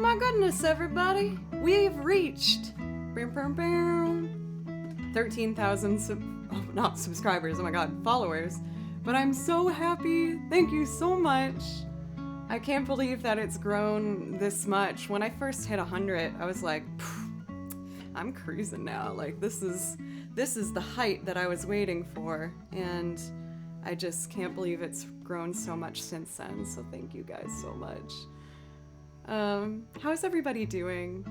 my goodness, everybody! We've reached 13,000 not subscribers, oh my god, followers. But I'm so happy. Thank you so much. I can't believe that it's grown this much. When I first hit 100, I was like, I'm cruising now. Like, this is the height that I was waiting for, and I just can't believe it's grown so much since then. So thank you guys so much. How's everybody doing?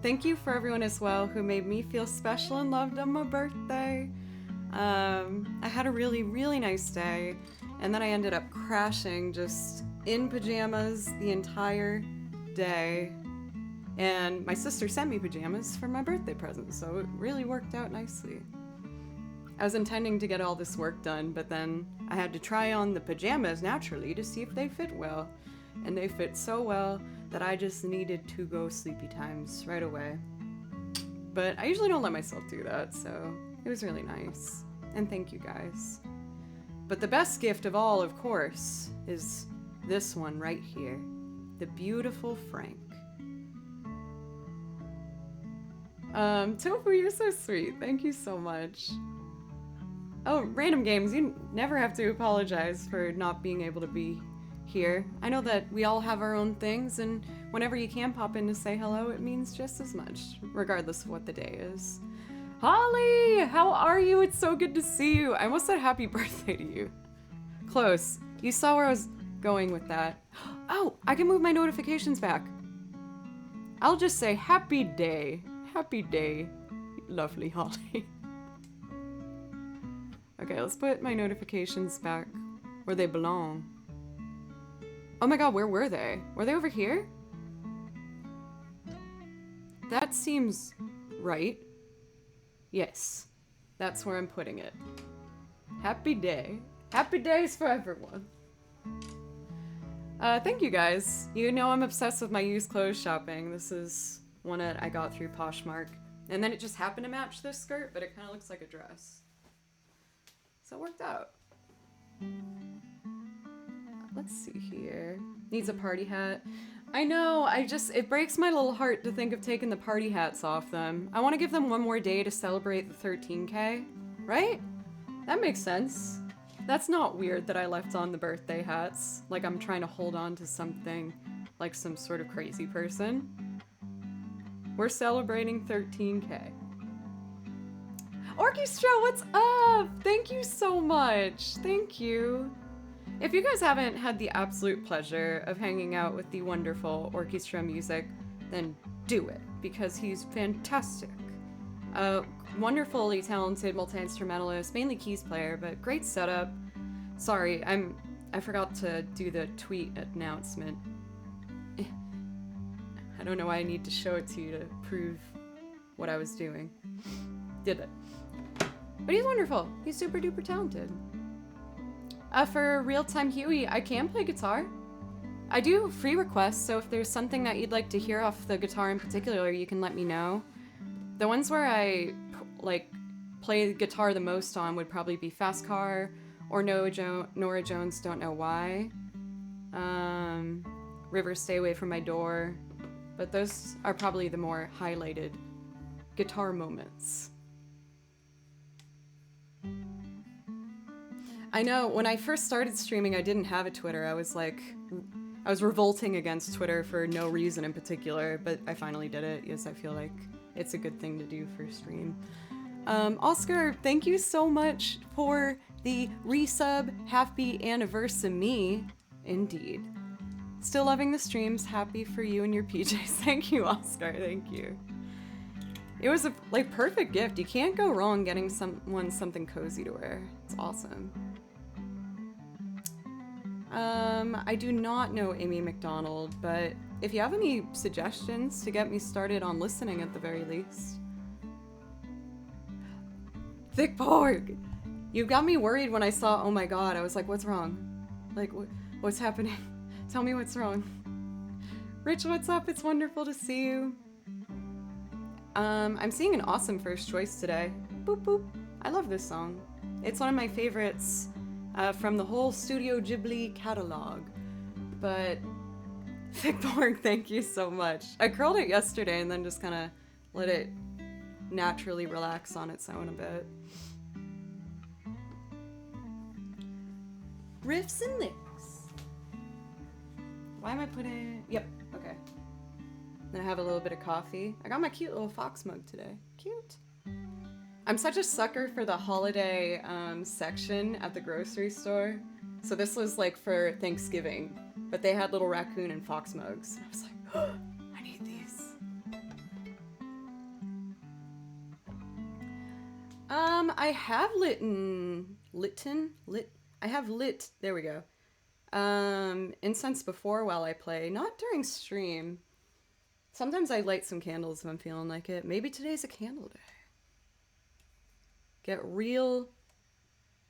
Thank you for everyone as well who made me feel special and loved on my birthday. I had a really, really nice day, and then I ended up crashing just in pajamas the entire day. And my sister sent me pajamas for my birthday present, so it really worked out nicely. I was intending to get all this work done, but then I had to try on the pajamas naturally to see if they fit well. And they fit so well that I just needed to go sleepy times right away. But I usually don't let myself do that, so it was really nice. And thank you guys. But the best gift of all, of course, is this one right here. The beautiful Frank. Tofu, you're so sweet. Thank you so much. Oh, Random Games, you never have to apologize for not being able to be here. I know that we all have our own things, and whenever you can pop in to say hello, it means just as much, regardless of what the day is. Holly, how are you? It's so good to see you. I almost said happy birthday to you. Close. You saw where I was going with that. Oh, I can move my notifications back. I'll just say happy day. Happy day, lovely Holly. Okay, let's put my notifications back where they belong. Oh my god, where were they? Were they over here? That seems right. Yes, that's where I'm putting it. Happy day. Happy days for everyone. Thank you guys. You know I'm obsessed with my used clothes shopping. This is one that I got through Poshmark. And then it just happened to match this skirt, but it kind of looks like a dress. So it worked out. Let's see here. Needs a party hat. I know, it breaks my little heart to think of taking the party hats off them. I want to give them one more day to celebrate the 13K, right? That makes sense. That's not weird that I left on the birthday hats, like I'm trying to hold on to something like some sort of crazy person. We're celebrating 13K. Orchestra, what's up? Thank you so much. Thank you. If you guys haven't had the absolute pleasure of hanging out with the wonderful Orchestra Music, then do it, because he's fantastic. Wonderfully talented multi-instrumentalist, mainly keys player, but great setup. Sorry, I forgot to do the tweet announcement. I don't know why I need to show it to you to prove what I was doing. Did it. But he's wonderful. He's super duper talented. For Real-Time Huey, I can play guitar. I do free requests, so if there's something that you'd like to hear off the guitar in particular, you can let me know. The ones where I play guitar the most on would probably be Fast Car or Nora Jones, Don't Know Why. River, Stay Away From My Door. But those are probably the more highlighted guitar moments. I know, when I first started streaming, I didn't have a Twitter. I was revolting against Twitter for no reason in particular, but I finally did it. Yes, I feel like it's a good thing to do for stream. Oscar, thank you so much for the resub. Happy anniversary, indeed. Still loving the streams. Happy for you and your PJs. Thank you, Oscar. Thank you. It was a perfect gift. You can't go wrong getting someone something cozy to wear. It's awesome. I do not know Amy McDonald, but if you have any suggestions to get me started on listening at the very least. Thick pork! You got me worried when I saw, oh my god, I was like, what's wrong? Like, what's happening? Tell me what's wrong. Rich, what's up? It's wonderful to see you. I'm seeing an awesome first choice today. Boop boop. I love this song. It's one of my favorites from the whole Studio Ghibli catalog. But Thickborg, thank you so much. I curled it yesterday and then just kind of let it naturally relax on its own a bit. Riffs and licks. Why am I putting... Yep, okay. Then I have a little bit of coffee. I got my cute little fox mug today. Cute. I'm such a sucker for the holiday section at the grocery store. So this was like for Thanksgiving, but they had little raccoon and fox mugs. I was like, oh, I need these. I have I have lit, there we go. Incense before while I play, not during stream. Sometimes I light some candles if I'm feeling like it. Maybe today's a candle day. Get real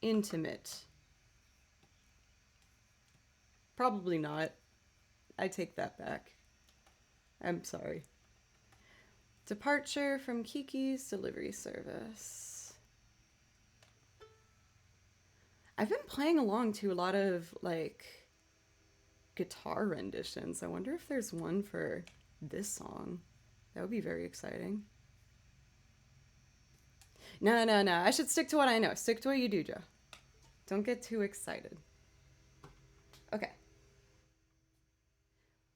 intimate. Probably not. I take that back. I'm sorry. Departure from Kiki's delivery service. I've been playing along to a lot of like guitar renditions. I wonder if there's one for this song. That would be very exciting. No. I should stick to what I know. Stick to what you do, Joe. Don't get too excited. Okay.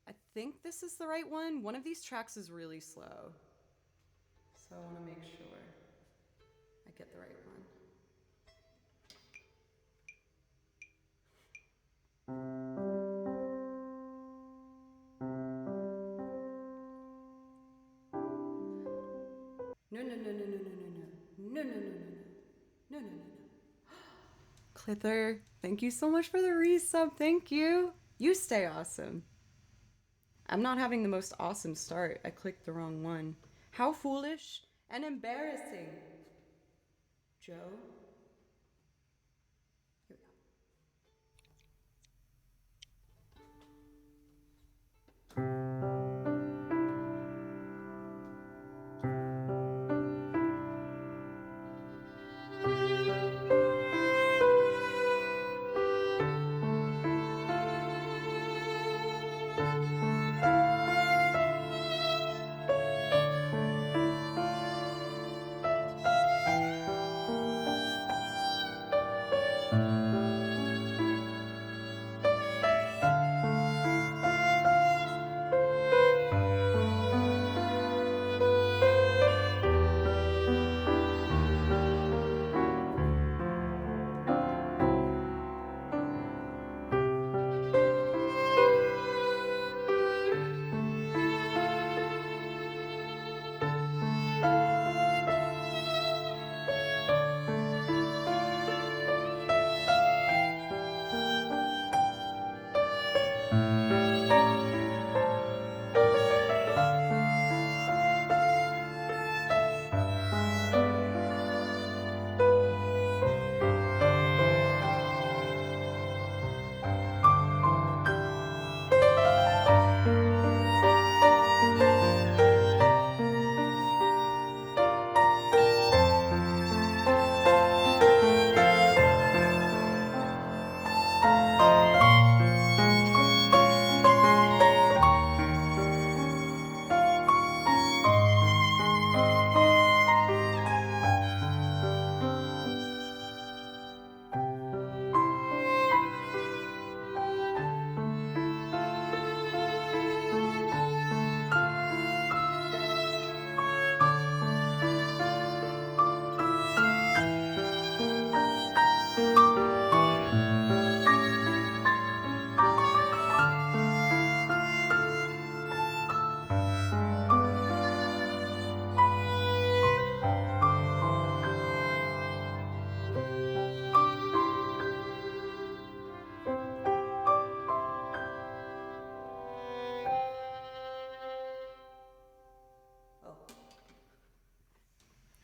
I think this is the right one. One of these tracks is really slow. So I want to make sure I get the right one. No. Clither, thank you so much for the resub. Thank you. You stay awesome. I'm not having the most awesome start. I clicked the wrong one. How foolish and embarrassing. Joe? Here we go.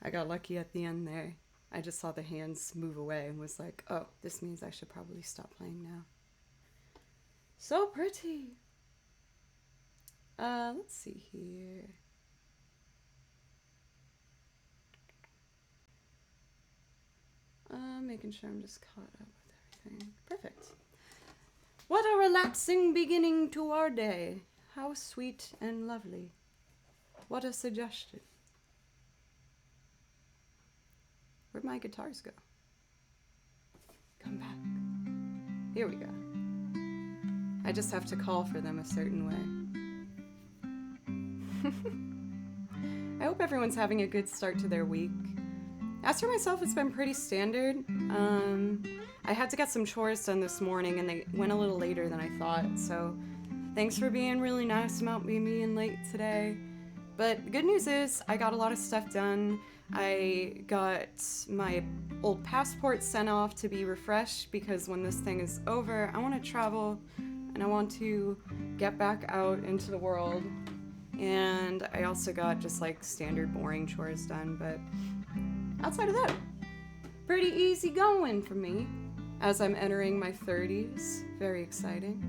I got lucky at the end there. I just saw the hands move away and was like, oh, this means I should probably stop playing now. So pretty. Let's see here. Making sure I'm just caught up with everything. Perfect. What a relaxing beginning to our day. How sweet and lovely. What a suggestion. Where'd my guitars go? Come back. Here we go. I just have to call for them a certain way. I hope everyone's having a good start to their week. As for myself, it's been pretty standard. I had to get some chores done this morning and they went a little later than I thought, so thanks for being really nice about me being late today. But the good news is I got a lot of stuff done. I got my old passport sent off to be refreshed because when this thing is over, I want to travel and I want to get back out into the world. And I also got just like standard boring chores done, but outside of that, pretty easy going for me as I'm entering my 30s. Very exciting.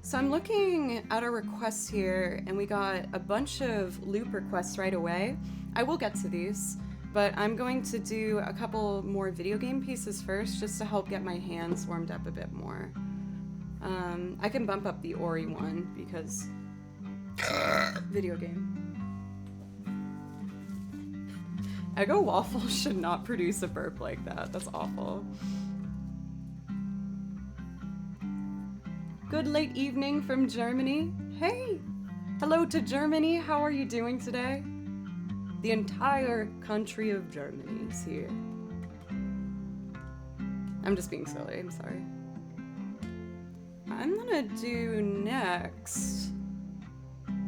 So I'm looking at our requests here and we got a bunch of loop requests right away. I will get to these, but I'm going to do a couple more video game pieces first just to help get my hands warmed up a bit more. I can bump up the Ori one because video game. Eggo Waffle should not produce a burp like that. That's awful. Good late evening from Germany. Hey! Hello to Germany. How are you doing today? The entire country of Germany is here. I'm just being silly. I'm sorry. I'm gonna do next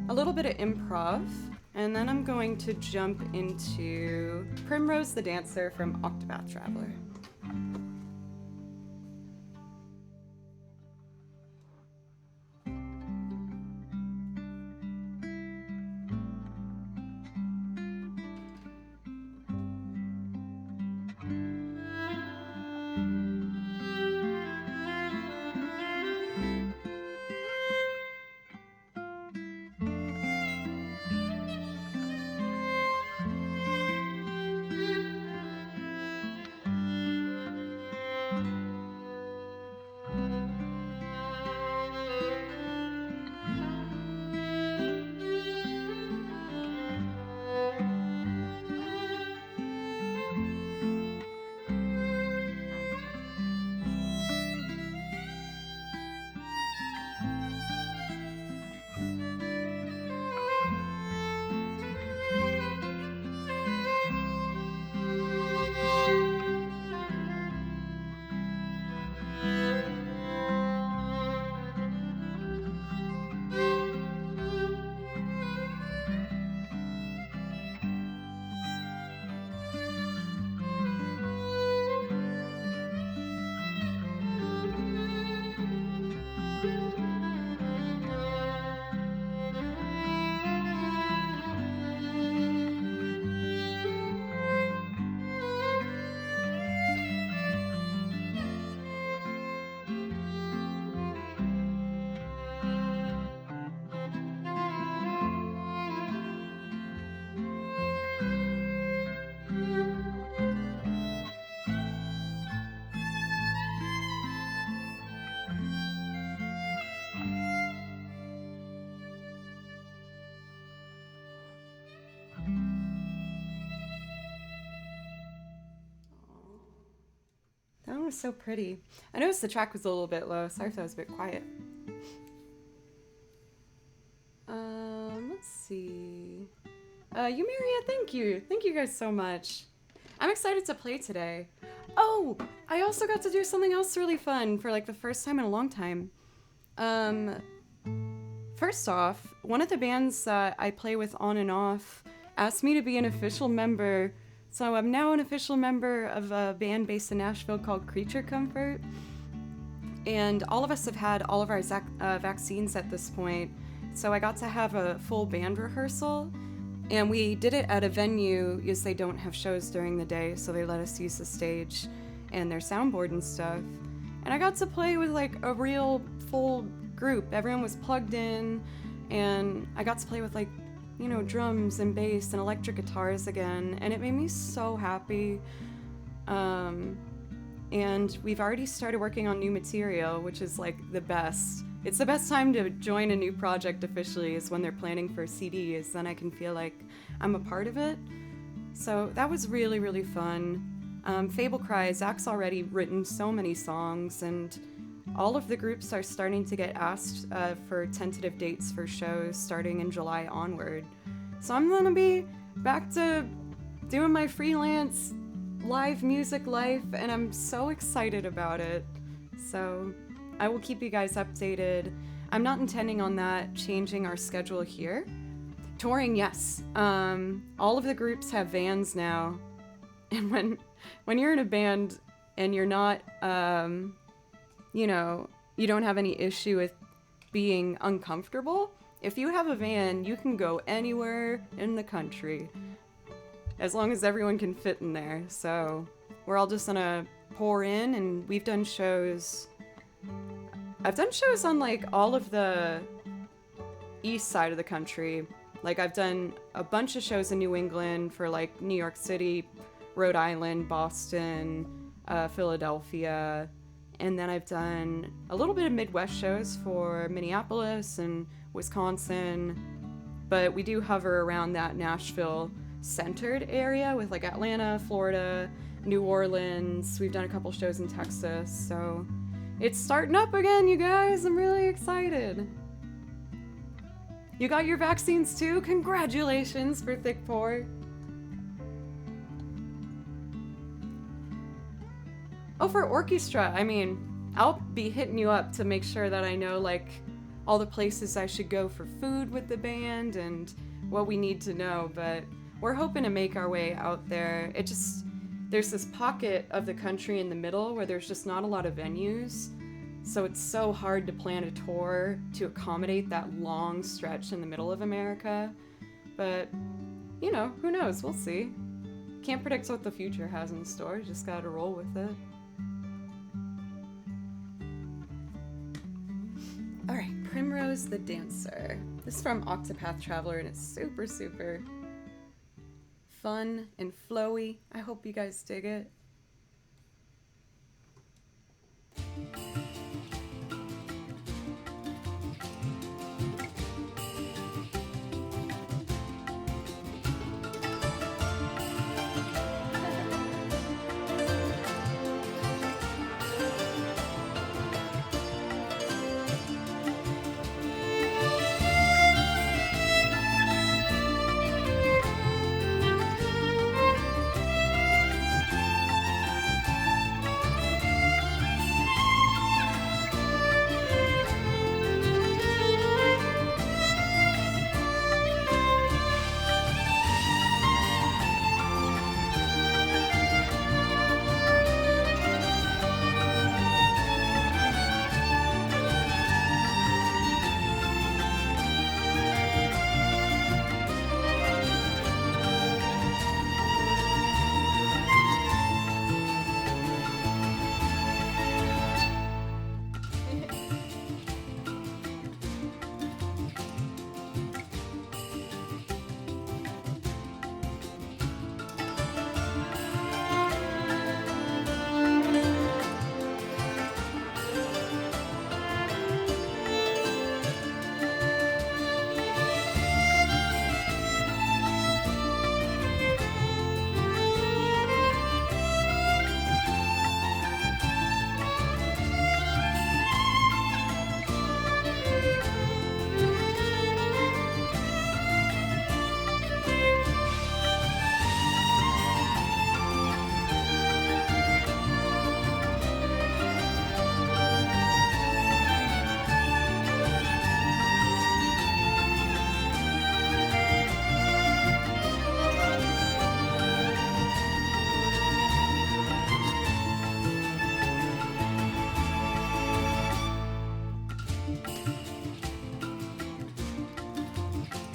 a little bit of improv, and then I'm going to jump into Primrose the Dancer from Octopath Traveler. That one was so pretty. I noticed the track was a little bit low. Sorry if that was a bit quiet. Let's see. Eumeria, thank you. Thank you guys so much. I'm excited to play today. Oh, I also got to do something else really fun for like the first time in a long time. First off, one of the bands that I play with on and off asked me to be an official member. So I'm now an official member of a band based in Nashville called Creature Comfort. And all of us have had all of our vaccines at this point. So I got to have a full band rehearsal. And we did it at a venue because they don't have shows during the day. So they let us use the stage and their soundboard and stuff. And I got to play with like a real full group. Everyone was plugged in. And I got to play with like, you know, drums and bass and electric guitars again, and it made me so happy. and we've already started working on new material, which is like the best. It's the best time to join a new project officially, is when they're planning for CDs. Then I can feel like I'm a part of it. So that was really, really fun. Fable Cry, Zach's already written so many songs, and all of the groups are starting to get asked for tentative dates for shows starting in July onward. So I'm gonna be back to doing my freelance live music life, and I'm so excited about it. So I will keep you guys updated. I'm not intending on that changing our schedule here. Touring, yes. All of the groups have vans now, and when you're in a band and you're not, you know, you don't have any issue with being uncomfortable, if you have a van, you can go anywhere in the country, as long as everyone can fit in there. So we're all just gonna pour in, and we've done shows. I've done shows on like all of the east side of the country. Like I've done a bunch of shows in New England for like New York City, Rhode Island, Boston, Philadelphia, and then I've done a little bit of Midwest shows for Minneapolis and Wisconsin, but we do hover around that Nashville-centered area with like Atlanta, Florida, New Orleans. We've done a couple shows in Texas, so it's starting up again, you guys. I'm really excited. You got your vaccines too? Congratulations for Thick Pour. Oh, for orchestra, I mean, I'll be hitting you up to make sure that I know like all the places I should go for food with the band and what we need to know, but we're hoping to make our way out there. There's this pocket of the country in the middle where there's just not a lot of venues, so it's so hard to plan a tour to accommodate that long stretch in the middle of America. But, you know, who knows? We'll see. Can't predict what the future has in store, just gotta roll with it. Alright, Primrose the Dancer. This is from Octopath Traveler, and it's super, super fun and flowy. I hope you guys dig it.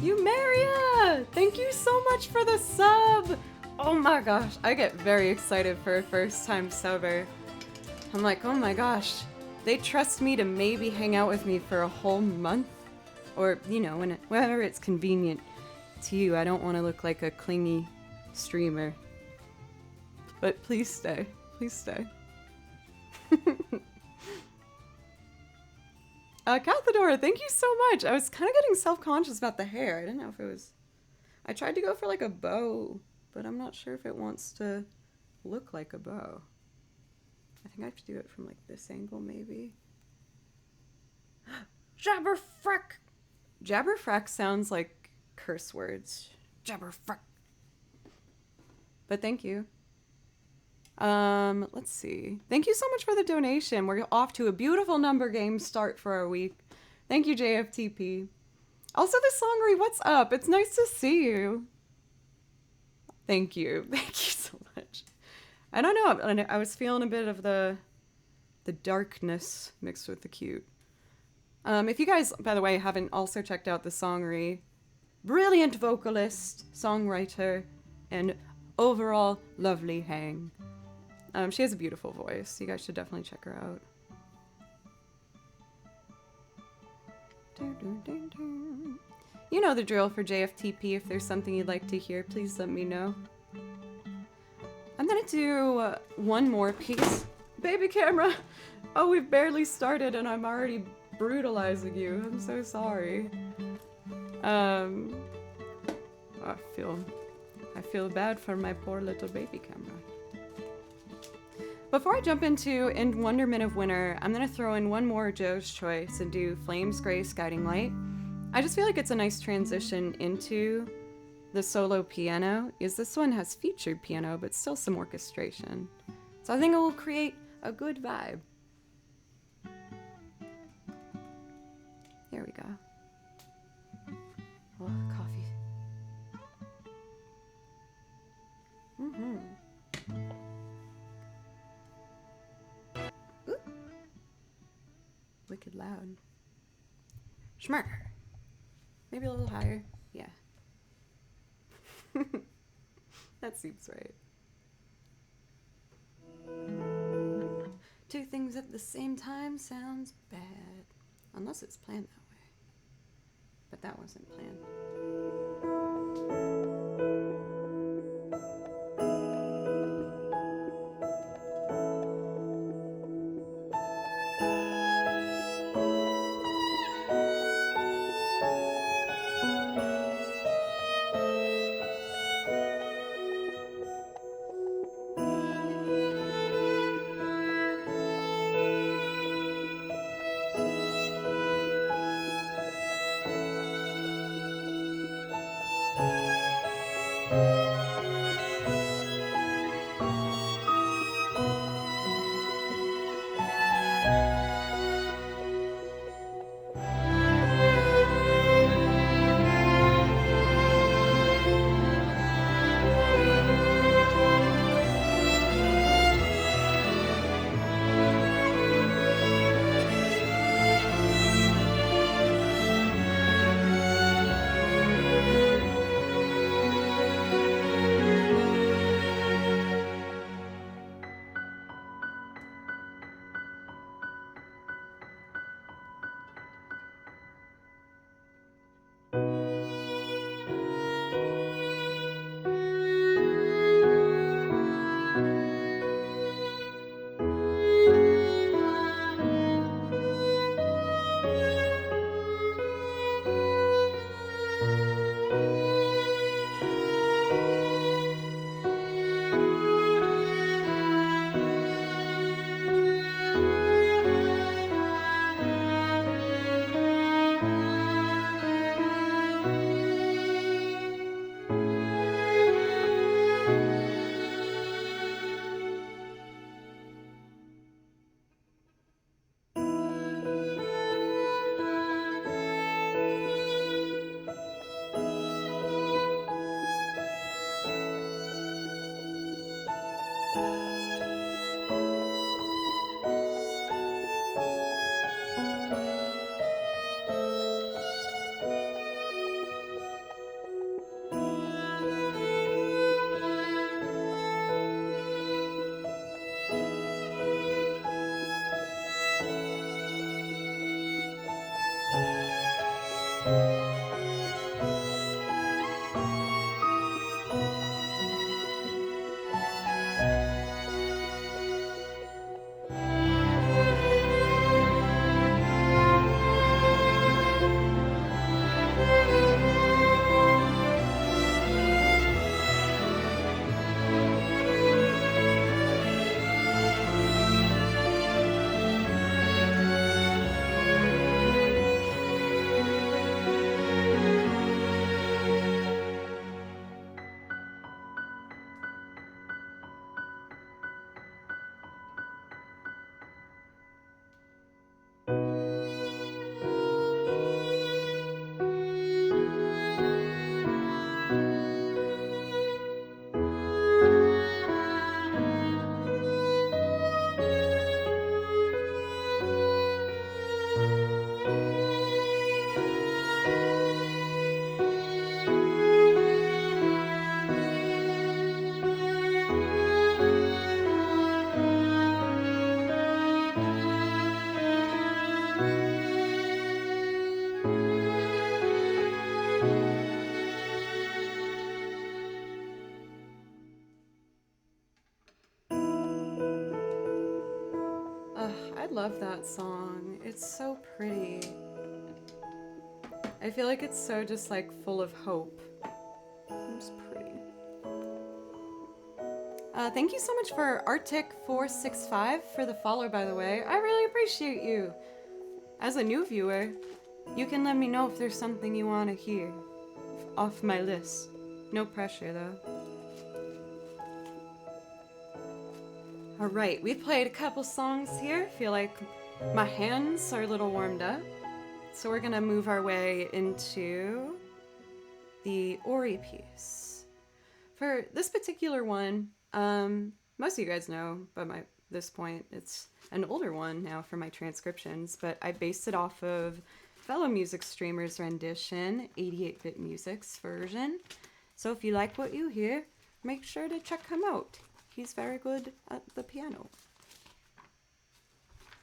Eumeria! Thank you so much for the sub! Oh my gosh, I get very excited for a first time subber. I'm like, oh my gosh, they trust me to maybe hang out with me for a whole month? Or, you know, whenever it's convenient to you. I don't want to look like a clingy streamer. But please stay. Please stay. Cathadora, thank you so much. I was kind of getting self-conscious about the hair. I didn't know if it was... I tried to go for like a bow, but I'm not sure if it wants to look like a bow. I think I have to do it from like this angle, maybe. Jabberfrack! Jabberfrack sounds like curse words. Jabberfrack. But thank you. Let's see. Thank you so much for the donation. We're off to a beautiful number game start for our week. Thank you, JFTP. Also, the Songry, what's up? It's nice to see you. Thank you. Thank you so much. I don't know. I was feeling a bit of the darkness mixed with the cute. If you guys, by the way, haven't also checked out the Songry, brilliant vocalist, songwriter, and overall lovely hang. She has a beautiful voice. You guys should definitely check her out. You know the drill for JFTP. If there's something you'd like to hear, please let me know. I'm gonna do one more piece. Baby camera! Oh, we've barely started and I'm already brutalizing you. I'm so sorry. I feel bad for my poor little baby camera. Before I jump into In Wonderment of Winter, I'm going to throw in one more Joe's Choice and do Flames, Grace, Guiding Light. I just feel like it's a nice transition into the solo piano, is this one has featured piano, but still some orchestration. So I think it will create a good vibe. Here we go. Oh, coffee. Mm-hmm. Ooh. Wicked loud. Schmurr. Maybe a little higher. Yeah. That seems right. Two things at the same time sounds bad. Unless it's planned that way. But that wasn't planned. love that song. It's so pretty. I feel like it's so just like full of hope. It's pretty. Thank you so much for Arctic465 for the follow, by the way. I really appreciate you. As a new viewer, you can let me know if there's something you want to hear off my list. No pressure, though. Alright, we've played a couple songs here. Feel like my hands are a little warmed up. So we're gonna move our way into the Ori piece. For this particular one, most of you guys know by this point, it's an older one now for my transcriptions, but I based it off of fellow music streamer's rendition, 88-Bit Music's version. So if you like what you hear, make sure to check him out. He's very good at the piano.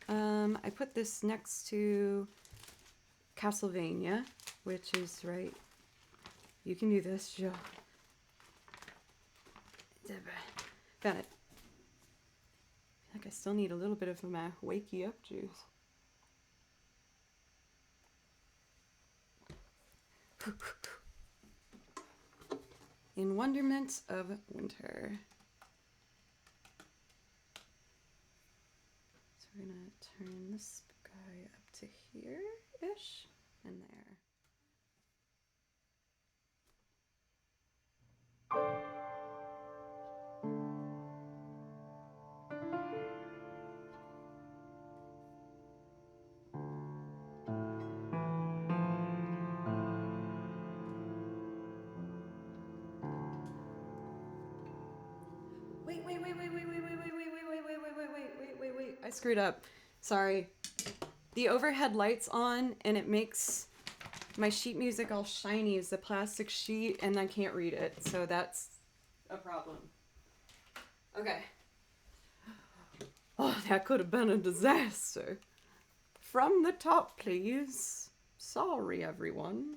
I put this next to Castlevania, which is right. You can do this, Joe. Got it. I feel like I still need a little bit of my wakey up juice. In Wonderment of Winter. So we're gonna turn this guy up to here-ish and there. Wait. I screwed up. Sorry. The overhead light's on and it makes my sheet music all shiny as a plastic sheet and I can't read it. So that's a problem. Okay. Oh, that could have been a disaster. From the top, please. Sorry, everyone.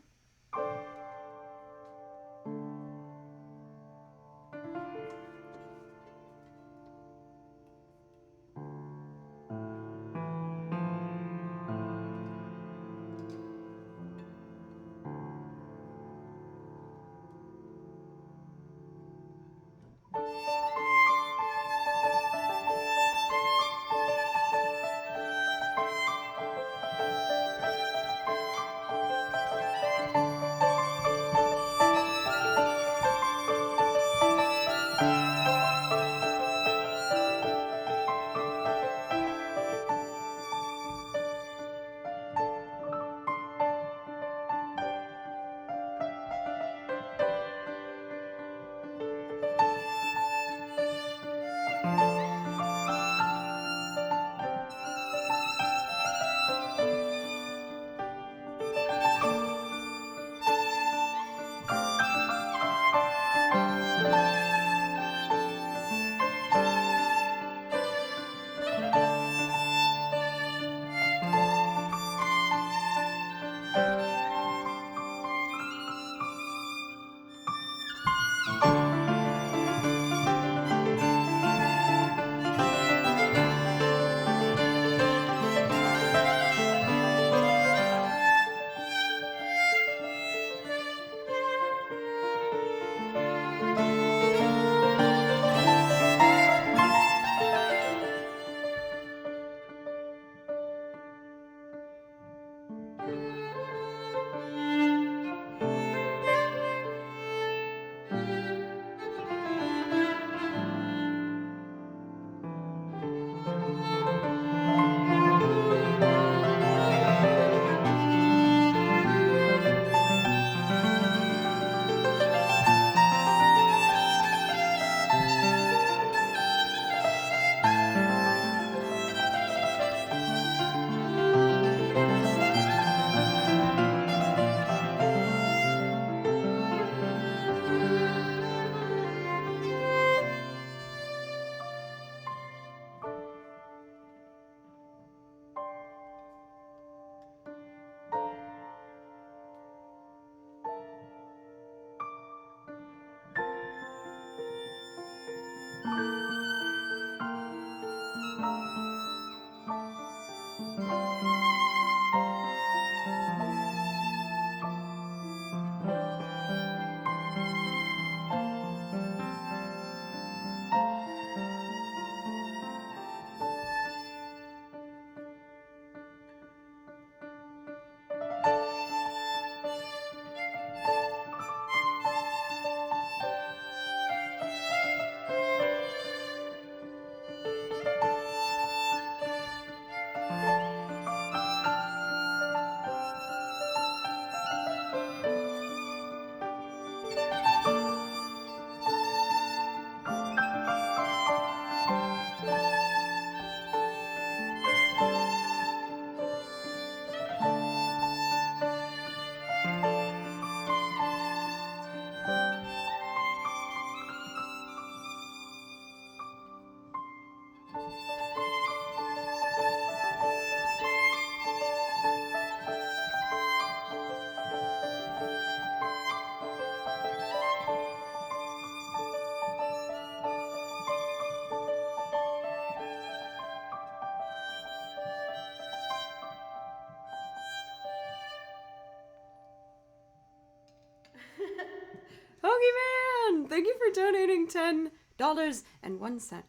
Pokemon! Thank you for donating $10.01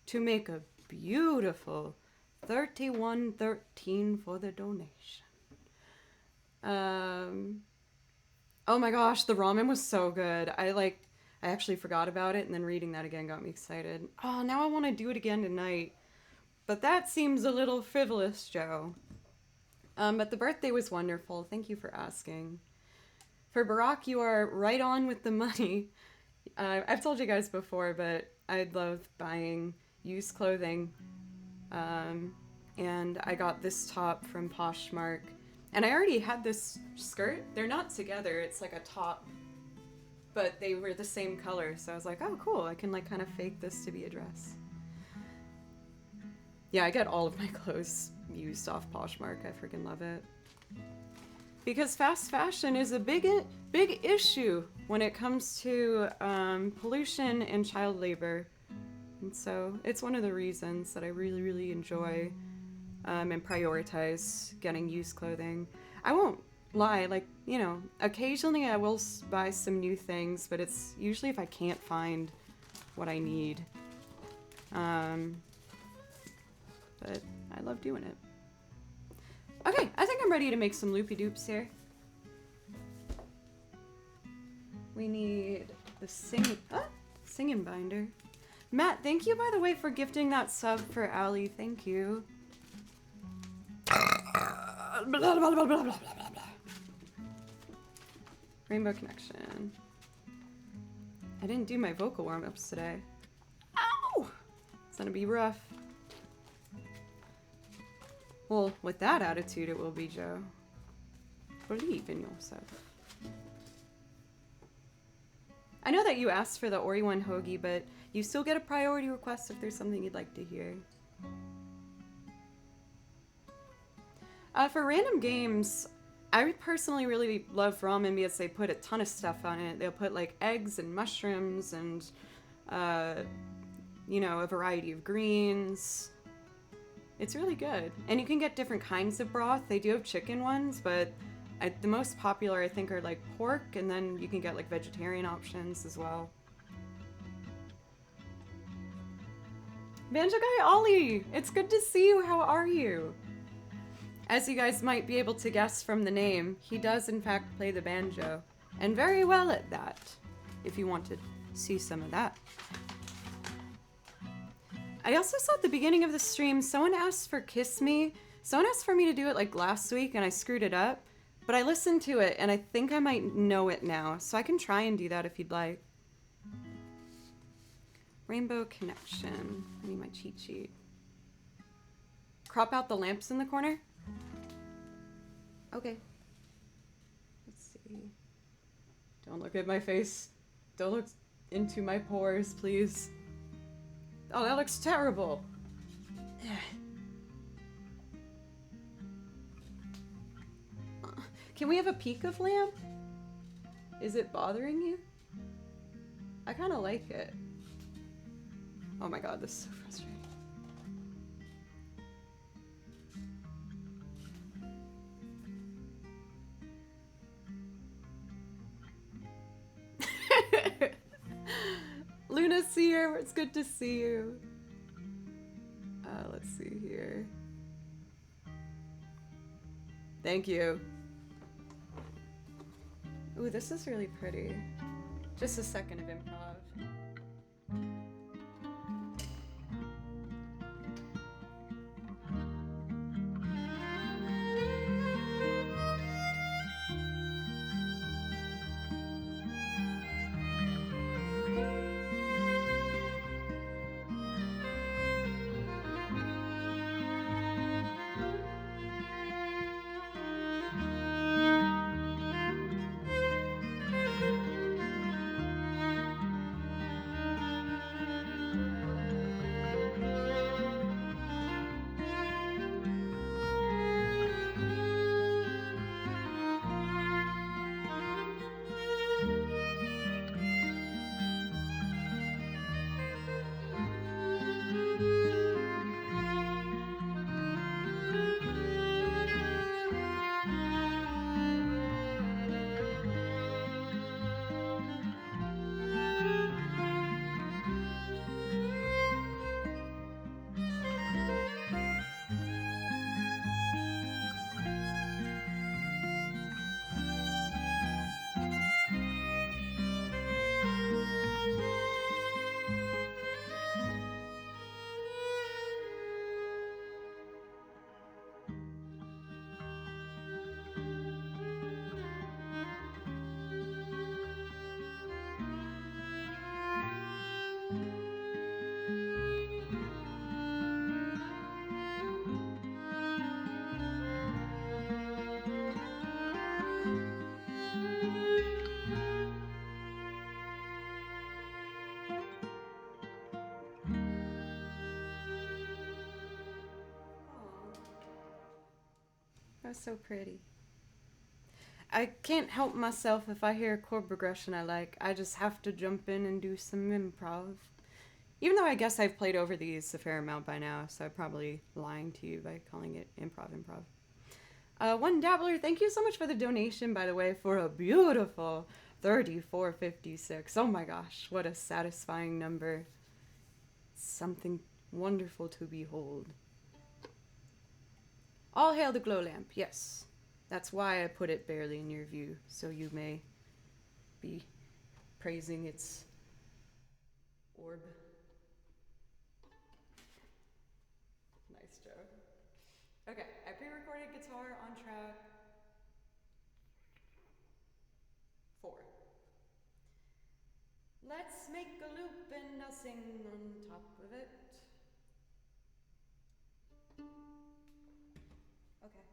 to make a beautiful 3113 for the donation. Oh my gosh, the ramen was so good. I actually forgot about it, and then reading that again got me excited. Oh, now I want to do it again tonight. But that seems a little frivolous, Joe. But the birthday was wonderful. Thank you for asking. For Barack, you are right on with the money. I've told you guys before, but I love buying used clothing. And I got this top from Poshmark. And I already had this skirt. They're not together. It's like a top. But they were the same color. So I was like, oh, cool. I can like kind of fake this to be a dress. Yeah, I get all of my clothes used off Poshmark. I freaking love it. Because fast fashion is a big issue when it comes to pollution and child labor. And so it's one of the reasons that I really, really enjoy and prioritize getting used clothing. I won't lie, like, you know, occasionally I will buy some new things, but it's usually if I can't find what I need. But I love doing it. Okay, I think I'm ready to make some loopy-doops here. We need the singing binder. Matt, thank you, by the way, for gifting that sub for Allie. Thank you. Rainbow Connection. I didn't do my vocal warm-ups today. Ow! It's gonna be rough. Well, with that attitude, it will be, Joe. Believe in yourself. I know that you asked for the Ori one hoagie, but you still get a priority request if there's something you'd like to hear. For random games, I personally really love ramen because they put a ton of stuff on it. They'll put like eggs and mushrooms and, you know, a variety of greens. It's really good. And you can get different kinds of broth. They do have chicken ones, but the most popular I think are like pork, and then you can get like vegetarian options as well. Banjo Guy Ollie! It's good to see you. How are you? As you guys might be able to guess from the name, he does in fact play the banjo. And very well at that, if you want to see some of that. I also saw at the beginning of the stream, someone asked for Kiss Me. Someone asked for me to do it like last week and I screwed it up. But I listened to it and I think I might know it now. So I can try and do that if you'd like. Rainbow Connection. I need my cheat sheet. Crop out the lamps in the corner? Okay. Let's see. Don't look at my face. Don't look into my pores, please. Oh, that looks terrible. Can we have a peek of lamp? Is it bothering you? I kind of like it. Oh my god, this is so frustrating. Luna Seer, it's good to see you. Let's see here. Thank you. Ooh, this is really pretty. Just a second of improv. That was so pretty. I can't help myself if I hear a chord progression I like. I just have to jump in and do some improv. Even though I guess I've played over these a fair amount by now, so I'm probably lying to you by calling it improv. One Dabbler, thank you so much for the donation, by the way, for a beautiful 34.56. Oh my gosh, what a satisfying number. Something wonderful to behold. All hail the glow lamp, yes. That's why I put it barely in your view, so you may be praising its orb. Nice joke. Okay, I pre-recorded guitar on track 4. Let's make a loop and I'll sing on top of it. Okay.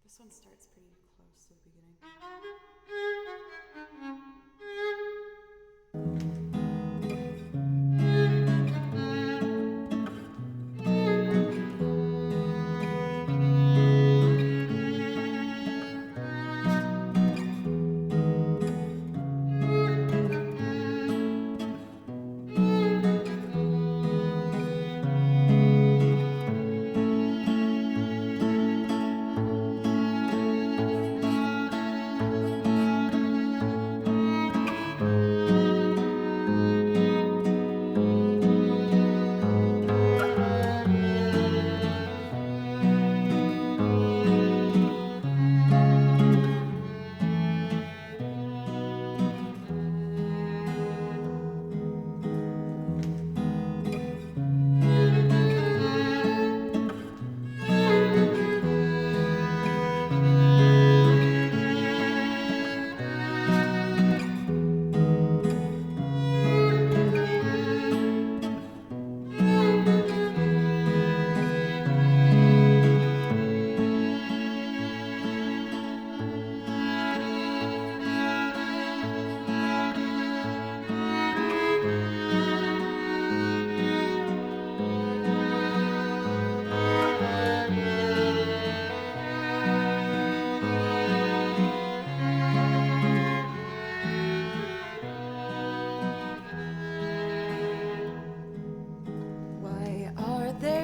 This one starts pretty close to the beginning.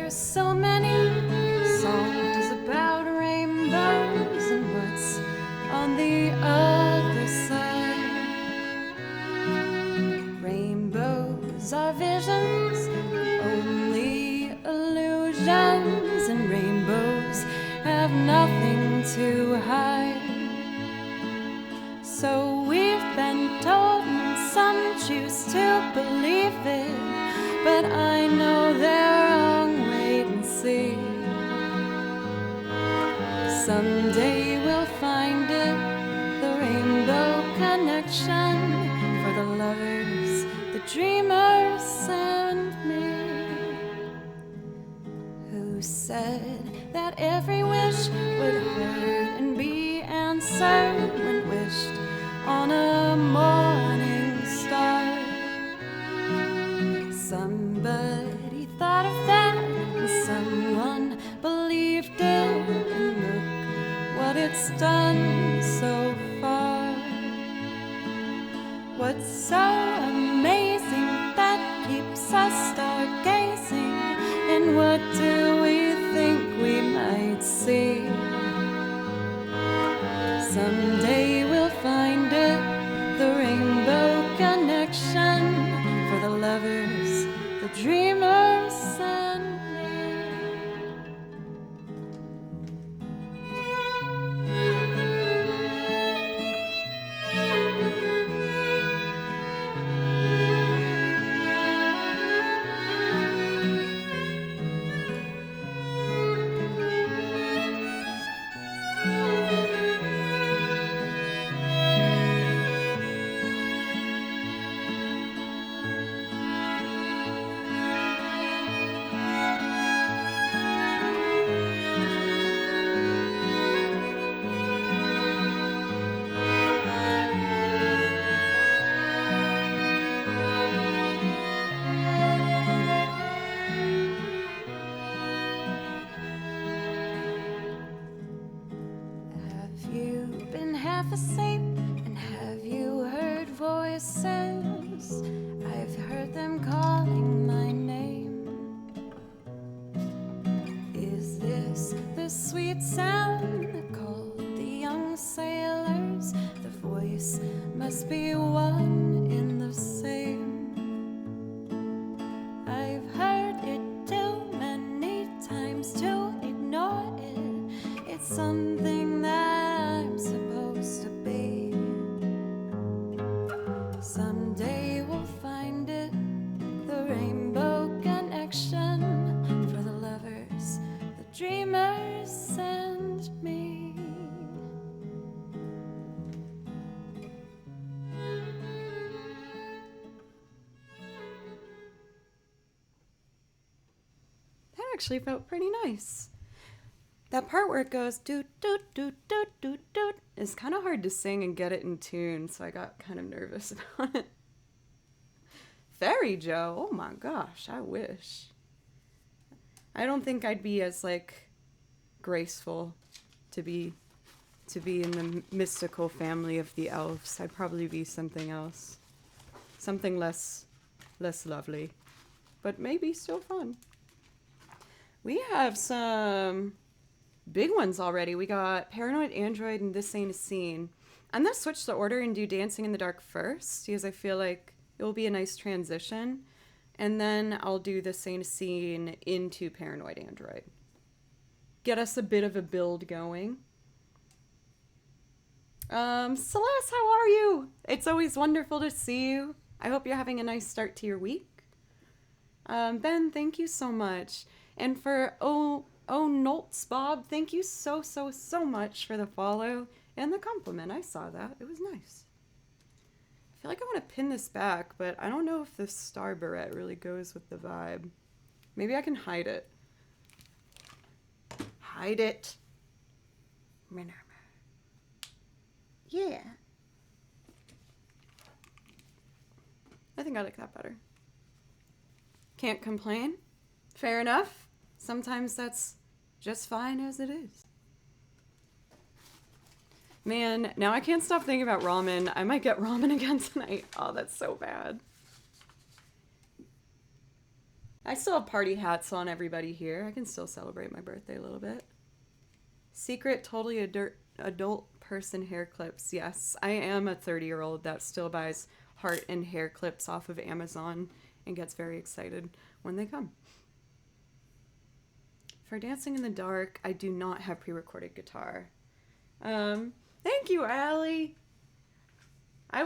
So many songs about rainbows and what's on the other side. Rainbows are visions, only illusions, and rainbows have nothing to hide. So we've been told, and some choose to believe it, but I know they're wrong. Wait and see. Someday we'll find it, the rainbow connection for the lovers, the dreamers, and me. Who said that every wish would hurt and be answered when wished on a morning star? Somebody thought of that, and someone believed it, and look what it's done so far. What's so amazing that keeps us stargazing, and what do we think we might see? Someday we'll find it, the rainbow connection for the lovers, the dreamers, and voices, I've heard them calling my name. Is this the sweet sound that called the young sailors? The voice must be one in the same. I've heard it too many times to ignore it. It's something that I'm supposed to be. Someday we'll find it, the rainbow connection for the lovers, the dreamers, and me. That actually felt pretty nice. That part where it goes doot doot doot doot doot doot is kind of hard to sing and get it in tune, so I got kind of nervous about it. Fairy Joe, oh my gosh, I wish. I don't think I'd be as like graceful to be in the mystical family of the elves. I'd probably be something else, something less lovely, but maybe still fun. We have some big ones already. We got Paranoid Android and This Ain't a Scene. I'm gonna switch the order and do Dancing in the Dark first, because I feel like it will be a nice transition. And then I'll do This Ain't a Scene into Paranoid Android. Get us a bit of a build going. Celeste, how are you? It's always wonderful to see you. I hope you're having a nice start to your week. Ben, thank you so much. And for Nolts Bob, thank you so much for the follow and the compliment. I saw that. It was nice. I feel like I want to pin this back, but I don't know if this star barrette really goes with the vibe. Maybe I can hide it. Hide it. Yeah. I think I like that better. Can't complain. Fair enough. Sometimes that's just fine as it is. Man, now I can't stop thinking about ramen. I might get ramen again tonight. Oh, that's so bad. I still have party hats on everybody here. I can still celebrate my birthday a little bit. Secret, totally adult person hair clips. Yes, I am a 30-year-old that still buys heart and hair clips off of Amazon and gets very excited when they come. For Dancing in the Dark, I do not have pre-recorded guitar. Thank you, Allie. I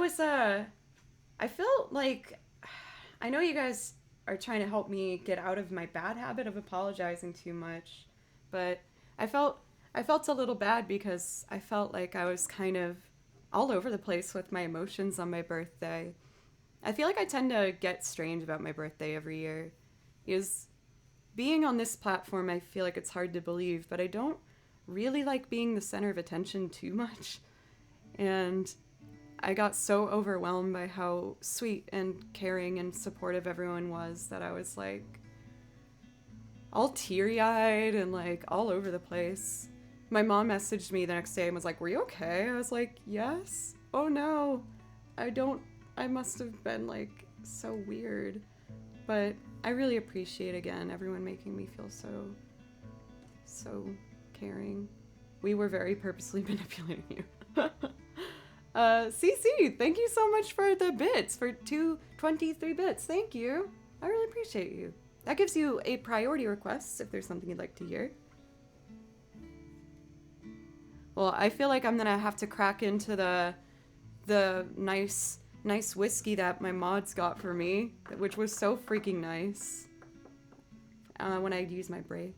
felt like, I know you guys are trying to help me get out of my bad habit of apologizing too much, but I felt a little bad because I felt like I was kind of all over the place with my emotions on my birthday. I feel like I tend to get strange about my birthday every year. Because being on this platform, I feel like it's hard to believe, but I don't really like being the center of attention too much. And I got so overwhelmed by how sweet and caring and supportive everyone was that I was like all teary-eyed and like all over the place. My mom messaged me the next day and was like, "Were you okay?" I was like, "Yes." "Oh no, I must have been like so weird." But I really appreciate, again, everyone making me feel so caring. We were very purposely manipulating you. CC, thank you so much for the bits, for 223 bits. Thank you. I really appreciate you. That gives you a priority request if there's something you'd like to hear. Well, I feel like I'm gonna have to crack into the nice whiskey that my mods got for me, which was so freaking nice, when I'd use my break.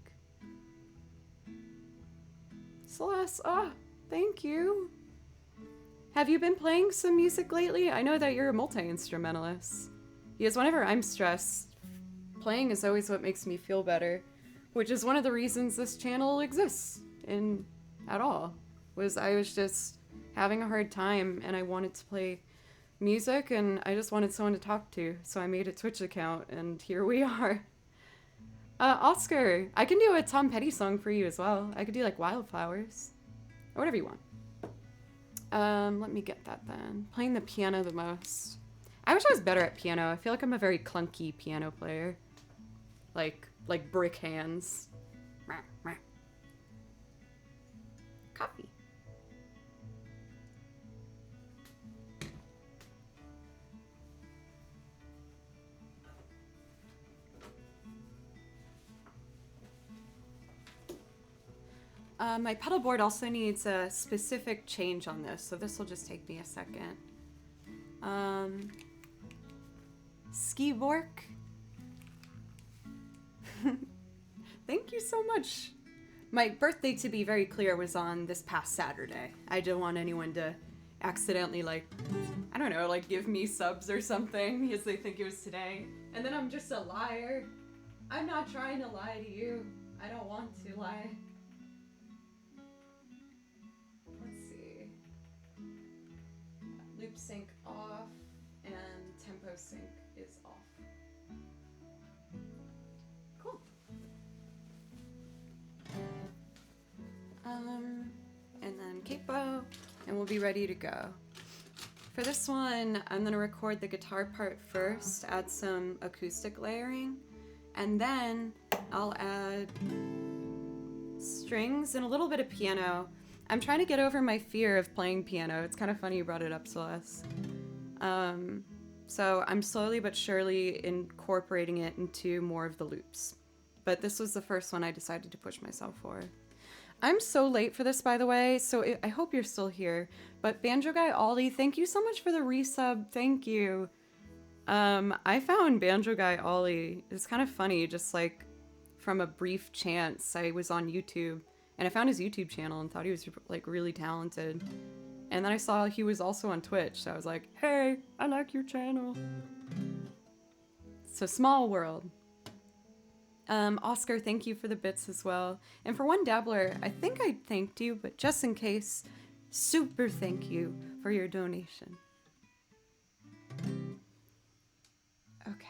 Celeste, thank you. Have you been playing some music lately? I know that you're a multi-instrumentalist. Because whenever I'm stressed, playing is always what makes me feel better, which is one of the reasons this channel exists at all. I was just having a hard time and I wanted to play music and I just wanted someone to talk to, so I made a Twitch account and here we are. Oscar, I can do a Tom Petty song for you as well. I could do like Wildflowers or whatever you want. Let me get that then. Playing the piano the most. I wish I was better at piano. I feel like I'm a very clunky piano player. Like brick hands. Coffee. My pedal board also needs a specific change on this, so this will just take me a second. Ski Bork. Thank you so much. My birthday, to be very clear, was on this past Saturday. I don't want anyone to accidentally, like, I don't know, like give me subs or something because they think it was today. And then I'm just a liar. I'm not trying to lie to you. I don't want to lie. Let's see. Loop sync off and tempo sync is off. Cool. And then capo, and we'll be ready to go. For this one, I'm gonna record the guitar part first, add some acoustic layering, and then I'll add strings and a little bit of piano. I'm trying to get over my fear of playing piano. It's kind of funny you brought it up, Celeste. So I'm slowly but surely incorporating it into more of the loops. But this was the first one I decided to push myself for. I'm so late for this, by the way, so I hope you're still here. But Banjo Guy Ollie, thank you so much for the resub. Thank you. I found Banjo Guy Ollie. It's kind of funny, just like from a brief chance. I was on YouTube and I found his YouTube channel and thought he was like really talented. And then I saw he was also on Twitch, so I was like, hey, I like your channel. So small world. Oscar, thank you for the bits as well. And for One Dabbler, I think I thanked you, but just in case, super thank you for your donation. Okay.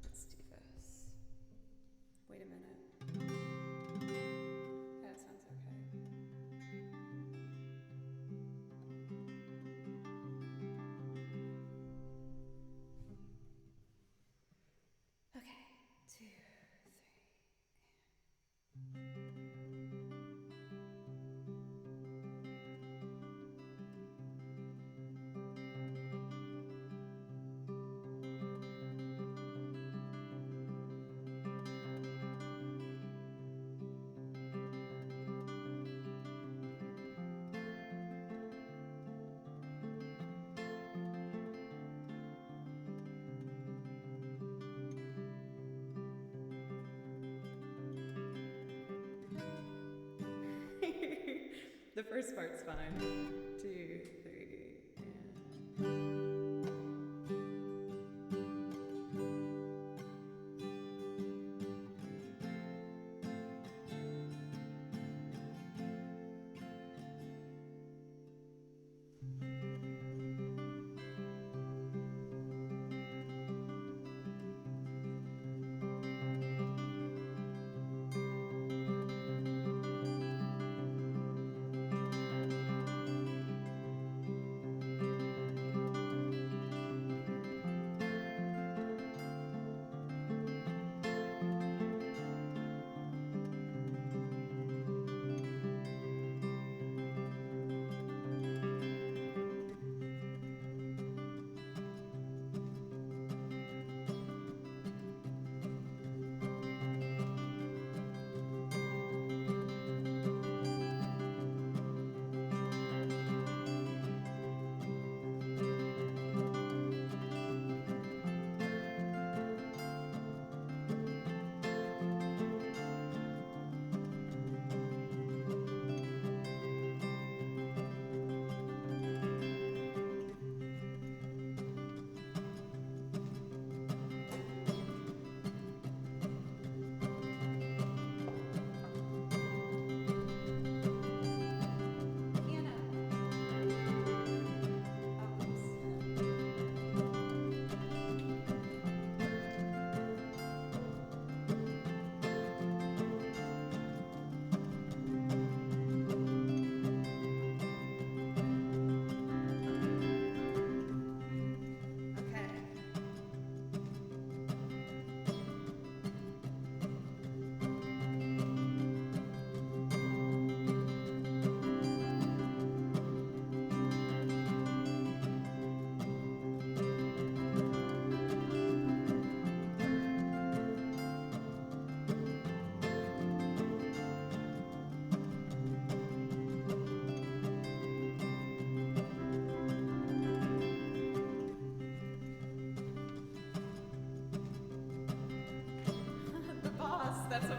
Let's do this. Wait a minute. That sounds okay. Okay, 2, 3. The first part's fine. 2, 3, and...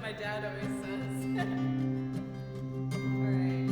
my dad always says. All right.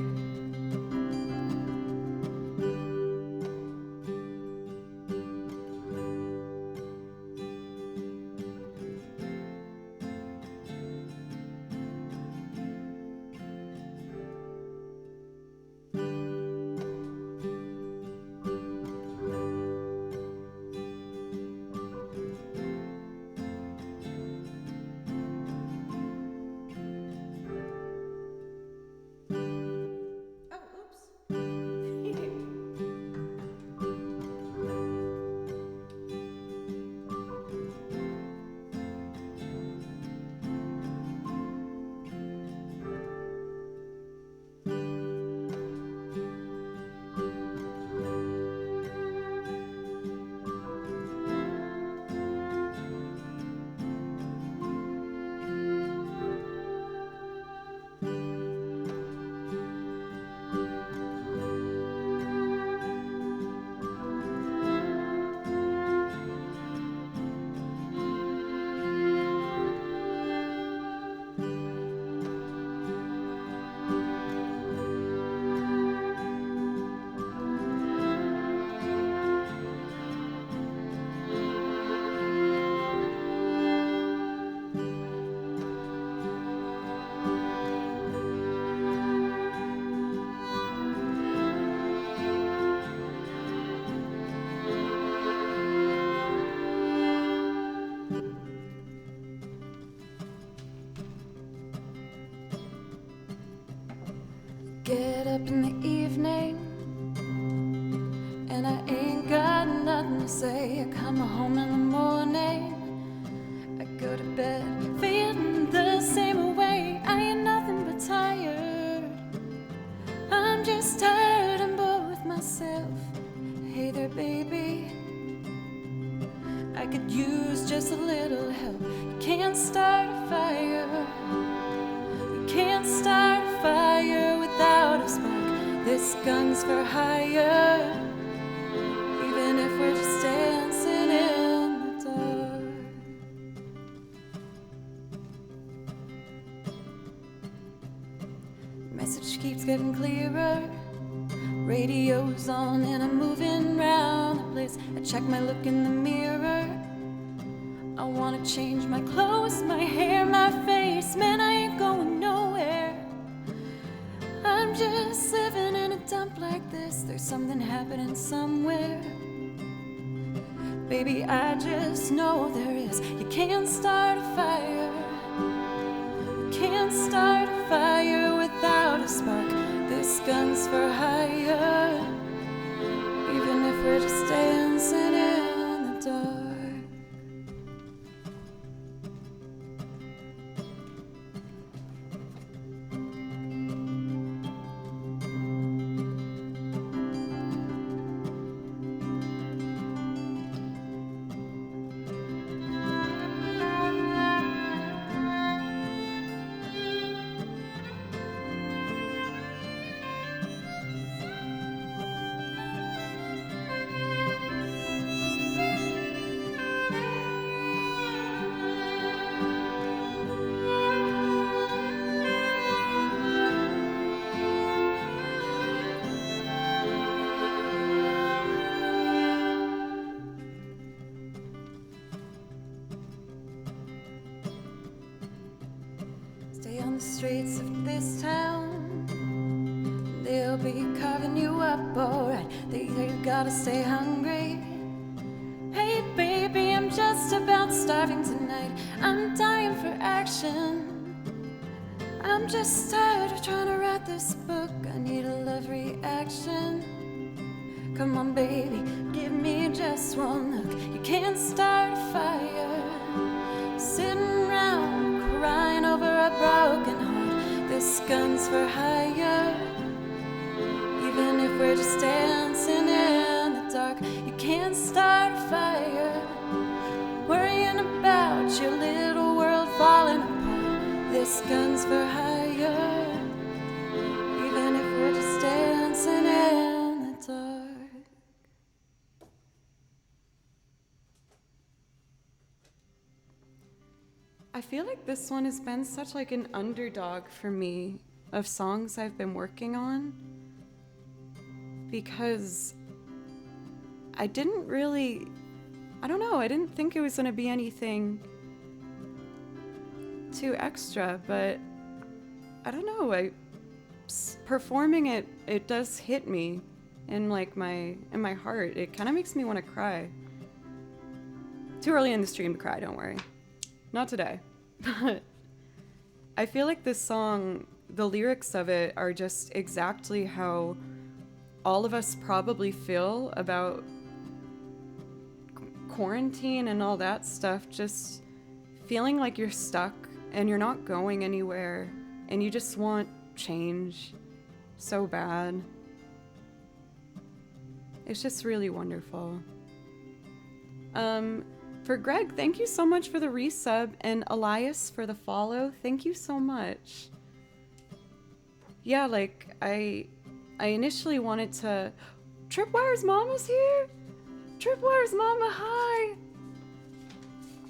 Get up in the evening and I ain't got nothing to say. I come home in the morning, I go to bed feeling the same way. I ain't nothing but tired, I'm just tired and bored with myself. Hey there baby, I could use just a little help. You can't start a fire, you can't start a fire without a spark. This gun's for hire, even if we're just dancing in the dark. Message keeps getting clearer, radio's on and I'm moving round the place. I check my look in the mirror, I wanna change my clothes, my hair, my face. Man, I ain't going nowhere, I'm just living in a dump like this. There's something happening somewhere, baby, I just know there is. You can't start a fire, you can't start a fire without a spark. This gun's for hire, even if we're just dancing in the dark. Stay on the streets of this town, they'll be carving you up alright. They hear you gotta stay hungry. Hey baby, I'm just about starving tonight, I'm dying for action. I'm just tired of trying to write this book, I need a love reaction. Come on baby, give me just one look. You can't start a fire, sitting around crying over a broken heart. This gun's for hire, even if we're just dancing in the dark. You can't start a fire, worrying about your little world falling apart. This gun's for hire, even if we're just dancing in the dark. I I feel like this one has been such like an underdog for me of songs I've been working on, because I didn't really, I don't know, I didn't think it was going to be anything too extra, but I don't know, performing it does hit me in like in my heart. It kind of makes me want to cry. Too early in the stream to cry, don't worry. Not today. But I feel like this song, the lyrics of it are just exactly how all of us probably feel about quarantine and all that stuff. Just feeling like you're stuck and you're not going anywhere and you just want change so bad. It's just really wonderful. For Greg, thank you so much for the resub, and Elias for the follow. Thank you so much. Yeah, like I initially wanted to. Tripwire's mama's here. Tripwire's mama, hi.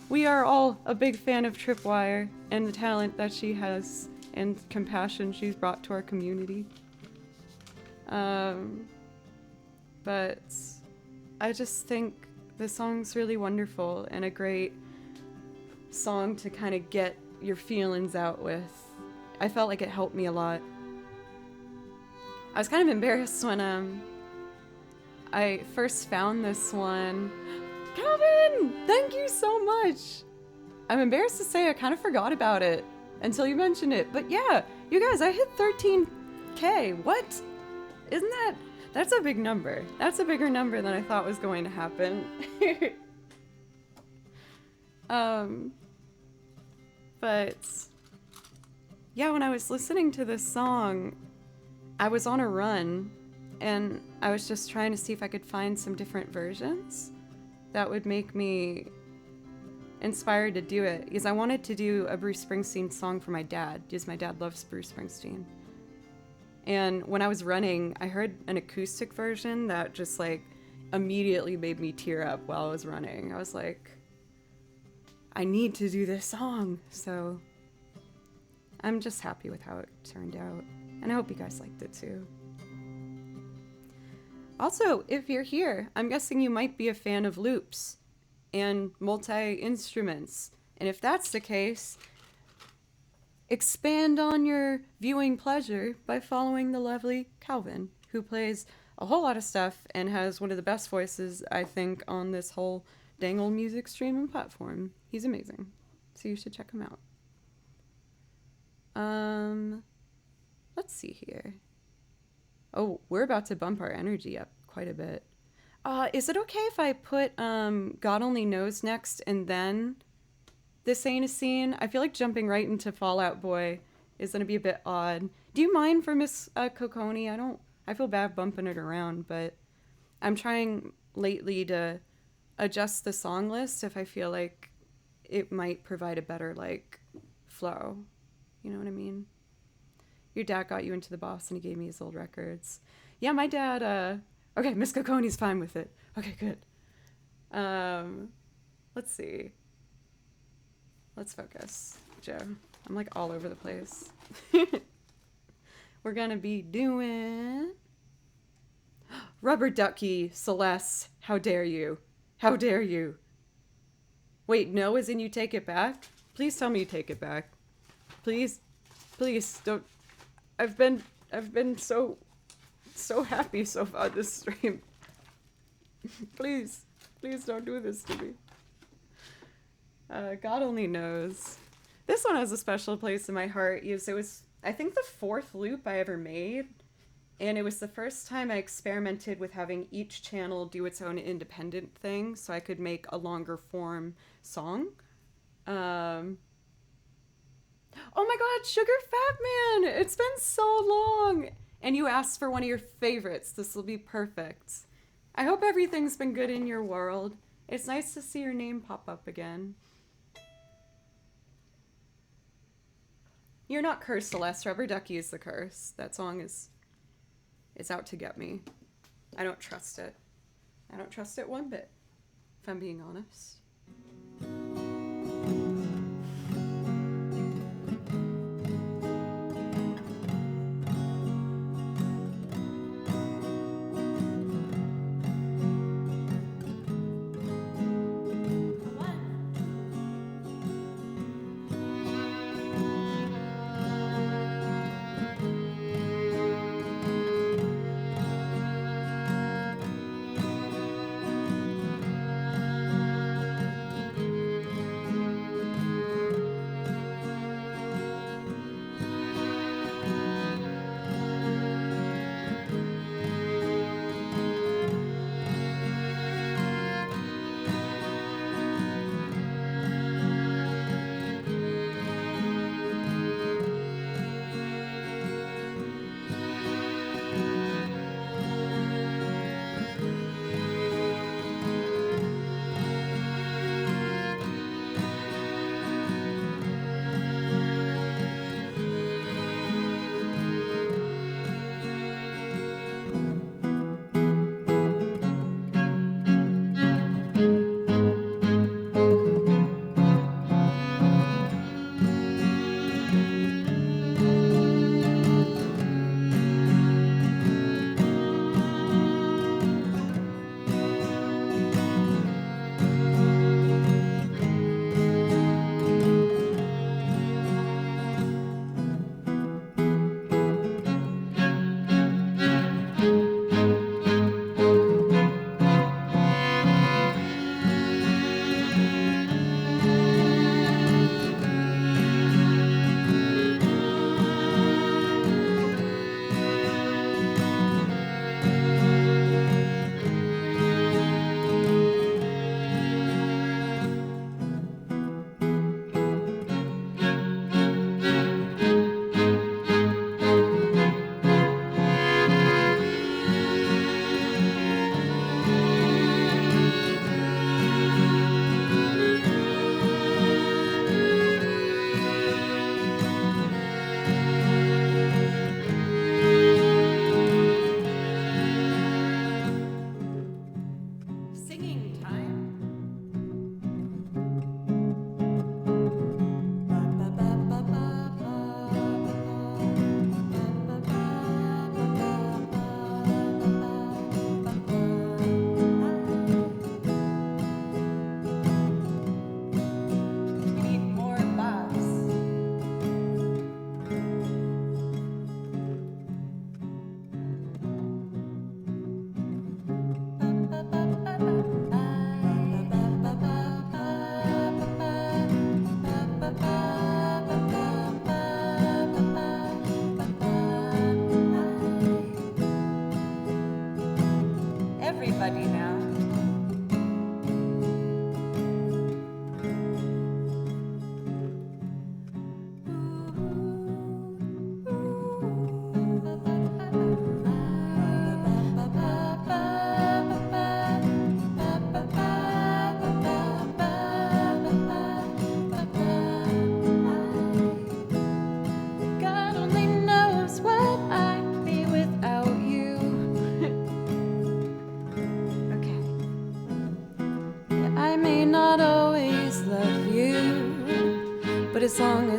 We are all a big fan of Tripwire and the talent that she has and compassion she's brought to our community. But I just think the song's really wonderful and a great song to kind of get your feelings out with. I felt like it helped me a lot. I was kind of embarrassed when I first found this one. Calvin, thank you so much. I'm embarrassed to say I kind of forgot about it until you mentioned it. But yeah, you guys, I hit 13K. What? Isn't that's a big number. That's a bigger number than I thought was going to happen. But yeah, when I was listening to this song, I was on a run and I was just trying to see if I could find some different versions that would make me inspired to do it, because I wanted to do a Bruce Springsteen song for my dad, because my dad loves Bruce Springsteen. And when I was running, I heard an acoustic version that just like immediately made me tear up while I was running. I was like, I need to do this song. So I'm just happy with how it turned out. And I hope you guys liked it too. Also, if you're here, I'm guessing you might be a fan of loops and multi-instruments. And if that's the case, expand on your viewing pleasure by following the lovely Calvin, who plays a whole lot of stuff and has one of the best voices, I think, on this whole dang old music streaming platform. He's amazing. So you should check him out. Let's see here. Oh, we're about to bump our energy up quite a bit. Is it okay if I put God Only Knows next and then This Ain't a Scene? I feel like jumping right into Fall Out Boy is gonna be a bit odd. Do you mind for Miss Coconi? I feel bad bumping it around, but I'm trying lately to adjust the song list if I feel like it might provide a better like flow. You know what I mean? Your dad got you into the boss and he gave me his old records. Yeah, my dad, okay, Miss Coconi's fine with it. Okay, good. Let's see. Let's focus, Joe. I'm like all over the place. We're gonna be doing Rubber Ducky, Celeste. How dare you? How dare you? Wait, no, as in you take it back? Please tell me you take it back. Please, please don't. I've been so happy so far this stream. Please don't do this to me. God only knows. This one has a special place in my heart. It was, I think, the 4th loop I ever made. And it was the first time I experimented with having each channel do its own independent thing so I could make a longer form song. Oh my god, Sugar Fat Man! It's been so long! And you asked for one of your favorites. This will be perfect. I hope everything's been good in your world. It's nice to see your name pop up again. You're not cursed, Celeste. Rubber Ducky is the curse. That song is out to get me. I don't trust it. I don't trust it one bit, if I'm being honest.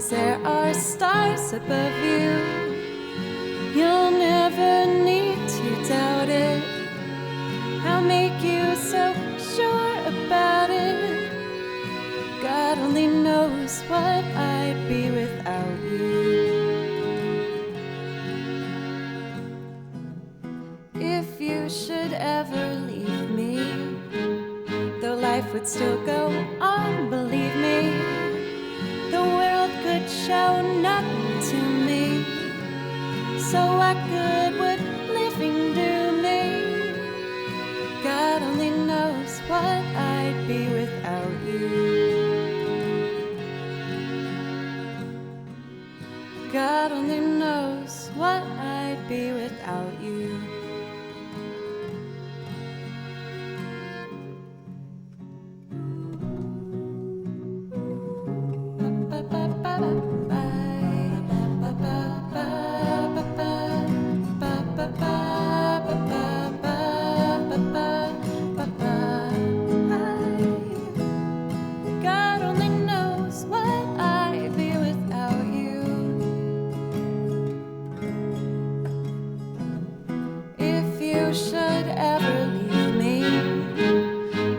'cause there are stars above you. You'll never need to doubt it. I'll make you so sure about it. God only knows what I'd be without you. If you should ever leave me, though life would still go on, believe me, the world could show nothing to me. So what good would living do me? God only knows what I'd be without you. God only knows what I'd be without you. God only knows what I'd be without you. If you should ever leave me,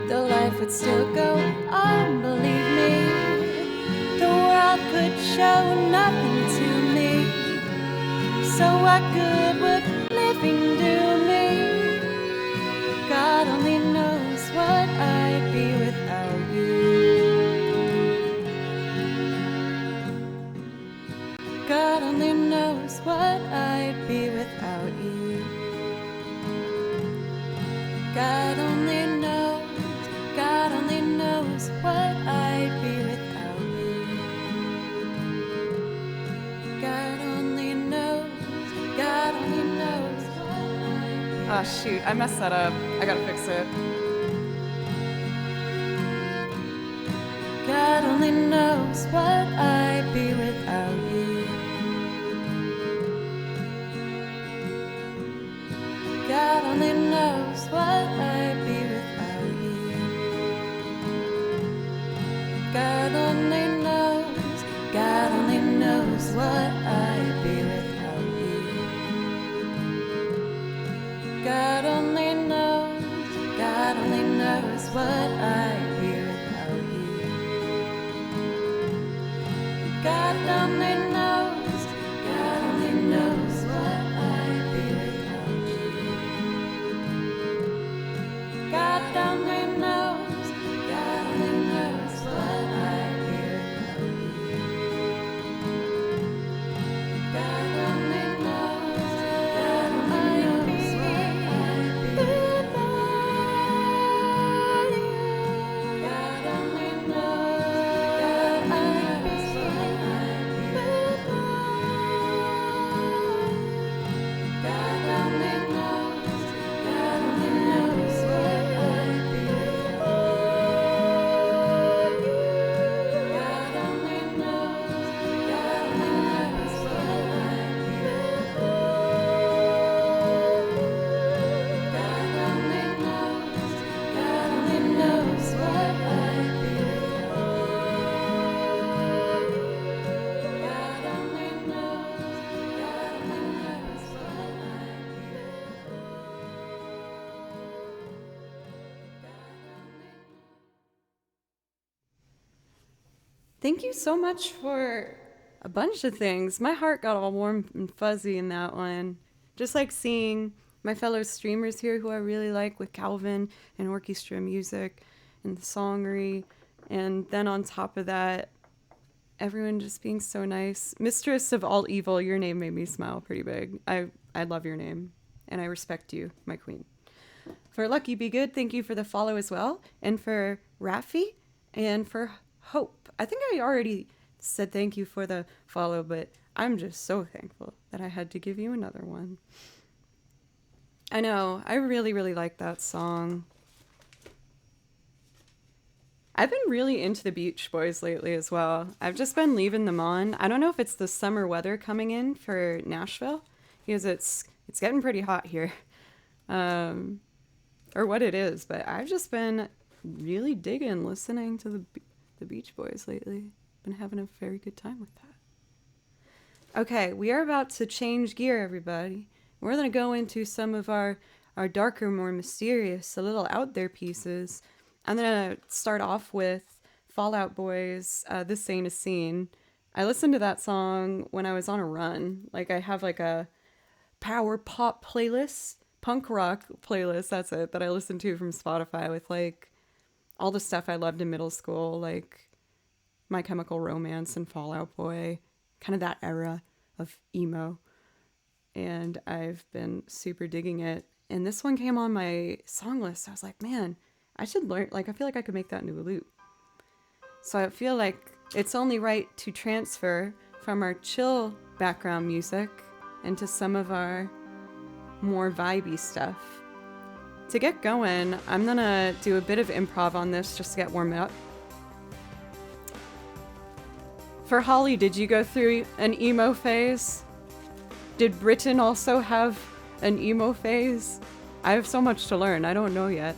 the life would still go on, believe me. The world could show nothing to me. So what good would living do me? God only knows what I'd be without you. God only knows what I'd be without you. God only knows what I'd be without you. God only knows what I'd be. Oh shoot, I messed that up. I gotta fix it. God only knows what I'd be without you. God only knows what I'd be without you. God only knows what I'd be without you. God only knows what I'd be without you. God only knows what I'd be without you. God only knows what I'd be without you. God only knows what I'd be without you. God only knows what I'd be without you. God only knows what I'd be without you. God only knows what I'd be without you. God only knows what I'd be without you. God only knows what I'd be Thank you so much for a bunch of things. My heart got all warm and fuzzy in that one. Just like seeing my fellow streamers here who I really like with Calvin and orchestra music and the songery. And then on top of that, everyone just being so nice. Mistress of all evil, your name made me smile pretty big. I love your name and I respect you, my queen. For Lucky Be Good, thank you for the follow as well. And for Rafi and for Hope. I think I already said thank you for the follow, but I'm just so thankful that I had to give you another one. I know, I really, really like that song. I've been really into the Beach Boys lately as well. I've just been leaving them on. I don't know if it's the summer weather coming in for Nashville, because it's getting pretty hot here. Or what it is, but I've just been really digging listening to the Beach Boys lately. Been having a very good time with that. Okay, we are about to change gear, everybody. We're going to go into some of our darker, more mysterious, a little out there pieces. I'm going to start off with Fall Out Boy's This Ain't a Scene. I listened to that song when I was on a run. Like, I have like a power pop playlist, punk rock playlist, that's it, that I listen to from Spotify with like all the stuff I loved in middle school, like My Chemical Romance and Fall Out Boy, kind of that era of emo. And I've been super digging it. And this one came on my song list. I was like, man, I should learn. Like, I feel like I could make that into a loop. So I feel like it's only right to transfer from our chill background music into some of our more vibey stuff. To get going, I'm gonna do a bit of improv on this just to get warmed up. For Holly, did you go through an emo phase? Did Britain also have an emo phase? I have so much to learn. I don't know yet.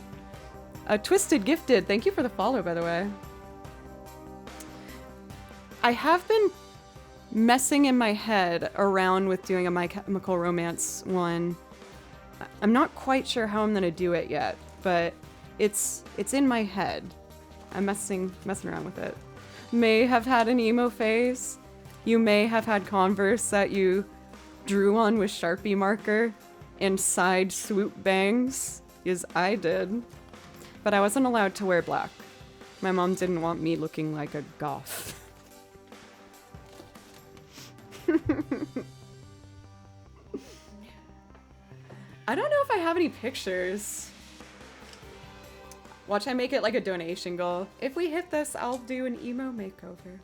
Twisted Gifted, thank you for the follow, by the way. I have been messing in my head around with doing a My Chemical Romance one. I'm not quite sure how I'm gonna do it yet, but it's in my head. I'm messing around with it. May have had an emo phase. You may have had Converse that you drew on with Sharpie marker and side swoop bangs, as I did. But I wasn't allowed to wear black. My mom didn't want me looking like a goth. I don't know if I have any pictures. Watch, I make it like a donation goal. If we hit this, I'll do an emo makeover.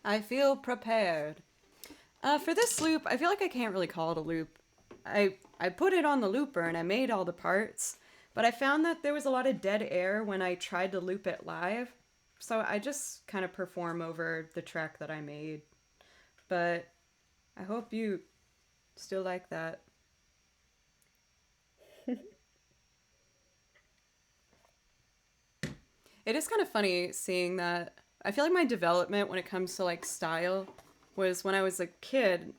I feel prepared. For this loop, I feel like I can't really call it a loop. I put it on the looper and I made all the parts, but I found that there was a lot of dead air when I tried to loop it live, so I just kind of perform over the track that I made. But I hope you still like that. It is kind of funny seeing that. I feel like my development when it comes to like style was when I was a kid,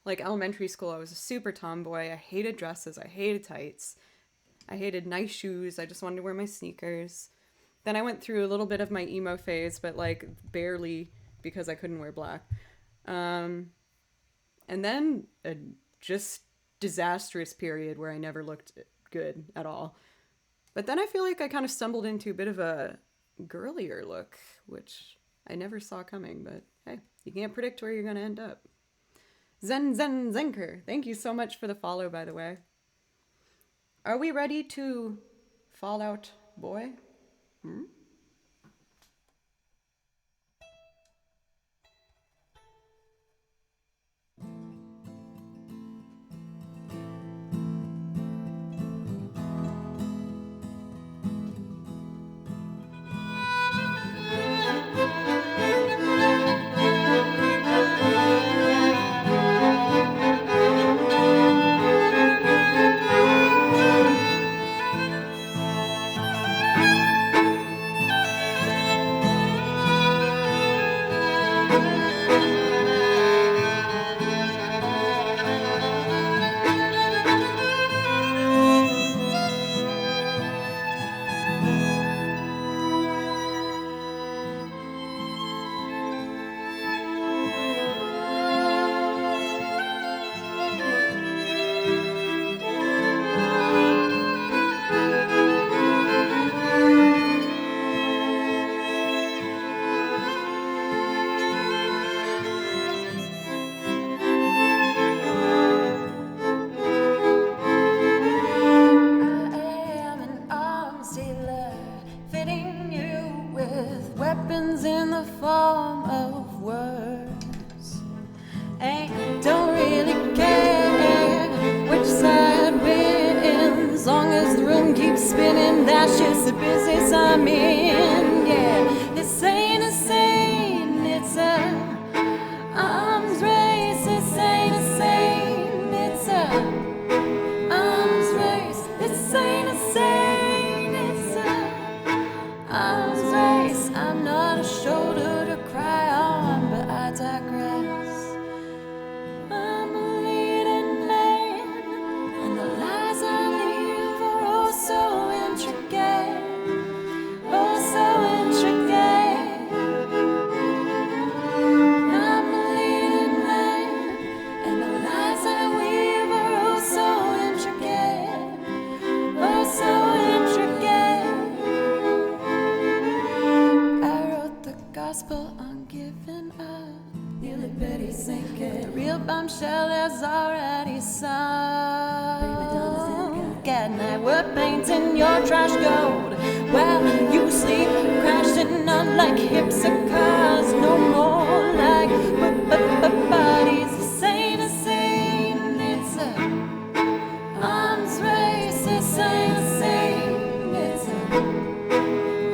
like elementary school. I was a super tomboy. I hated dresses. I hated tights. I hated nice shoes. I just wanted to wear my sneakers. Then I went through a little bit of my emo phase, but like barely because I couldn't wear black. And then a just disastrous period where I never looked good at all. But then I feel like I kind of stumbled into a bit of a girlier look, which I never saw coming, but hey, you can't predict where you're going to end up. Zenker, thank you so much for the follow, by the way. Are we ready to Fall Out Boy? the form of words. And don't really care which side we're in, as long as the room keeps spinning. That's just the business I'm in. Yeah, this ain't a scene, it's a arms race. This ain't a scene, it's a arms race. This ain't a scene, it's a arms race. I'm not a shoulder to cry on, but I digress. I'm a leading man, and the lies I leave are oh so intricate, oh so intricate. I'm a leading man, and the lies I weave are oh so intricate, oh so intricate. I wrote the gospel on giving up, nearly Betty sinking. The real bombshell has already sunk. At night we're painting your trash gold while you sleep, crashing not like hips of cars, no more like bodies. This ain't a scene, it's a arms race. This ain't a scene, it's a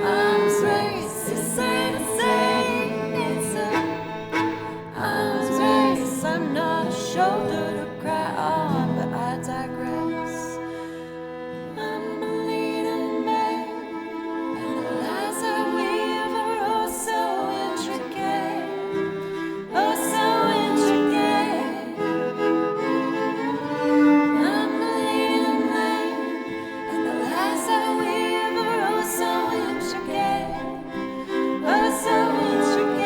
arms race. This ain't a scene, it's a arms race. I'm not a shoulder to cry on, but I digress. I'm a leading man, and the lies I weave are oh so intricate, oh so intricate. I'm a leading man, and the lies I weave are oh so intricate, oh so intricate.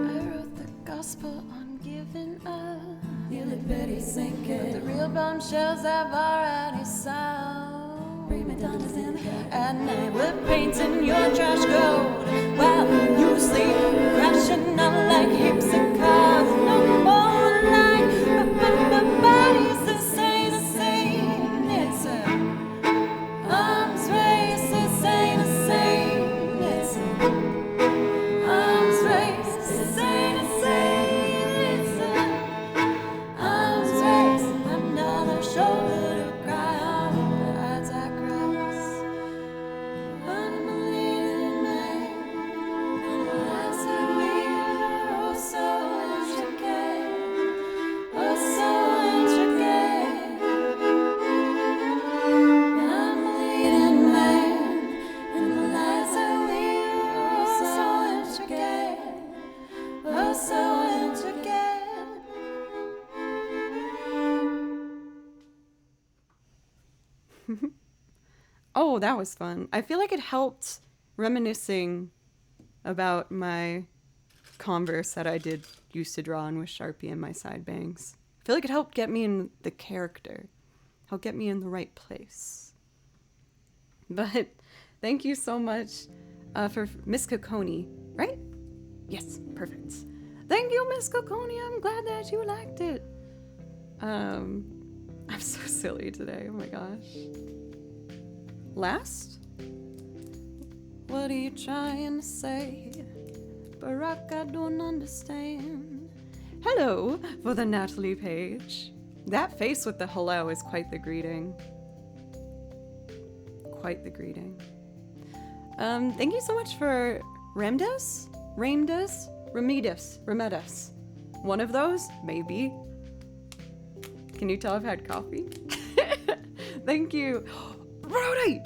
I wrote the gospel on giving up, nearly Betty sinking. But the real bombshells have already sound. Prima donnas in the car. At night we're painting your trash gold while you sleep, crashing out like hips of cars, no more like bodies. This ain't a scene, it's a arms race. This ain't a scene, it's a arms race. This ain't a scene, it's a arms race. I'm not a shoulder to cry on, but I digress. I'm a leading man, and the lies I weave are oh so intricate, oh so intricate. I'm a leading man, and the lies I weave are oh so intricate, oh so intricate. Oh, that was fun. I feel like it helped reminiscing about my Converse that I used to draw on with Sharpie and my side bangs. I feel like it helped get me in the character, helped get me in the right place. But thank you so much for Miss Cocconi, right? Yes, perfect. Thank you, Miss Cocconi. I'm glad that you liked it. I'm so silly today. Oh my gosh. Last? What are you trying to say? Barack, I don't understand. Hello for the Natalie page. That face with the hello is quite the greeting. Quite the greeting. Thank you so much for Remdes? Remedis. One of those? Maybe. Can you tell I've had coffee? Thank you. Brody!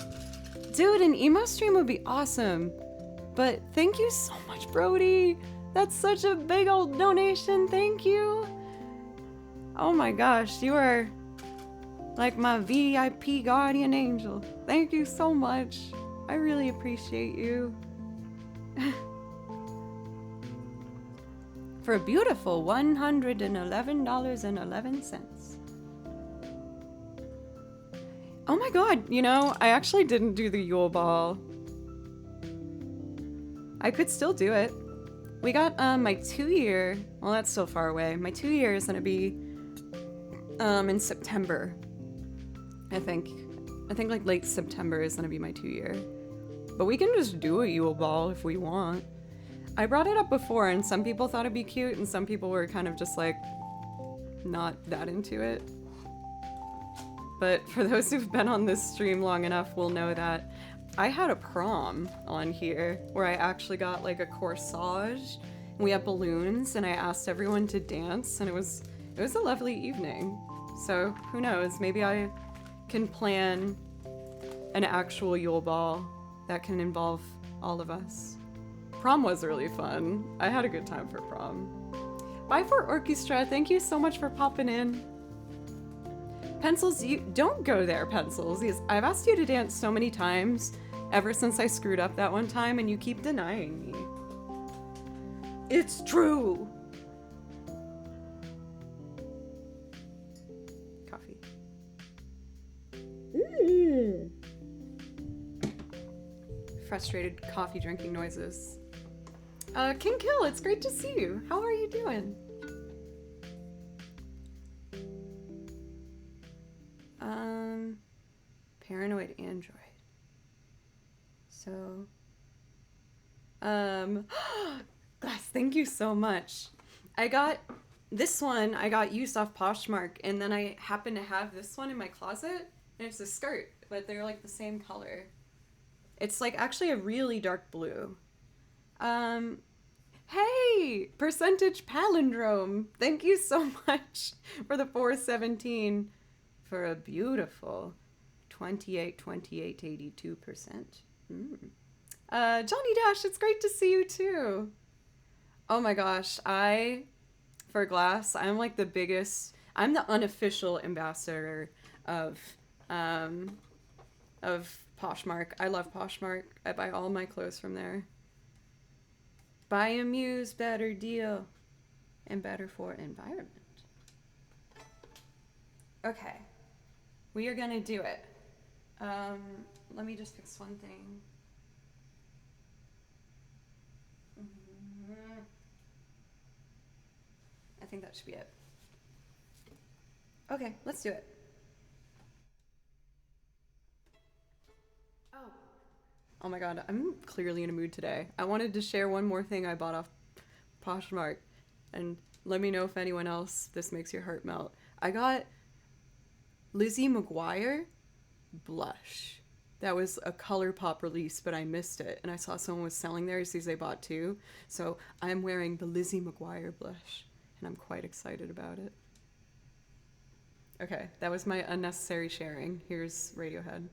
Dude, an emo stream would be awesome. But thank you so much, Brody. That's such a big old donation. Thank you. Oh my gosh, you are like my VIP guardian angel. Thank you so much. I really appreciate you. For a beautiful $111.11. Oh my god, you know, I actually didn't do the Yule Ball. I could still do it. We got my 2-year, well that's so far away. My 2-year is gonna be in September. I think like late September is gonna be my 2-year. But we can just do a Yule Ball if we want. I brought it up before and some people thought it'd be cute and some people were kind of just like not that into it. But for those who've been on this stream long enough will know that I had a prom on here where I actually got like a corsage. We had balloons and I asked everyone to dance and it was a lovely evening. So who knows, maybe I can plan an actual Yule Ball that can involve all of us. Prom was really fun. I had a good time for prom. Bye for Orchestra, thank you so much for popping in. Pencils, you don't go there, Pencils. I've asked you to dance so many times ever since I screwed up that one time and you keep denying me. It's true. Coffee. Frustrated coffee drinking noises. King Kill, it's great to see you. How are you doing? Paranoid Android. So, Glass, thank you so much. I got this one, I got used off Poshmark, and then I happen to have this one in my closet, and it's a skirt, but they're like the same color. It's like actually a really dark blue. Hey, Percentage Palindrome, thank you so much for the 417 for a beautiful 82%. Johnny Dash, it's great to see you too. Oh my gosh, for Glass, I'm like I'm the unofficial ambassador of Poshmark. I love Poshmark. I buy all my clothes from there. Buy a Muse, better deal, and better for environment. Okay, we are gonna do it. Let me just fix one thing. I think that should be it. Okay, let's do it. Oh my god, I'm clearly in a mood today. I wanted to share one more thing I bought off Poshmark, and let me know if anyone else this makes your heart melt. I got Lizzie McGuire blush. That was a ColourPop release, but I missed it, and I saw someone was selling theirs, these they bought too. So I'm wearing the Lizzie McGuire blush, and I'm quite excited about it. Okay, that was my unnecessary sharing. Here's Radiohead.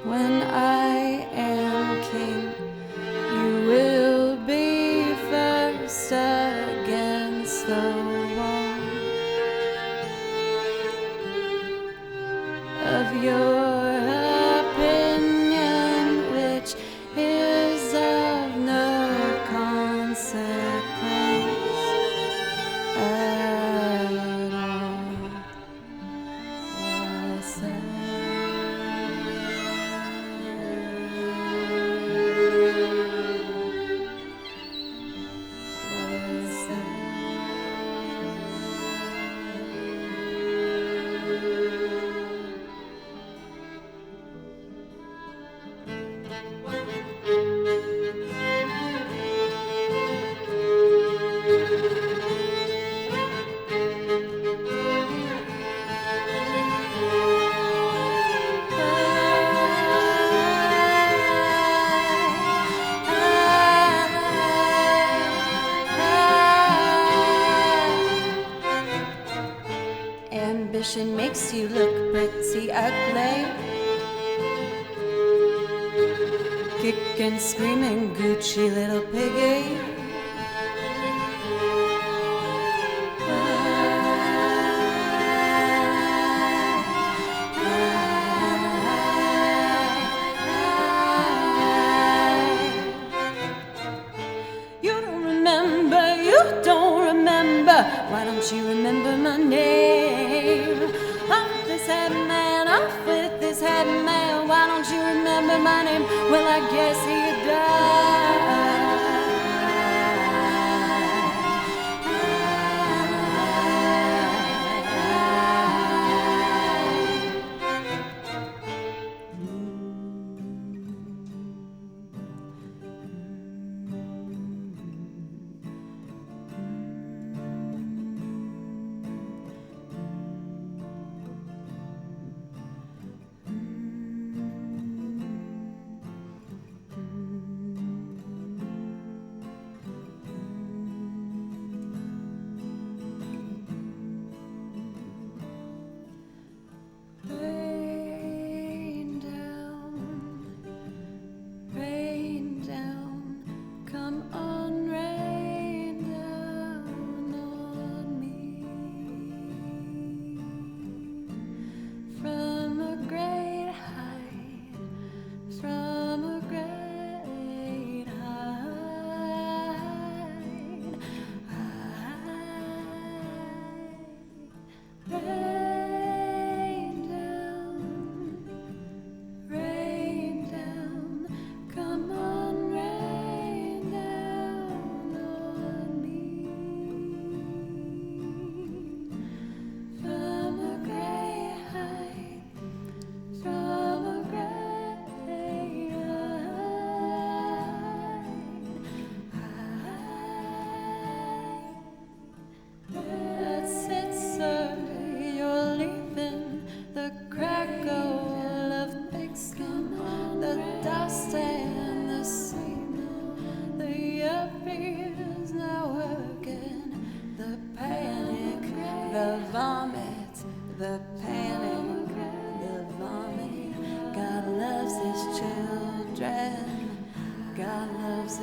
When I am king, you will be first against the wall of your opinion, which is of no consequence at all. What's that? Ambition makes you look pretty ugly. Kicking, screaming, Gucci little piggy. Why don't you remember my name? Off this head man, off with this head man. Why don't you remember my name? Well, I guess he does.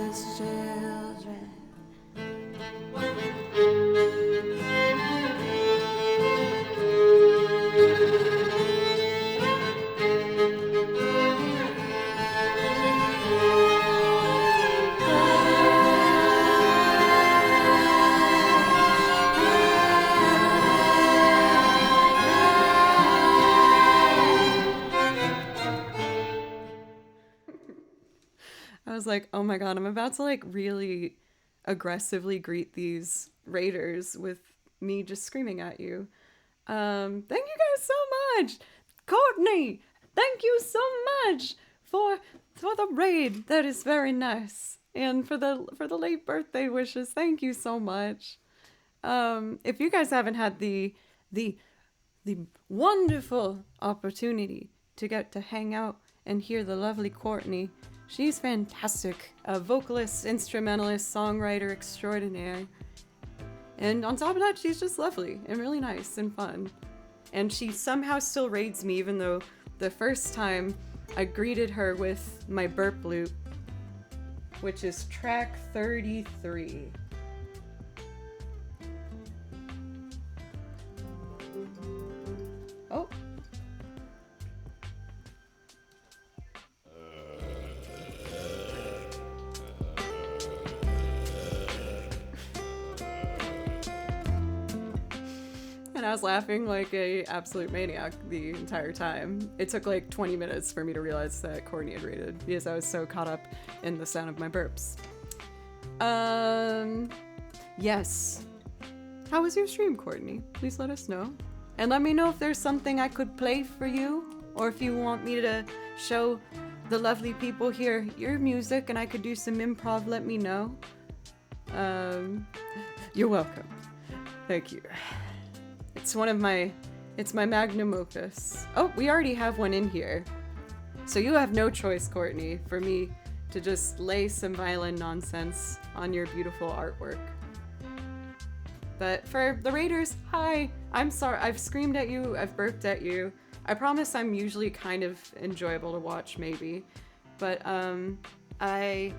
as children. I was like, oh my god, I'm about to like really aggressively greet these raiders with me just screaming at you. Thank you guys so much, Courtney. Thank you so much for the raid. That is very nice, and for the late birthday wishes. Thank you so much. If you guys haven't had the wonderful opportunity to get to hang out and hear the lovely Courtney, she's fantastic, a vocalist, instrumentalist, songwriter extraordinaire. And on top of that, she's just lovely and really nice and fun. And she somehow still raids me, even though the first time I greeted her with my burp loop, which is track 33. Oh. And I was laughing like a absolute maniac the entire time. It took like 20 minutes for me to realize that Courtney had raided because I was so caught up in the sound of my burps. Yes. How was your stream, Courtney? Please let us know. And let me know if there's something I could play for you, or if you want me to show the lovely people here your music and I could do some improv, let me know. You're welcome. Thank you. It's my magnum opus. Oh, we already have one in here. So you have no choice, Courtney, for me to just lay some violin nonsense on your beautiful artwork. But for the raiders, hi! I'm sorry, I've screamed at you, I've burped at you. I promise I'm usually kind of enjoyable to watch, maybe. But, I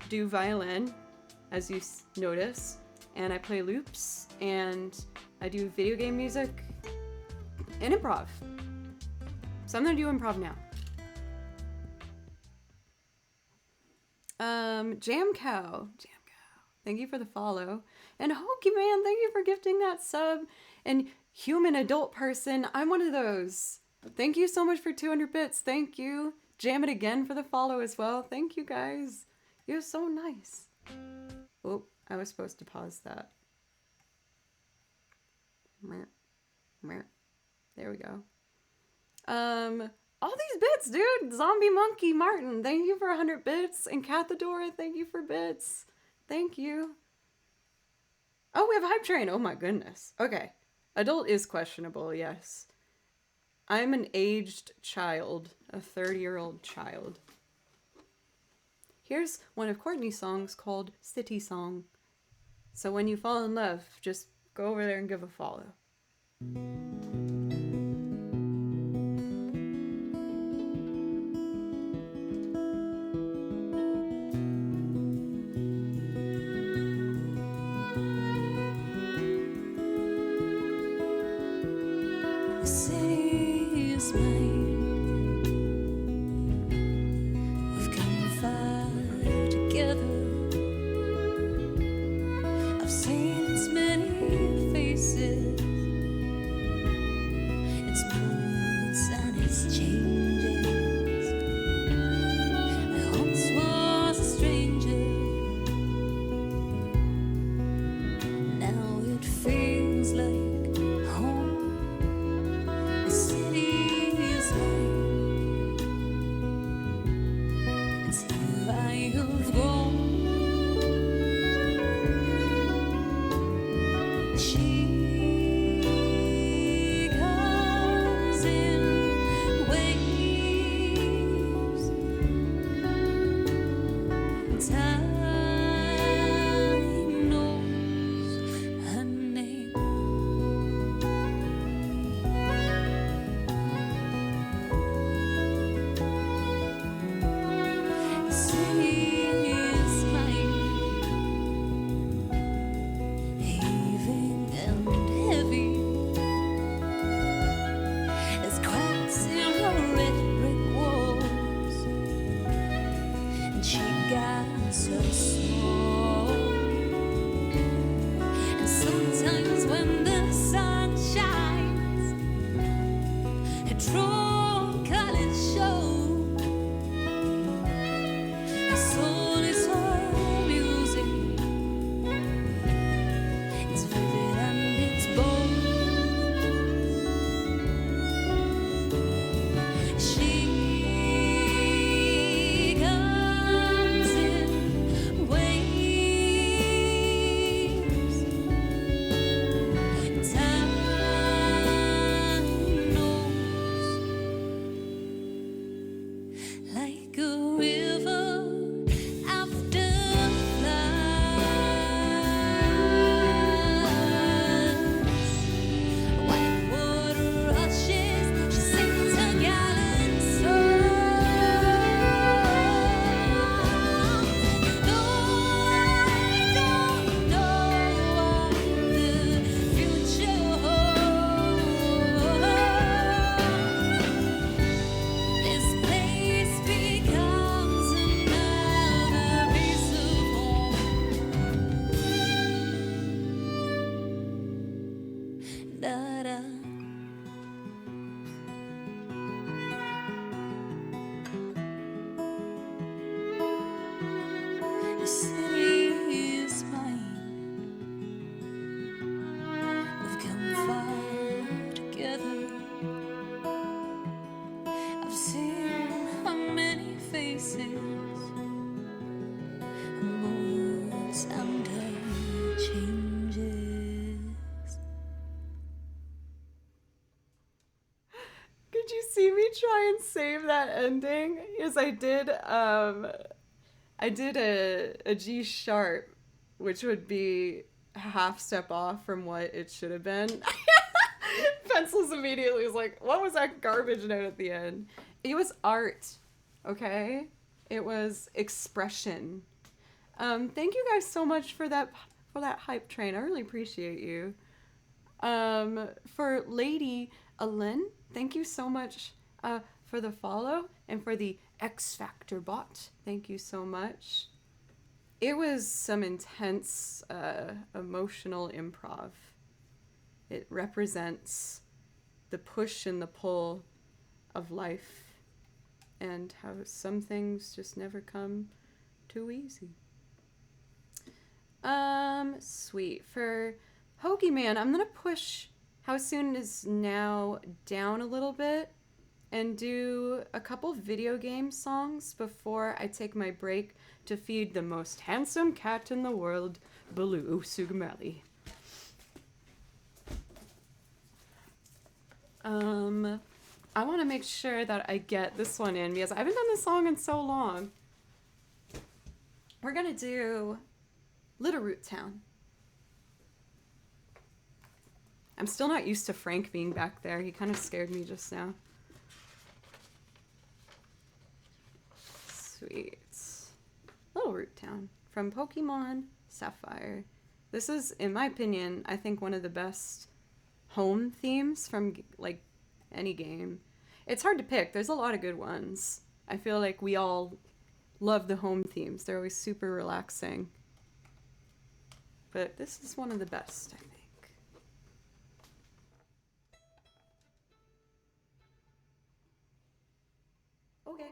do violin, as you notice, and I play loops, and I do video game music, and improv. So I'm gonna do improv now. Jam Cow. Thank you for the follow. And Hokey Man, thank you for gifting that sub. And Human Adult Person, I'm one of those. Thank you so much for 200 bits. Thank you. Jam It Again for the follow as well. Thank you guys. You're so nice. Oh, I was supposed to pause that. There we go. All these bits, dude. Zombie Monkey Martin, thank you for 100 bits. And Cathadora, thank you for bits. Thank you. Oh, we have Hype Train. Oh my goodness. Okay. Adult is questionable, yes. I'm an aged child. A 30-year-old child. Here's one of Courtney's songs called City Song. So when you fall in love, just go over there and give a follow. The city is mine. We've come far together. I've seen its many faces. she got so small. And sometimes when the sun shines, her true colors show. Her soul is her music. It's vivid and it's bold. She comes in waves. Time knows, like a river after floods. White water rushes, she sings her gallant song. Though I don't know what the future holds, this place becomes another piece of home. Da-da. The city is mine. We've come far together. I've seen how many faces, moods and changes. Could you see me try and save that ending? Yes, I did. I did a G sharp, which would be a half step off from what it should have been. Pencils immediately was like, what was that garbage note at the end? It was art, okay? It was expression. Thank you guys so much for that hype train. I really appreciate you. For Lady Alin, thank you so much for the follow, and for the X Factor bot. Thank you so much. It was some intense emotional improv. It represents the push and the pull of life and how some things just never come too easy. Sweet. For Hoagie Man, I'm gonna push How Soon Is Now down a little bit and do a couple video game songs before I take my break to feed the most handsome cat in the world, Baloo Sugameli. I want to make sure that I get this one in because I haven't done this song in so long. We're gonna do Little Root Town. I'm still not used to Frank being back there. He kind of scared me just now. Sweet. Little Root Town from Pokemon Sapphire. This is, in my opinion, I think one of the best home themes from like any game. It's hard to pick. There's a lot of good ones. I feel like we all love the home themes. They're always super relaxing. But this is one of the best, I think. Okay.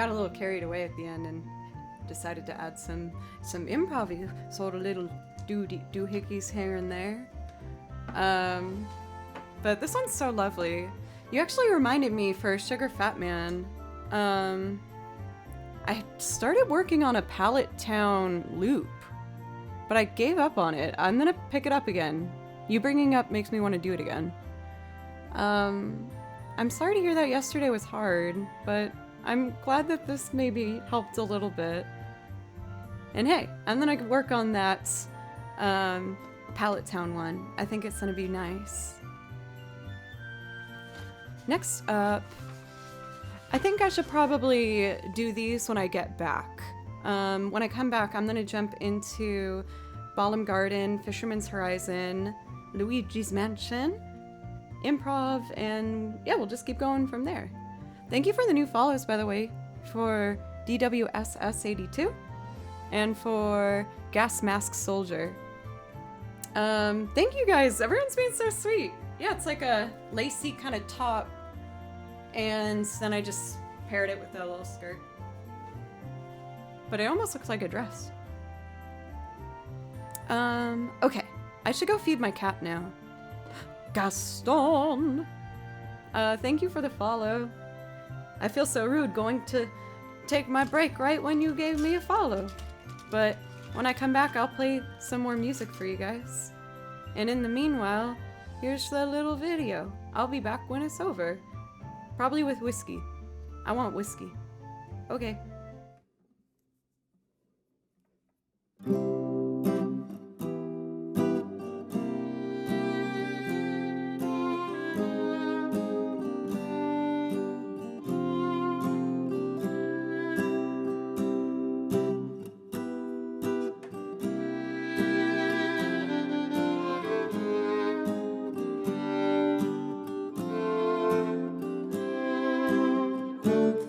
got a little carried away at the end and decided to add some improv sort of little doohickeys here and there. But this one's so lovely. You actually reminded me for Sugar Fat Man. I started working on a Pallet Town loop, but I gave up on it. I'm gonna pick it up again. You bringing up makes me want to do it again. I'm sorry to hear that yesterday was hard, but I'm glad that this maybe helped a little bit. And hey, I'm gonna work on that Pallet Town one. I think it's gonna be nice. Next up, I think I should probably do these when I get back. When I come back, I'm gonna jump into Ballum Garden, Fisherman's Horizon, Luigi's Mansion, Improv, and yeah, we'll just keep going from there. Thank you for the new follows, by the way, for DWSS82 and for Gas Mask Soldier. Thank you guys. Everyone's been so sweet. Yeah, it's like a lacy kind of top, and then I just paired it with a little skirt. But it almost looks like a dress. Okay. I should go feed my cat now. Gaston! Thank you for the follow. I feel so rude going to take my break right when you gave me a follow. But when I come back, I'll play some more music for you guys. And in the meanwhile, here's the little video. I'll be back when it's over. Probably with whiskey. I want whiskey. Okay.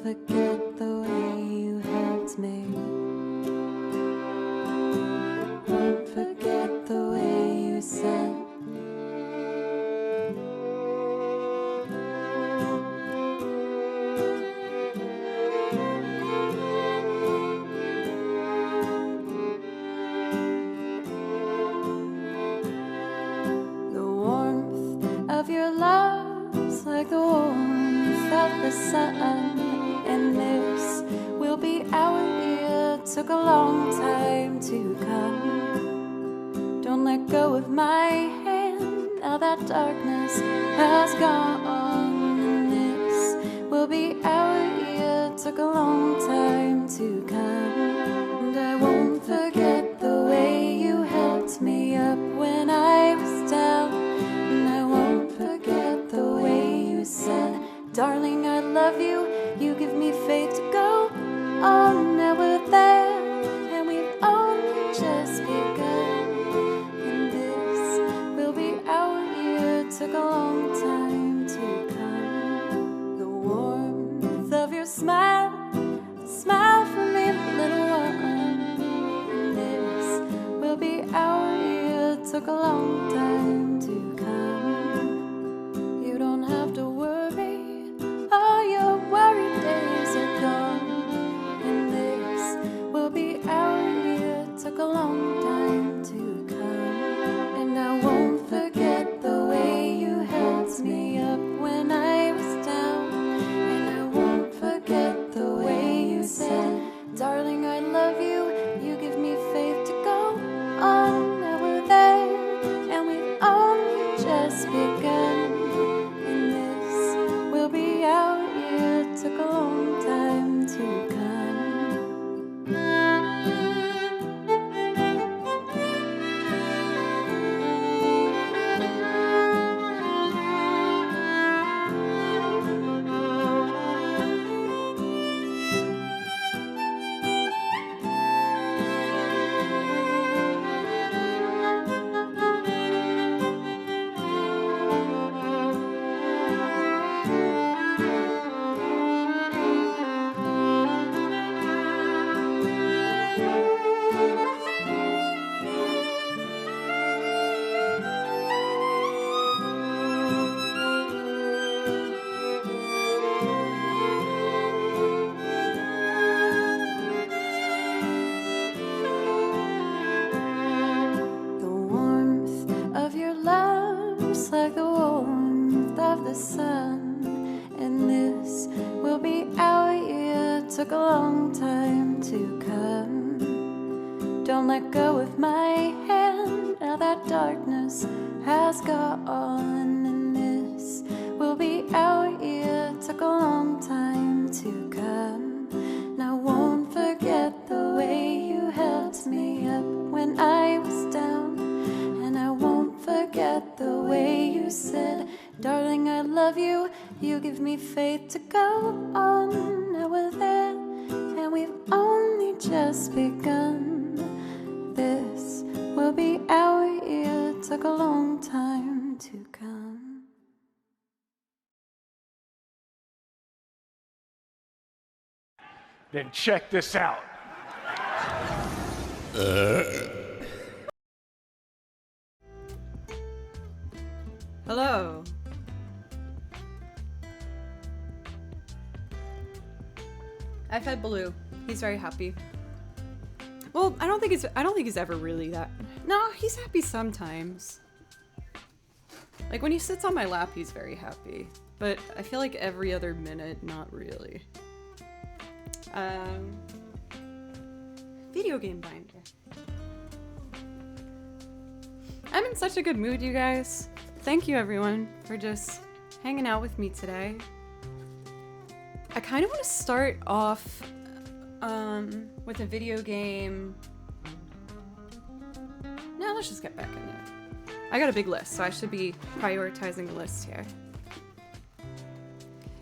Forget the way you helped me. Won't forget the way you said. The warmth of your love's like the warmth of the sun. And this will be our year. Took a long time to come. Don't let go of my hand. Now that darkness has gone. And this will be our year. Took a long time to come. And I won't forget the way you helped me up when I was down. And I won't forget the way you said, darling, I love you. You give me faith to go on. Now we're there, and we've only just begun. And this will be our year. Took a long time to come. The warmth of your smile, smile for me, little one. And this will be our year. Took a long time to come. You don't have to worry. All your worried days are gone. And this will be our year. Took a long time to come. And I won't forget the way you helped me up when I was down. And I won't forget the way you said, darling, I love you. You give me faith to go on. Now we're there, and we've only just begun. And this will be our year. Took a long time to come. like the warmth of the sun. And this will be our year. Took a long time to come. Don't let go of my hand. Now that darkness has gone. And this will be our year. Took a long time to come. Now won't forget the way you held me up when I was down. And I won't forget the way you said, darling, I love you. You give me faith to go on. Now we're there, and we've only just begun. This will be our year. Took a long time to come. Then check this out. Hello. I fed Baloo. He's very happy. Well, I don't think he's ever really that. No, he's happy sometimes. Like when he sits on my lap, he's very happy. But I feel like every other minute, not really. Video game binder. I'm in such a good mood, you guys. Thank you, everyone, for just hanging out with me today. I kind of want to start off with a video game. No, let's just get back into it. I got a big list, so I should be prioritizing the list here.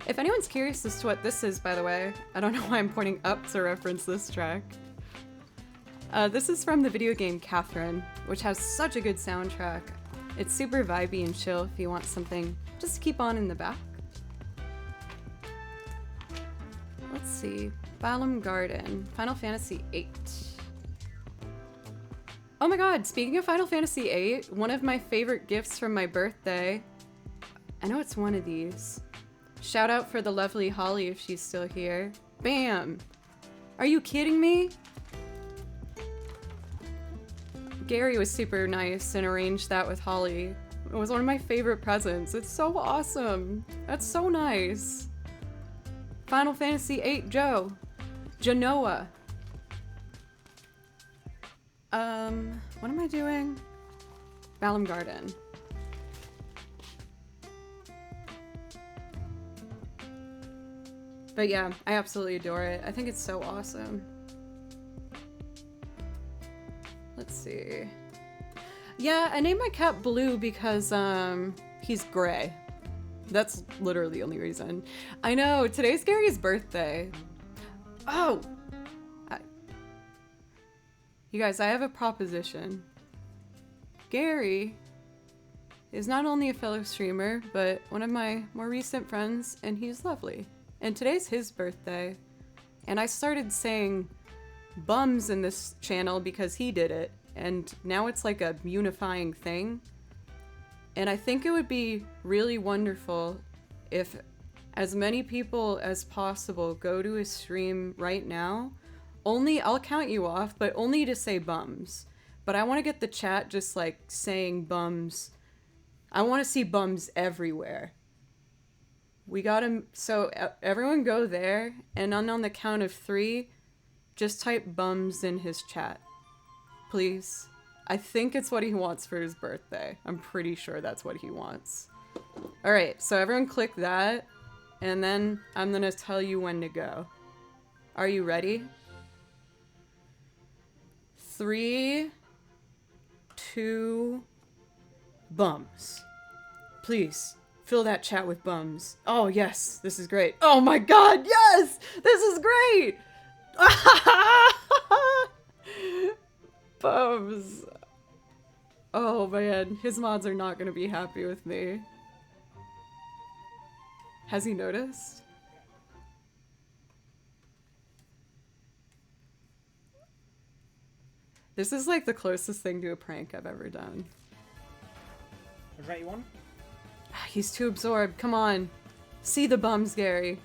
If anyone's curious as to what this is, by the way, I don't know why I'm pointing up to reference this track. This is from the video game Catherine, which has such a good soundtrack. It's super vibey and chill if you want something just to keep on in the back. Let's see. Balam Garden, Final Fantasy VIII. Oh my god, speaking of Final Fantasy VIII, one of my favorite gifts from my birthday. I know it's one of these. Shout out for the lovely Holly if she's still here. Bam! Are you kidding me? Gary was super nice and arranged that with Holly. It was one of my favorite presents. It's so awesome. That's so nice. Final Fantasy VIII Joe. Genoa. What am I doing? Balam Garden. But yeah, I absolutely adore it. I think it's so awesome. Let's see. Yeah, I named my cat Blue because, he's gray. That's literally the only reason. I know, today's Gary's birthday. Oh! You guys, I have a proposition. Gary is not only a fellow streamer, but one of my more recent friends, and he's lovely. And today's his birthday. And I started saying bums in this channel because he did it. And now it's like a unifying thing. And I think it would be really wonderful if as many people as possible go to his stream right now. Only, I'll count you off, but only to say bums. But I want to get the chat just like saying bums. I want to see bums everywhere. We gotta, so everyone go there, and on the count of 3, just type bums in his chat. Please. I think it's what he wants for his birthday. I'm pretty sure that's what he wants. Alright, so everyone click that, and then I'm gonna tell you when to go. Are you ready? 3, 2, bums. Please, fill that chat with bums. Oh, yes, this is great. Oh my god, yes! This is great! Bums. Oh man, his mods are not gonna be happy with me. Has he noticed? This is like the closest thing to a prank I've ever done. Is that you on? He's too absorbed. Come on. See the bums, Gary.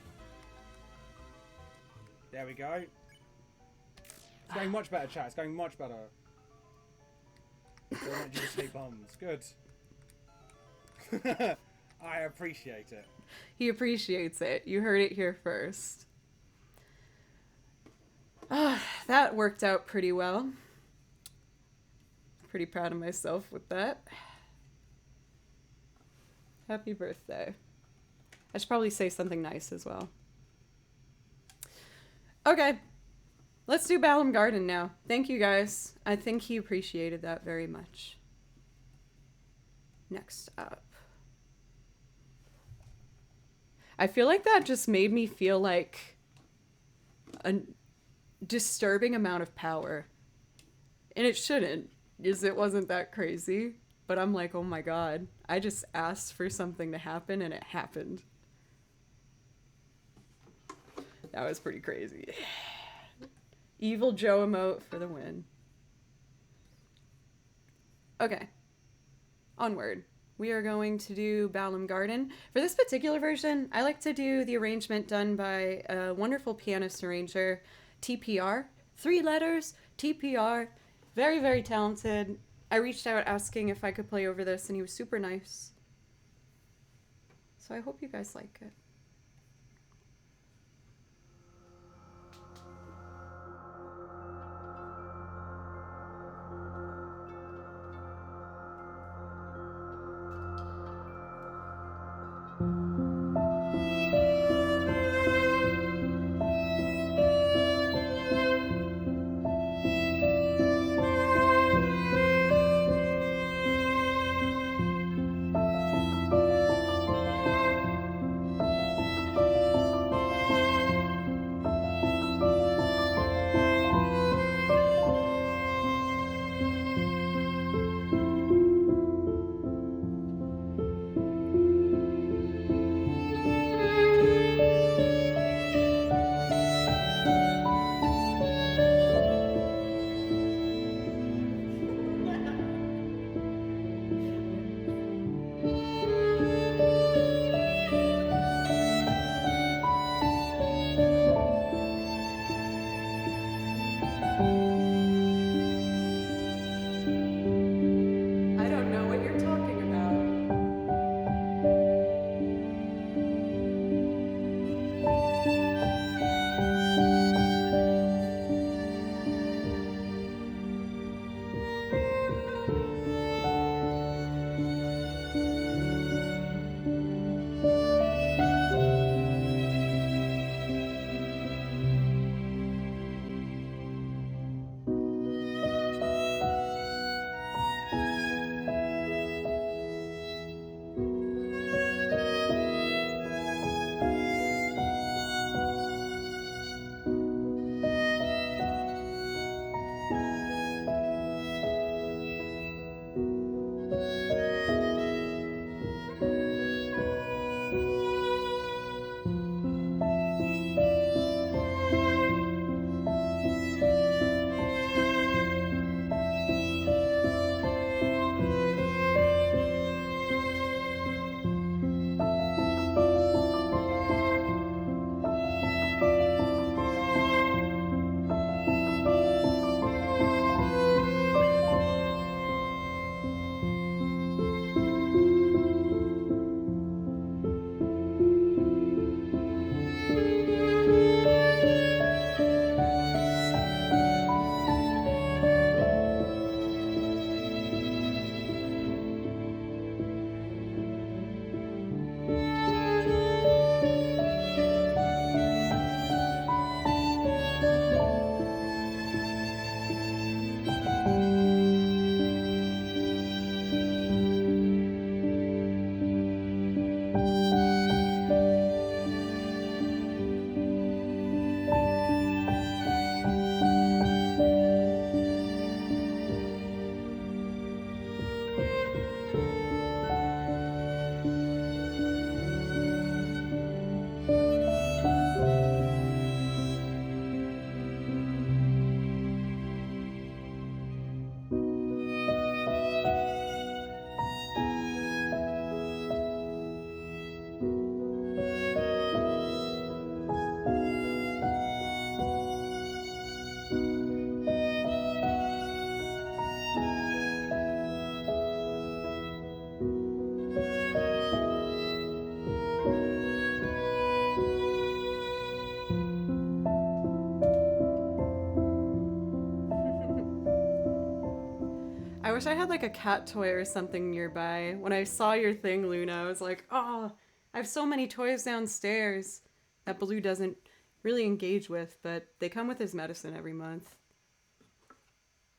There we go. It's going much better, chat. It's going much better. Don't let you just say bums. Good. I appreciate it. He appreciates it. You heard it here first. That worked out pretty well. Pretty proud of myself with that. Happy birthday. I should probably say something nice as well. Okay. Let's do Balam Garden now. Thank you guys. I think he appreciated that very much. Next up. I feel like that just made me feel like a disturbing amount of power. And it shouldn't, because it wasn't that crazy. But I'm like, oh my god. I just asked for something to happen and it happened. That was pretty crazy. Evil Joe emote for the win. Okay. Onward. We are going to do Balam Garden. For this particular version, I like to do the arrangement done by a wonderful pianist arranger, TPR. 3 letters, TPR. Very, very talented. I reached out asking if I could play over this, and he was super nice. So I hope you guys like it. wish I had like a cat toy or something nearby. When I saw your thing, Luna, I was like, oh, I have so many toys downstairs that Baloo doesn't really engage with, but they come with his medicine every month.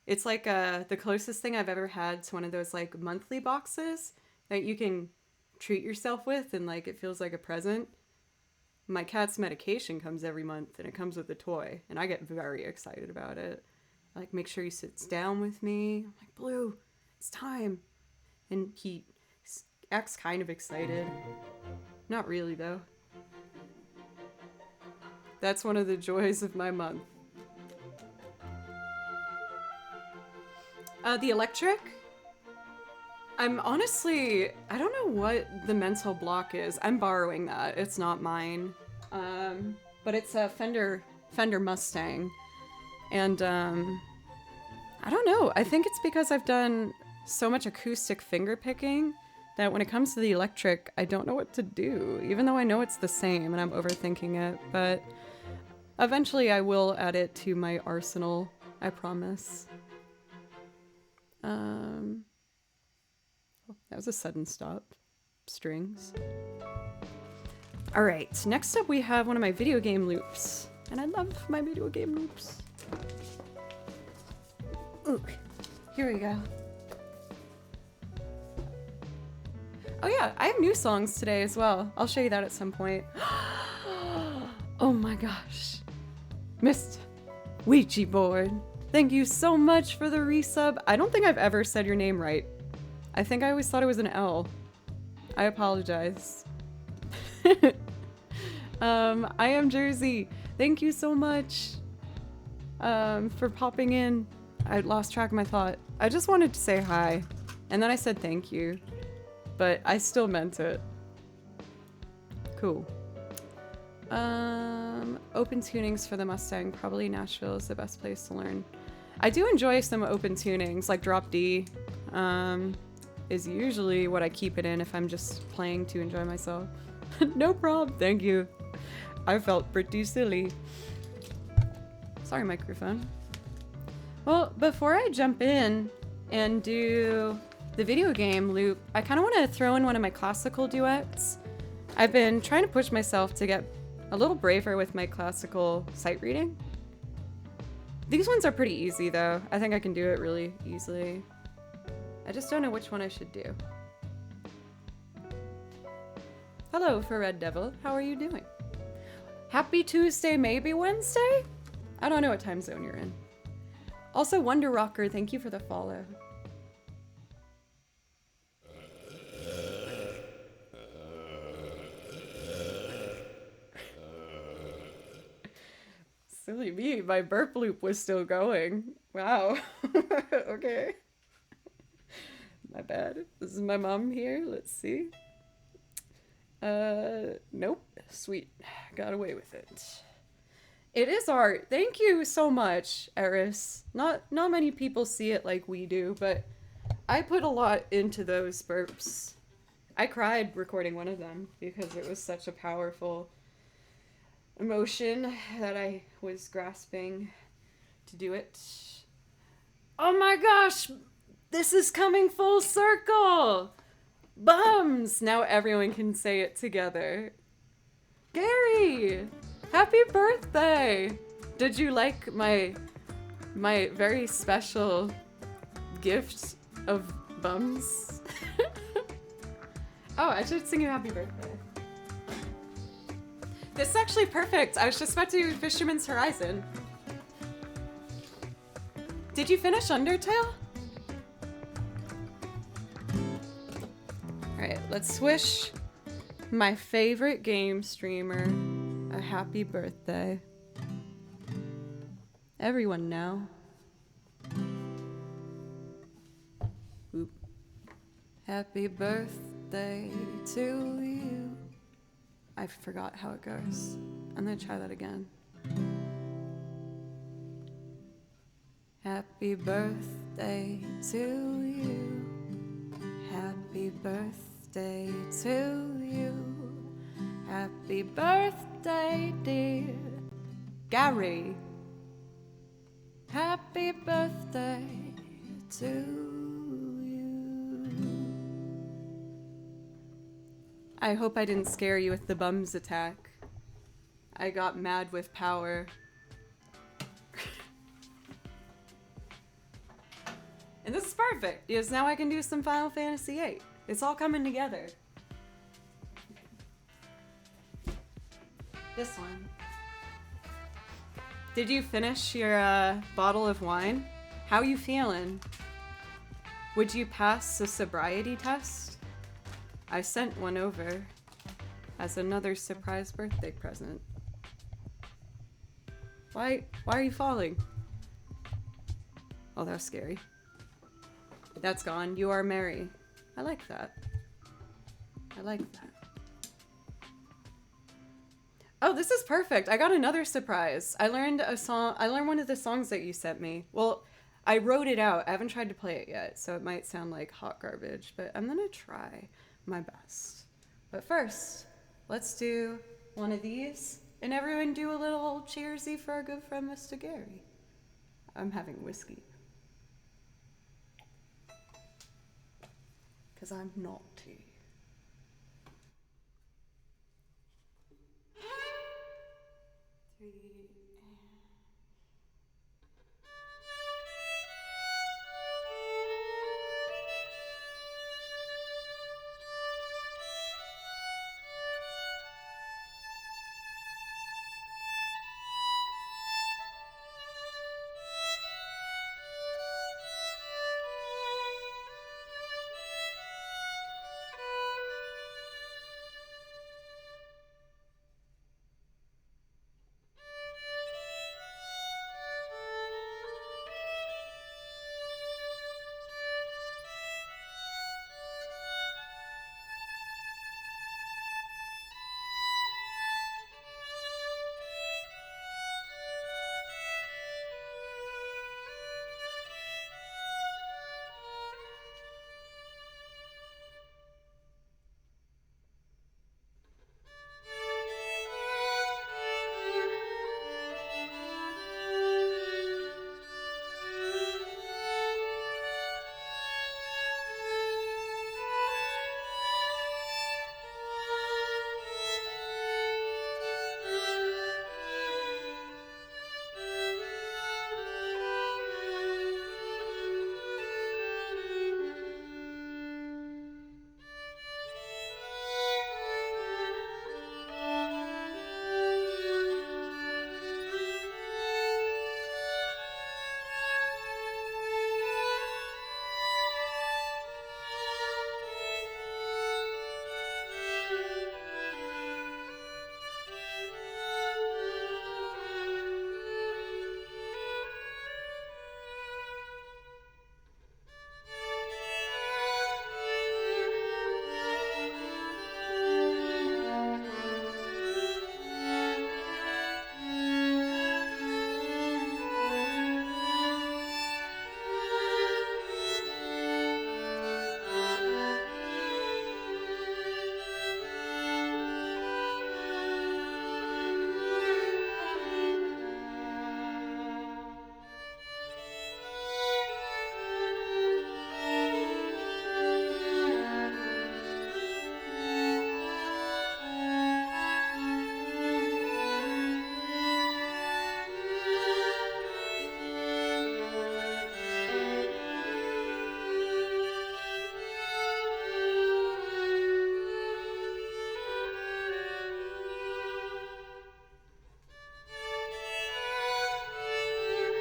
It's like the closest thing I've ever had to one of those like monthly boxes that you can treat yourself with and like it feels like a present. My cat's medication comes every month and it comes with a toy and I get very excited about it. I like make sure he sits down with me. I'm like, Blue, it's time. And he acts kind of excited. Not really though. That's one of the joys of my month. The electric? I'm honestly, I don't know what the mental block is. I'm borrowing that. It's not mine. But it's a Fender Mustang. And I don't know. I think it's because I've done so much acoustic finger picking that when it comes to the electric, I don't know what to do, even though I know it's the same and I'm overthinking it. But eventually I will add it to my arsenal, I promise. That was a sudden stop. Strings. Alright, next up we have one of my video game loops. And I love my video game loops. Ooh, here we go. Oh yeah, I have new songs today as well. I'll show you that at some point. Oh my gosh. Missed Ouija board. Thank you so much for the resub. I don't think I've ever said your name right. I think I always thought it was an L. I apologize. I am Jersey. Thank you so much for popping in. I lost track of my thought. I just wanted to say hi. And then I said thank you. But I still meant it. Cool. Open tunings for the Mustang. Probably Nashville is the best place to learn. I do enjoy some open tunings, like drop D. Is usually what I keep it in if I'm just playing to enjoy myself. No problem, thank you. I felt pretty silly. Sorry, microphone. Well, before I jump in and do the video game loop, I kind of want to throw in one of my classical duets. I've been trying to push myself to get a little braver with my classical sight reading. These ones are pretty easy though. I think I can do it really easily. I just don't know which one I should do. Hello, for Red Devil. How are you doing? Happy Tuesday, maybe Wednesday? I don't know what time zone you're in. Also, Wonder Rocker, thank you for the follow. Silly me, my burp loop was still going. Wow. Okay. My bad. This is my mom here. Let's see. Nope. Sweet. Got away with it. It is art. Thank you so much, Eris. Not many people see it like we do, but I put a lot into those burps. I cried recording one of them because it was such a powerful emotion that I was grasping to do it. Oh my gosh! This is coming full circle! Bums! Now everyone can say it together. Gary! Happy birthday! Did you like my very special gift of bums? Oh, I should sing you happy birthday. This is actually perfect. I was just about to do Fisherman's Horizon. Did you finish Undertale? Alright, let's wish my favorite game streamer a happy birthday. Everyone now. Oop. Happy birthday to you. I forgot how it goes. I'm gonna try that again. Happy birthday to you. Happy birthday to you. Happy birthday, dear Gary. Happy birthday to I hope I didn't scare you with the bums attack. I got mad with power. And this is perfect, because now I can do some Final Fantasy VIII. It's all coming together. This one. Did you finish your bottle of wine? How you feeling? Would you pass the sobriety test? I sent one over as another surprise birthday present. Why are you falling? Oh, that was scary. That's gone. You are merry. I like that. I like that. Oh, this is perfect. I got another surprise. I learned a song. I learned one of the songs that you sent me. Well, I wrote it out. I haven't tried to play it yet, so it might sound like hot garbage, but I'm gonna try my best. But first, let's do one of these, and everyone do a little cheersy for our good friend Mr. Gary. I'm having whiskey. 'Cause I'm naughty.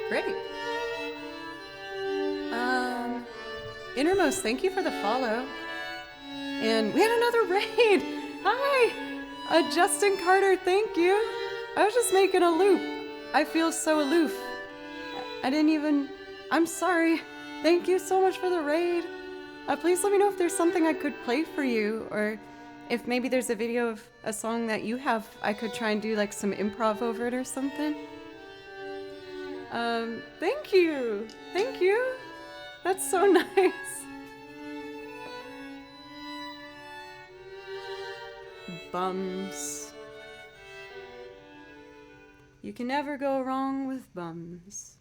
Great. Innermost, thank you for the follow. And we had another raid. Hi. Justin Carter, thank you. I was just making a loop. I feel so aloof. I didn't even... I'm sorry. Thank you so much for the raid. Please let me know if there's something I could play for you, or if maybe there's a video of a song that you have I could try and do like some improv over it or something. Thank you. Thank you. That's so nice. Bums. You can never go wrong with bums.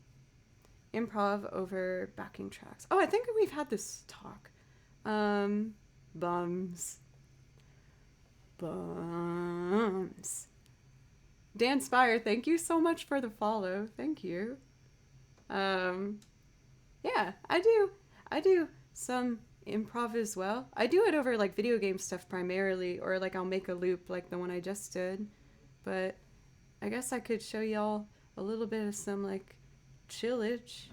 Improv over backing tracks. Oh, I think we've had this talk. Bums. bums. Dan Spire, thank you so much for the follow. Thank you. Yeah, I do some improv as well. I do it over like video game stuff primarily, or like I'll make a loop like the one I just did. But I guess I could show y'all a little bit of some like chillage.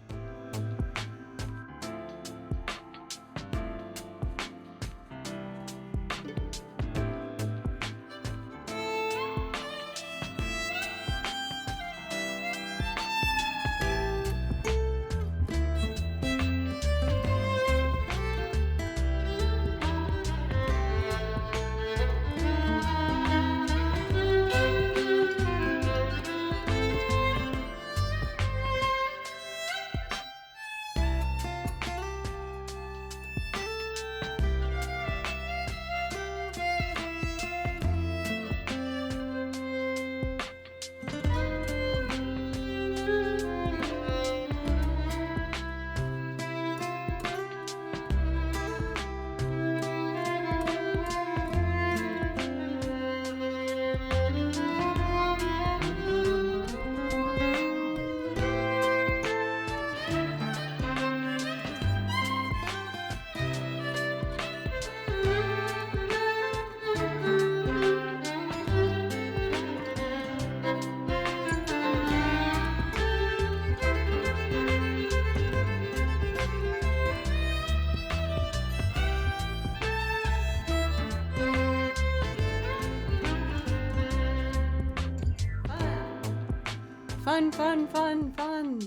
Fun.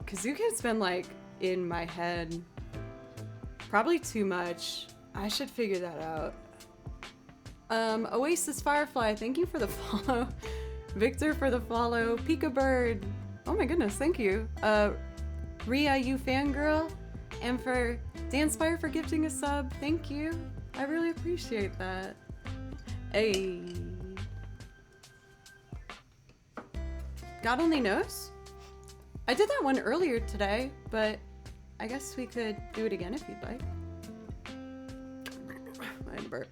Kazooka's been like in my head. Probably too much. I should figure that out. Oasis Firefly, thank you for the follow. Victor for the follow. Pika Bird. Oh my goodness, thank you. Ria, you fangirl. And for Dan Spire for gifting a sub, thank you. I really appreciate that. Hey. God only knows? I did that one earlier today, but I guess we could do it again if you'd like. I had a burp.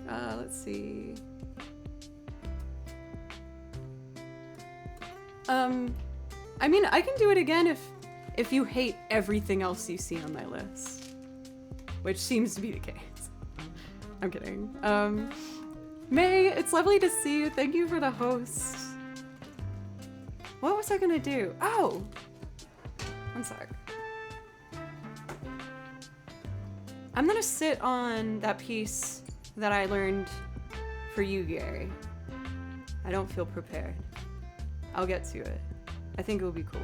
Let's see. I mean, I can do it again if you hate everything else you see on my list, which seems to be the case. I'm kidding. May, it's lovely to see you. Thank you for the host. What was I gonna do? Oh! One sec. I'm gonna sit on that piece that I learned for you, Gary. I don't feel prepared. I'll get to it. I think it'll be cool.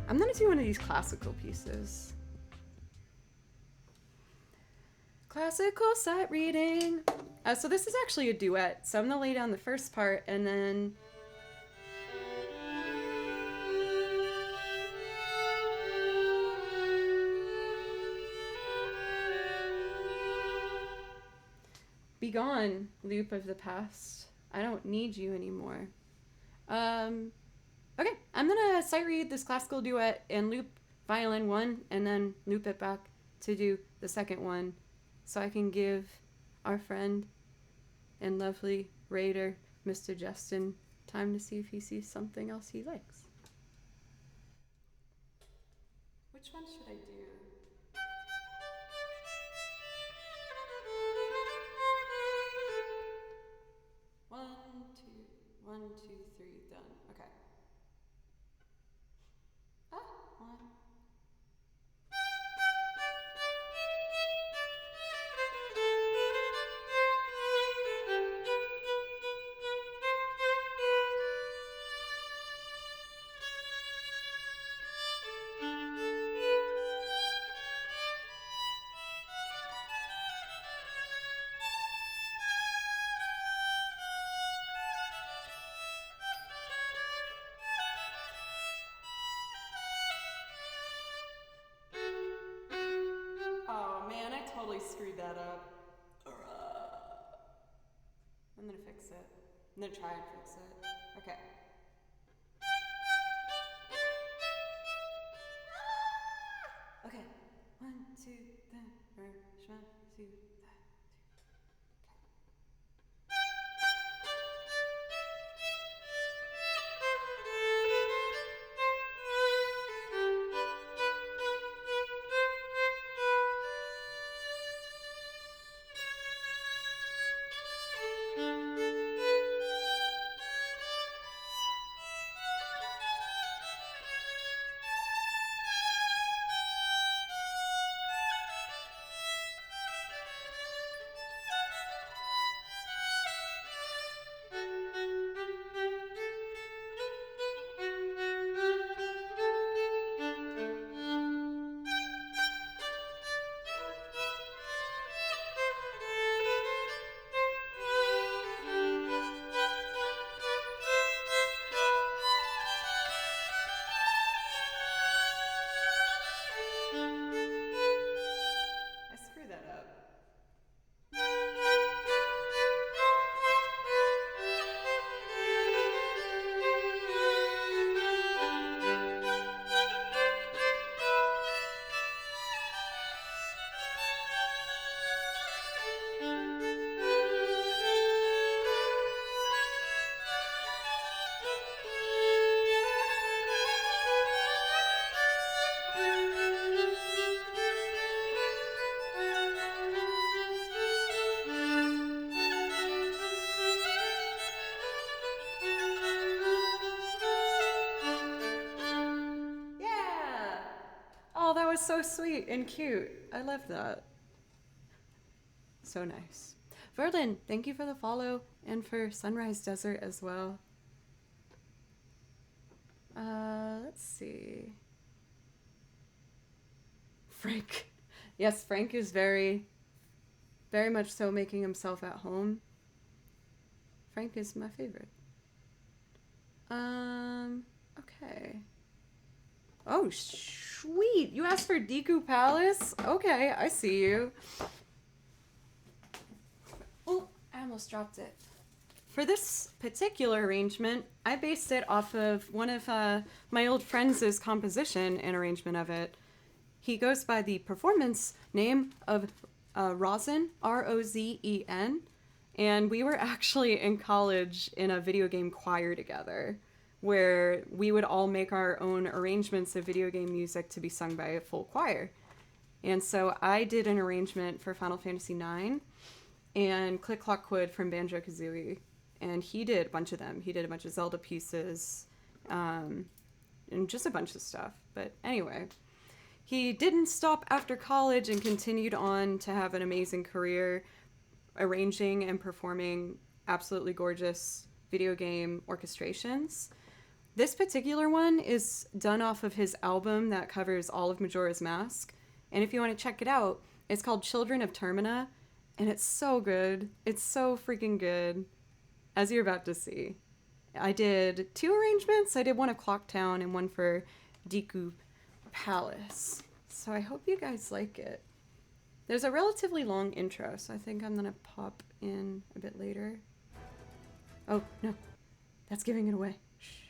I'm gonna do one of these classical pieces. Classical sight reading. So this is actually a duet. So I'm gonna lay down the first part and then be gone, loop of the past. I don't need you anymore. Okay, I'm gonna sight read this classical duet and loop violin 1 and then loop it back to do the second one so I can give our friend and lovely raider, Mr. Justin, time to see if he sees something else he likes. Which one should I do? One, two, three, done. Okay. One. Totally screwed that up. I'm gonna fix it. I'm gonna try and fix it. Okay. Okay. 1, 2, 3. I screwed that up. Yeah! Oh, that was so sweet and cute. I love that. So nice. Verlin, thank you for the follow and for Sunrise Desert as well. Let's see. Frank. Yes, Frank is very much so making himself at home. Frank is my favorite. Okay. Oh, sweet. You asked for Deku Palace? Okay, I see you. Oh, I almost dropped it. For this particular arrangement, I based it off of one of my old friends' composition and arrangement of it. He goes by the performance name of Rozen, R-O-Z-E-N, and we were actually in college in a video game choir together, where we would all make our own arrangements of video game music to be sung by a full choir. And so I did an arrangement for Final Fantasy IX and Click Clock Quid from Banjo-Kazooie, and he did a bunch of them. He did a bunch of Zelda pieces, and just a bunch of stuff. But anyway, he didn't stop after college and continued on to have an amazing career arranging and performing absolutely gorgeous video game orchestrations. This particular one is done off of his album that covers all of Majora's Mask. And if you want to check it out, it's called Children of Termina. And it's so good. It's so freaking good, as you're about to see. I did 2 arrangements. I did one of Clocktown and one for Deku Palace. So I hope you guys like it. There's a relatively long intro, so I think I'm going to pop in a bit later. Oh, no. That's giving it away. Shh.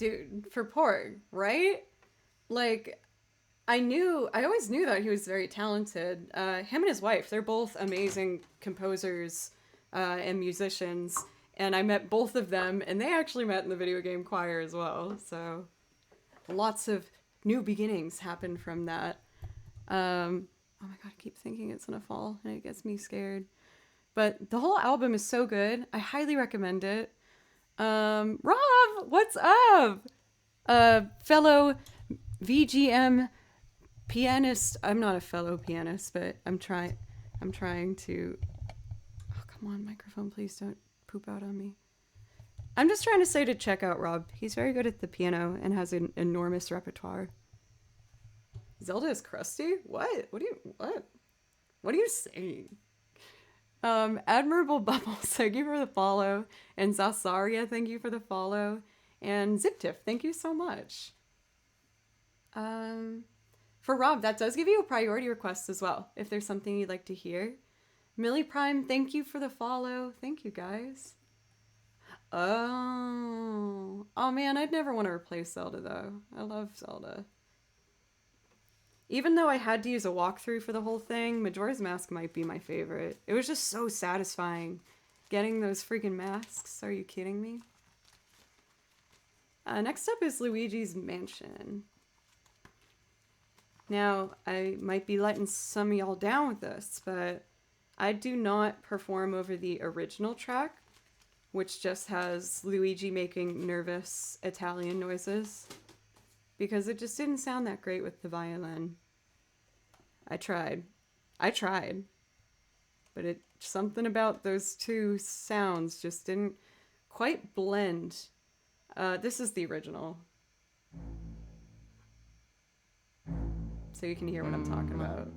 dude, for Porg, right? Like, I always knew that he was very talented. Him and his wife, they're both amazing composers and musicians. And I met both of them, and they actually met in the video game choir as well. So lots of new beginnings happened from that. Oh my god, I keep thinking it's gonna fall, and it gets me scared. But the whole album is so good. I highly recommend it. Rob, what's up? Fellow VGM pianist. I'm not a fellow pianist, but I'm trying to. Oh, come on, microphone, please don't poop out on me. I'm just trying to say to check out Rob. He's very good at the piano and has an enormous repertoire. Zelda is crusty? What? What are you saying? Admirable Bubbles, thank you for the follow. And Zasaria, thank you for the follow. And Ziptiff, thank you so much. For Rob, that does give you a priority request as well, if there's something you'd like to hear. Millie Prime, thank you for the follow. Thank you, guys. Oh man, I'd never want to replace Zelda, though. I love Zelda. Even though I had to use a walkthrough for the whole thing, Majora's Mask might be my favorite. It was just so satisfying getting those freaking masks. Are you kidding me? Next up is Luigi's Mansion. Now, I might be letting some of y'all down with this, but I do not perform over the original track, which just has Luigi making nervous Italian noises, because it just didn't sound that great with the violin. I tried, but something about those two sounds just didn't quite blend. This is the original, so you can hear what I'm talking about.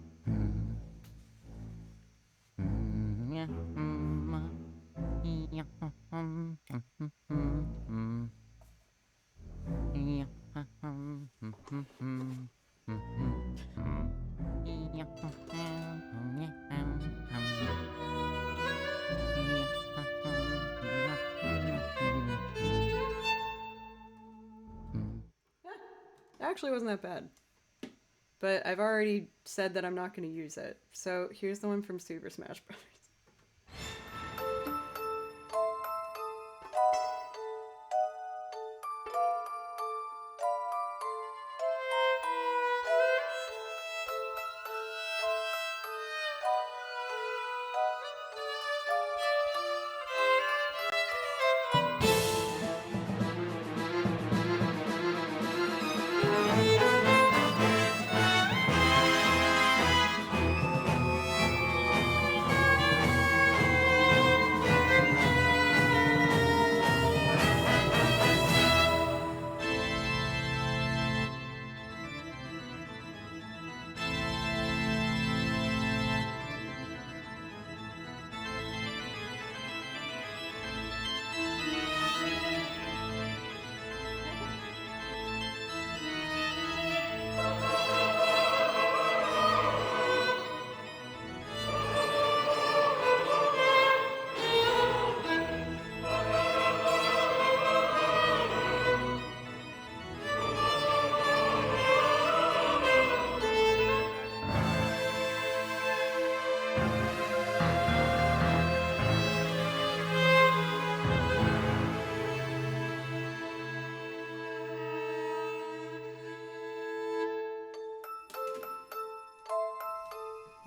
Actually wasn't that bad. But I've already said that I'm not going to use it. So here's the one from Super Smash Bros.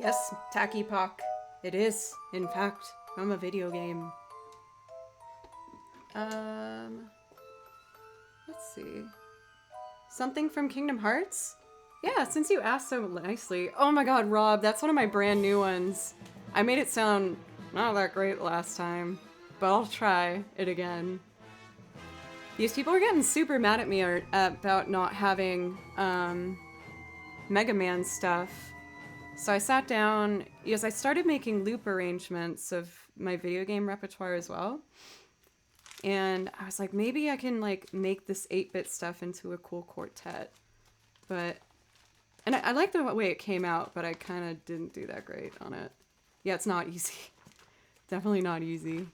Yes, Tacky Pock. It is, in fact, from a video game. Let's see. Something from Kingdom Hearts? Yeah, since you asked so nicely. Oh my god, Rob, that's one of my brand new ones. I made it sound not that great last time, but I'll try it again. These people are getting super mad at me about not having Mega Man stuff. So I sat down, because I started making loop arrangements of my video game repertoire as well. And I was like, maybe I can like make this 8-bit stuff into a cool quartet. And I like the way it came out, but I kind of didn't do that great on it. Yeah, it's not easy. Definitely not easy.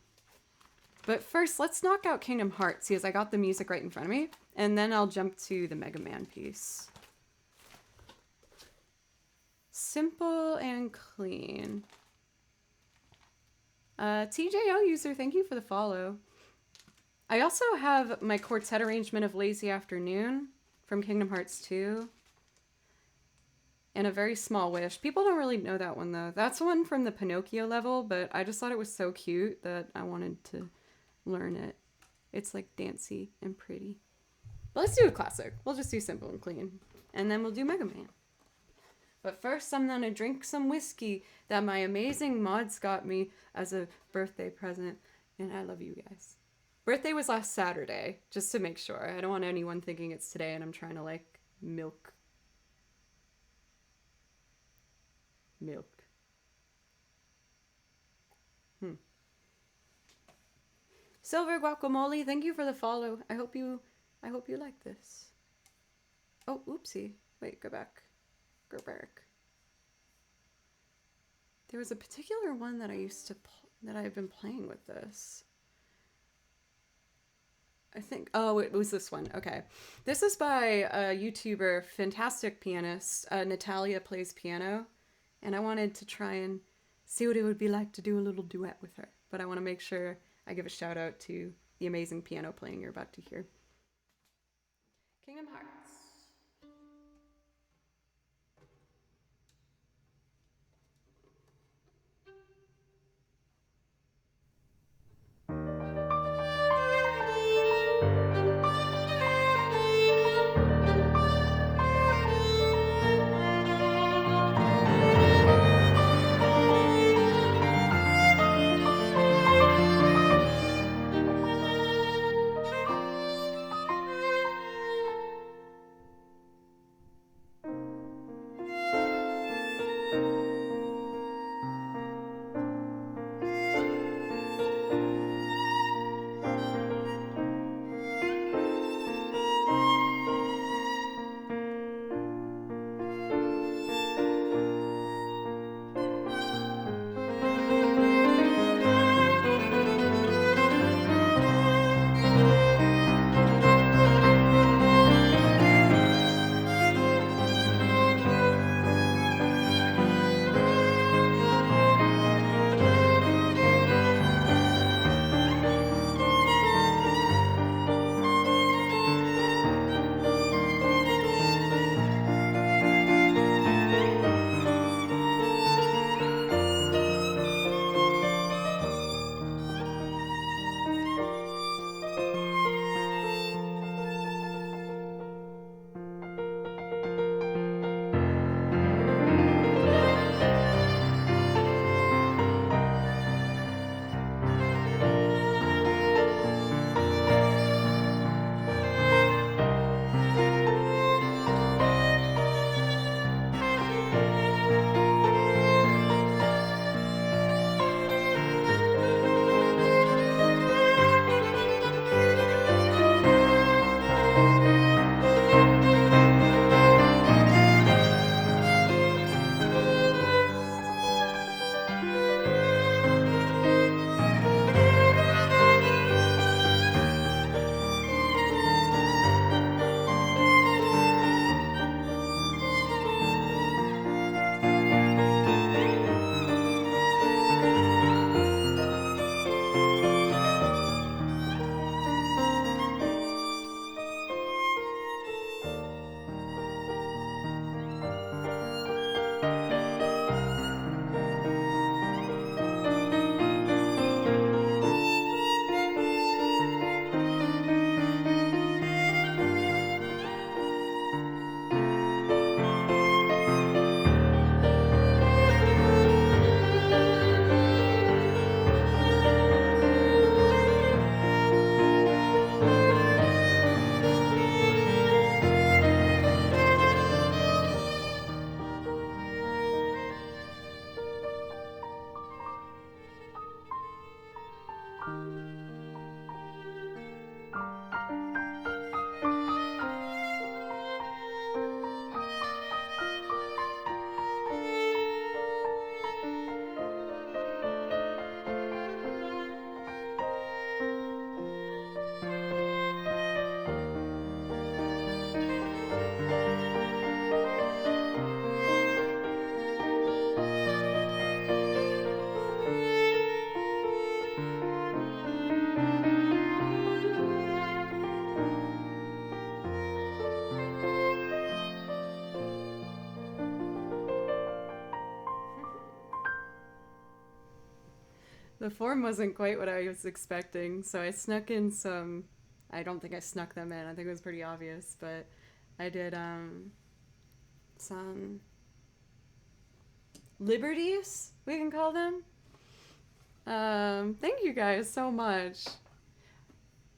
But first, let's knock out Kingdom Hearts because I got the music right in front of me. And then I'll jump to the Mega Man piece. Simple and clean. TJO user, thank you for the follow. I also have my quartet arrangement of Lazy Afternoon from Kingdom Hearts 2. And A Very Small Wish. People don't really know that one though. That's one from the Pinocchio level, but I just thought it was so cute that I wanted to learn it. It's like dancey and pretty. But let's do a classic. We'll just do Simple and Clean. And then we'll do Mega Man. But first, I'm gonna drink some whiskey that my amazing mods got me as a birthday present. And I love you guys. Birthday was last Saturday, just to make sure. I don't want anyone thinking it's today and I'm trying to like milk. Silver Guacamole, thank you for the follow. I hope you like this. Oh, oopsie. Wait, go back. Go back. There was a particular one that I used to that I've been playing with this. I think, oh, it was this one. Okay. This is by a YouTuber, fantastic pianist. Natalia plays piano. And I wanted to try and see what it would be like to do a little duet with her. But I want to make sure I give a shout out to the amazing piano playing you're about to hear. Kingdom Hearts. The form wasn't quite what I was expecting, so I snuck in some. I don't think I snuck them in. I think it was pretty obvious, but I did some liberties, we can call them. Thank you guys so much.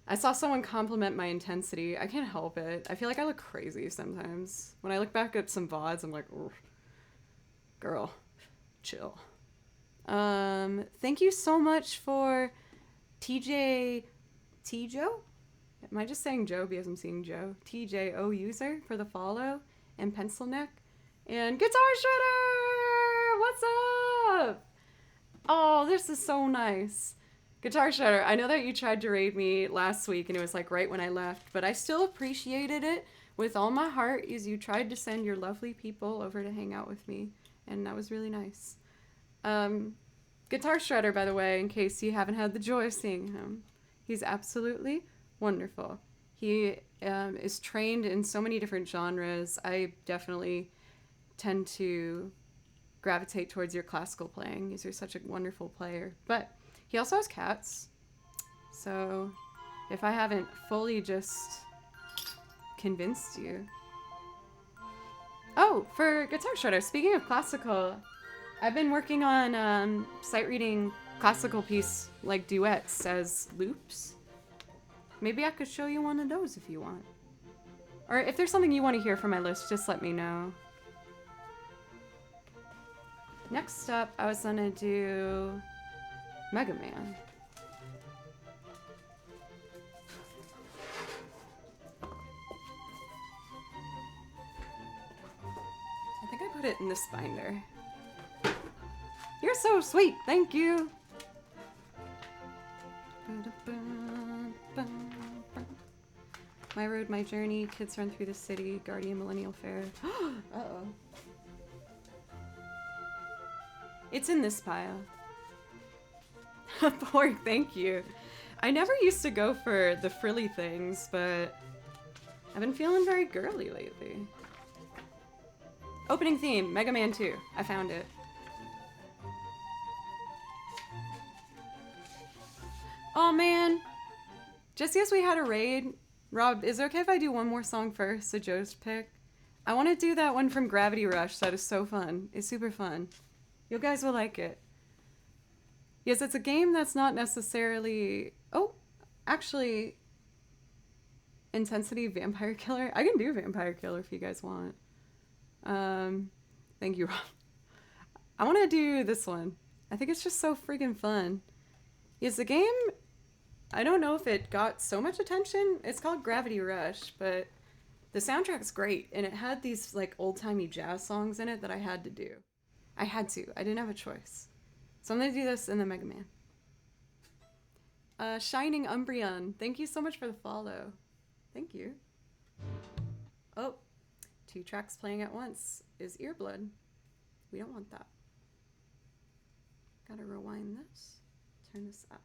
I saw someone compliment my intensity. I can't help it. I feel like I look crazy sometimes. When I look back at some VODs, I'm like, girl, chill. Thank you so much for TJ T-Joe? Am I just saying Joe because I'm seeing Joe? TJO user for the follow, and Pencil Neck, and Guitar Shredder! What's up? Oh, this is so nice. Guitar Shredder, I know that you tried to raid me last week and it was like right when I left, but I still appreciated it with all my heart as you tried to send your lovely people over to hang out with me, and that was really nice. Guitar Shredder, by the way, in case you haven't had the joy of seeing him, he's absolutely wonderful. He is trained in so many different genres. I definitely tend to gravitate towards your classical playing because you're such a wonderful player. But he also has cats. So if I haven't fully just convinced you. Oh, for Guitar Shredder, speaking of classical, I've been working on sight reading classical piece like duets as loops. Maybe I could show you one of those if you want. Or if there's something you want to hear from my list, just let me know. Next up, I was gonna do Mega Man. I think I put it in this binder. You're so sweet, thank you. My road, my journey, kids run through the city, Guardian Millennial Fair. Uh-oh. It's in this pile. Pork, thank you. I never used to go for the frilly things, but I've been feeling very girly lately. Opening theme, Mega Man 2. I found it. Oh man. Just because we had a raid, Rob, is it okay if I do one more song first, a Joe's pick? I want to do that one from Gravity Rush. That is so fun. It's super fun. You guys will like it. Yes, it's a game that's not necessarily... Oh, actually... Intensity Vampire Killer? I can do Vampire Killer if you guys want. Thank you, Rob. I want to do this one. I think it's just so freaking fun. Yes, the game... I don't know if it got so much attention. It's called Gravity Rush, but the soundtrack's great, and it had these like old-timey jazz songs in it that I had to do. I had to. I didn't have a choice. So I'm going to do this in the Mega Man. Shining Umbreon, thank you so much for the follow. Thank you. Oh, 2 tracks playing at once is Earblood. We don't want that. Gotta rewind this. Turn this up.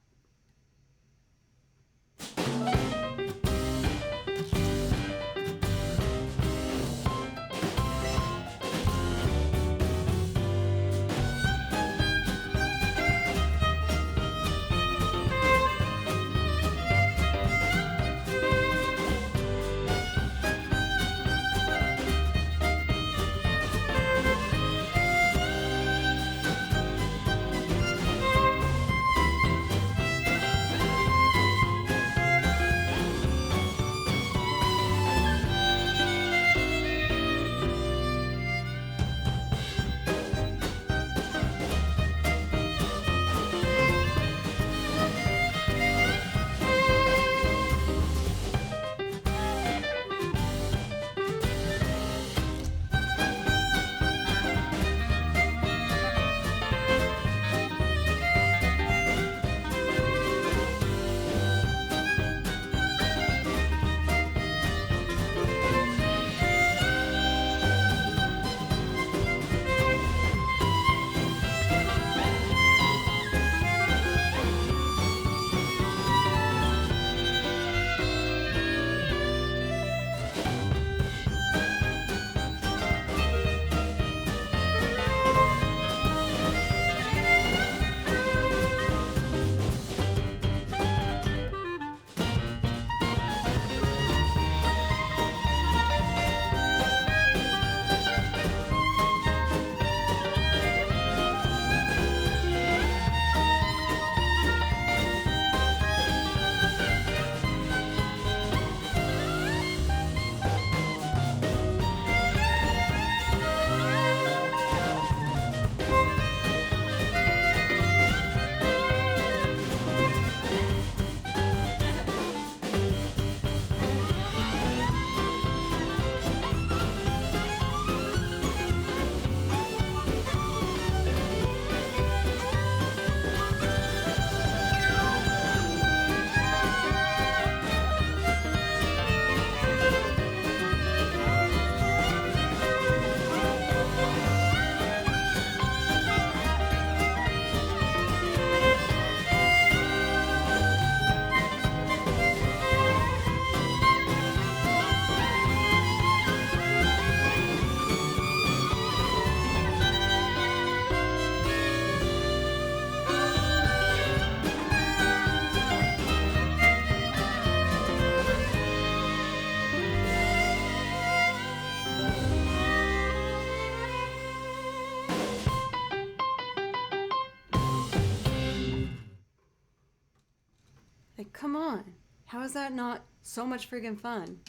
Like, come on. How is that not so much friggin' fun?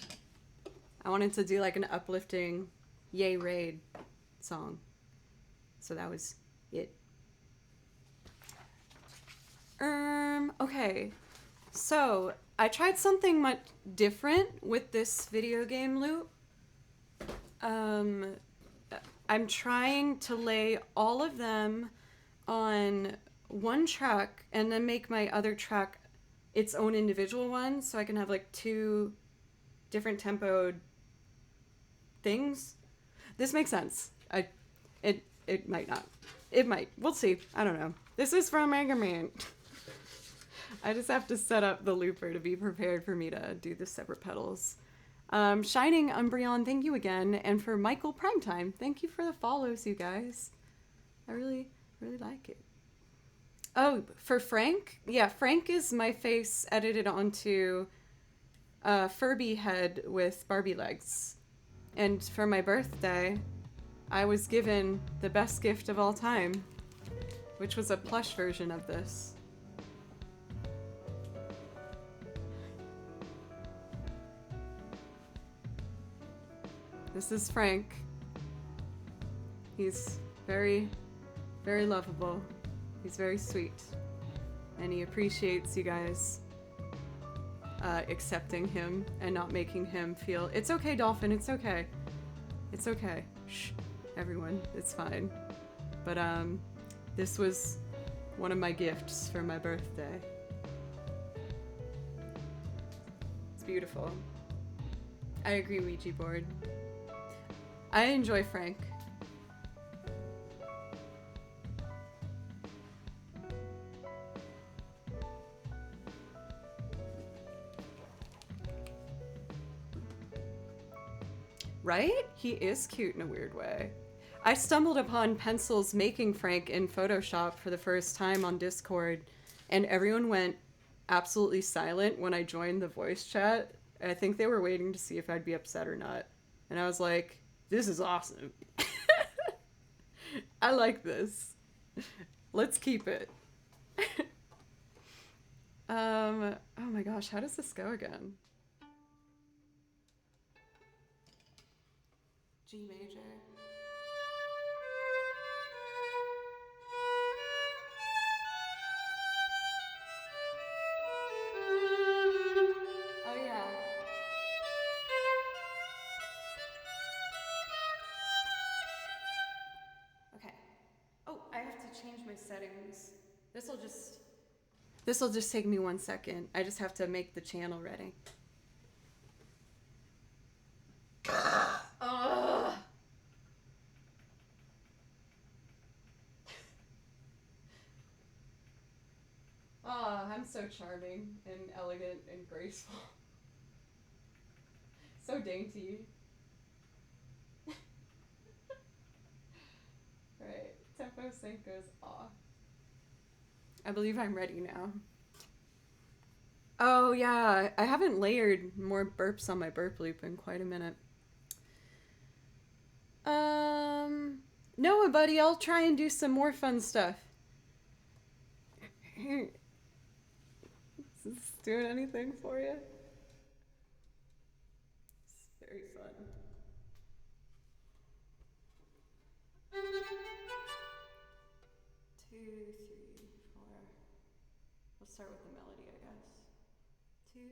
I wanted to do like an uplifting Yay Raid song. So that was it. Okay. So I tried something much different with this video game loop. I'm trying to lay all of them on one track and then make my other track its own individual one, so I can have like two different tempoed things. This makes sense. It might not. It might. We'll see. I don't know. This is from Mega Man. I just have to set up the looper to be prepared for me to do the separate pedals. Shining Umbreon, thank you again. And for Michael Primetime, thank you for the follows, you guys. I really, really like it. Oh, for Frank? Yeah, Frank is my face edited onto a Furby head with Barbie legs. And for my birthday, I was given the best gift of all time, which was a plush version of this. This is Frank. He's very, very lovable. He's very sweet. And he appreciates you guys accepting him and not making him feel, it's okay, Dolphin, it's okay. It's okay. Shh, everyone, it's fine. But this was one of my gifts for my birthday. It's beautiful. I agree, Ouija board. I enjoy Frank. Right? He is cute in a weird way. I stumbled upon pencils making Frank in Photoshop for the first time on Discord, and everyone went absolutely silent when I joined the voice chat. I think they were waiting to see if I'd be upset or not. And I was like, this is awesome. I like this. Let's keep it. Oh my gosh, how does this go again? G major. Oh yeah. Okay. Oh, I have to change my settings. This'll just take me 1 second. I just have to make the channel ready. Ugh. Oh, I'm so charming and elegant and graceful. So dainty. Right, tempo sync goes off. I believe I'm ready now. Oh yeah, I haven't layered more burps on my burp loop in quite a minute. No, buddy, I'll try and do some more fun stuff. Is this doing anything for you? It's very fun. Two, three, four. We'll start with the melody, I guess. 2, 3.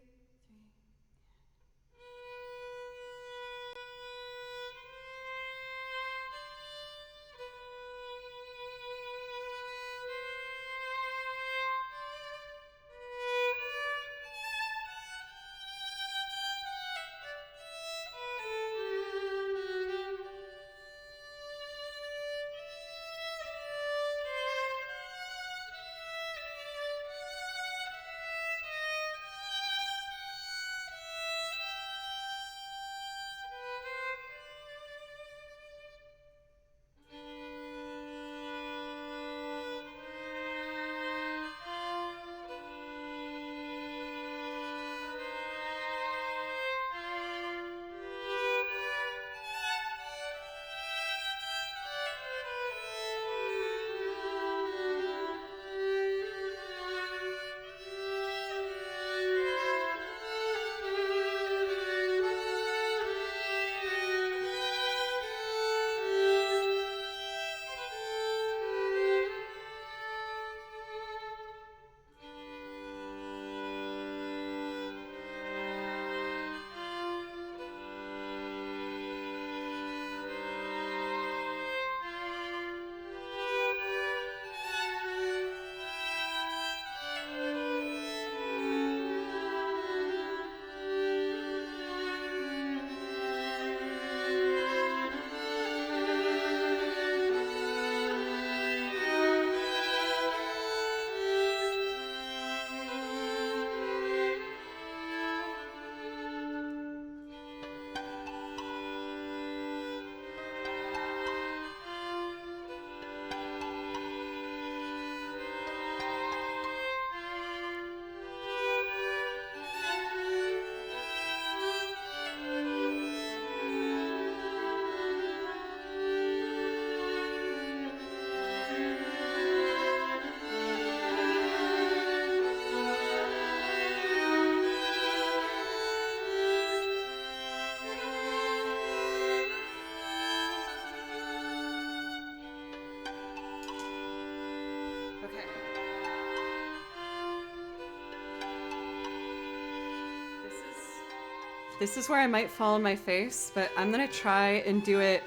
This is where I might fall on my face, but I'm gonna try and do it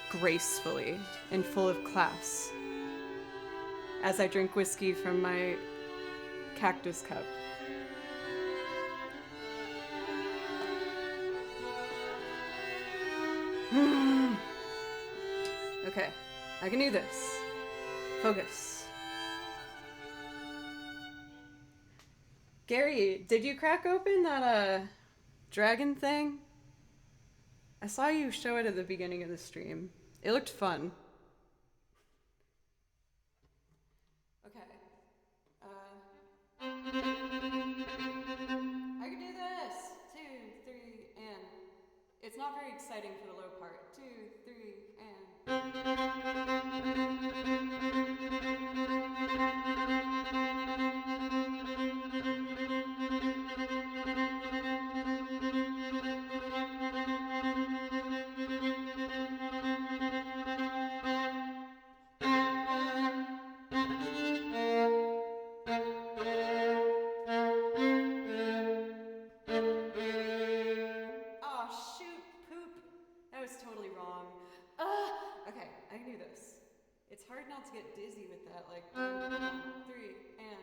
gracefully and full of class as I drink whiskey from my cactus cup. Okay, I can do this. Focus. Gary, did you crack open that dragon thing? I saw you show it at the beginning of the stream. It looked fun. Okay. I can do this. 2, 3, and it's not very exciting for the low part. 2, 3, and. Oh shoot, poop. That was totally wrong. Okay, I can do this. It's hard not to get dizzy with that, like 1, 3, and.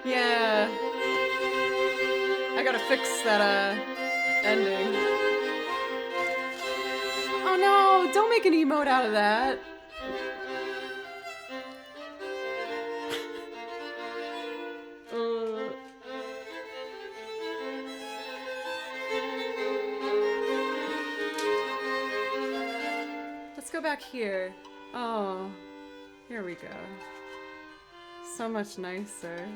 Yeah. I gotta fix that ending. Oh no, don't make an emote out of that. Uh. Let's go back here. Oh, here we go. So much nicer.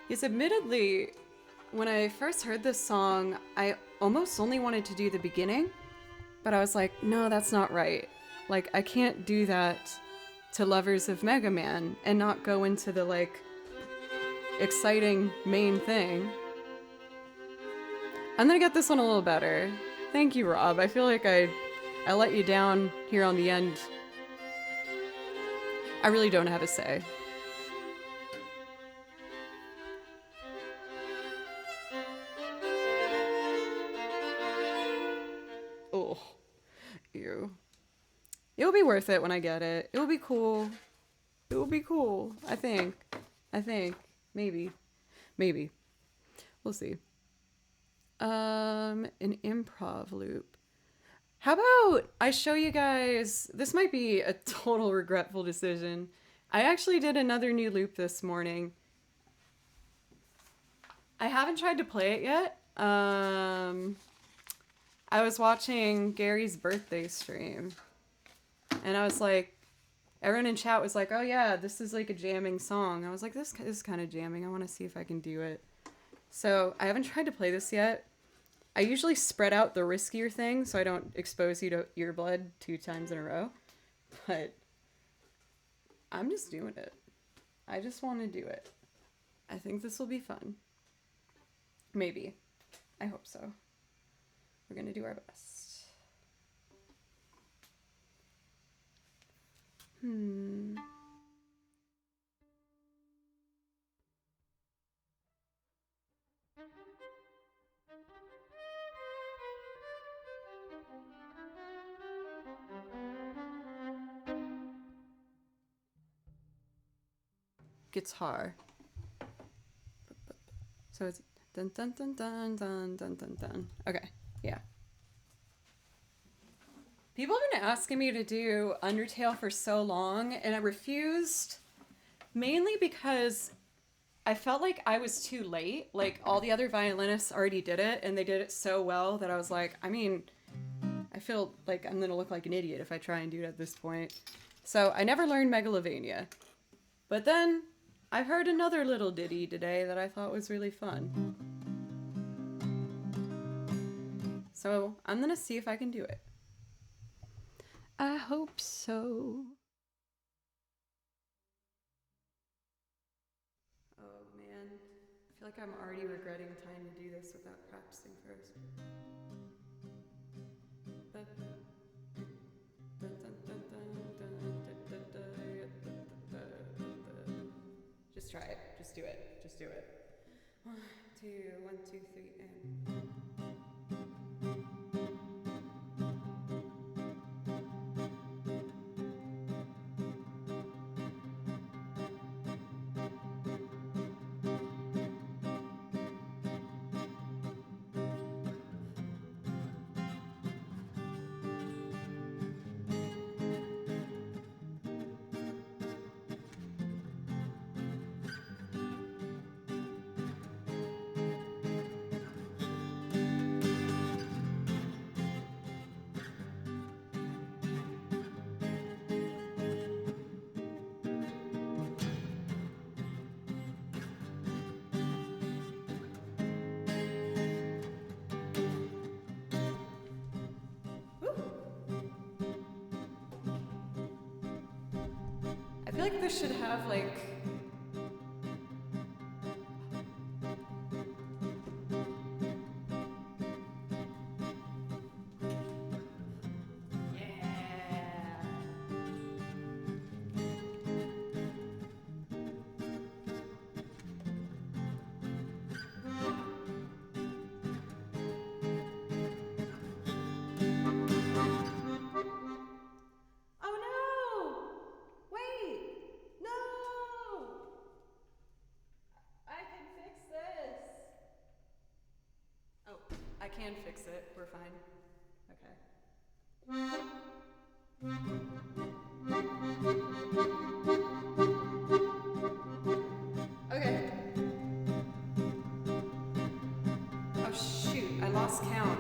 Yes, admittedly, when I first heard this song, I almost only wanted to do the beginning, but I was like, no, that's not right. Like, I can't do that to Lovers of Mega Man and not go into the, like, exciting main thing. I'm gonna get this one a little better. Thank you, Rob. I feel like I let you down here on the end. I really don't have a say. Oh, ew. It'll be worth it when I get it. It'll be cool. It will be cool. I think. Maybe. We'll see. An improv loop. How about I show you guys, this might be a total regretful decision. I actually did another new loop this morning. I haven't tried to play it yet. I was watching Gary's birthday stream, and I was like, everyone in chat was like, oh yeah, this is like a jamming song. I was like, this is kind of jamming. I want to see if I can do it. So I haven't tried to play this yet. I usually spread out the riskier things so I don't expose you to earblood 2 times in a row. But I'm just doing it. I just want to do it. I think this will be fun. Maybe. I hope so. We're going to do our best. Guitar. So it's dun dun dun dun dun dun dun dun. Okay, yeah. People have been asking me to do Undertale for so long, and I refused, mainly because I felt like I was too late. Like, all the other violinists already did it, and they did it so well that I was like, I mean, I feel like I'm gonna look like an idiot if I try and do it at this point. So I never learned Megalovania. But then I heard another little ditty today that I thought was really fun. So I'm gonna see if I can do it. I hope so. Oh man, I feel like I'm already regretting trying to do this without practicing first. Just try it. Just do it. Just do it. 1, 2, 1, 2, 3, and... I feel like this should have like... I can fix it. We're fine. Okay. Okay. Oh shoot, I lost count.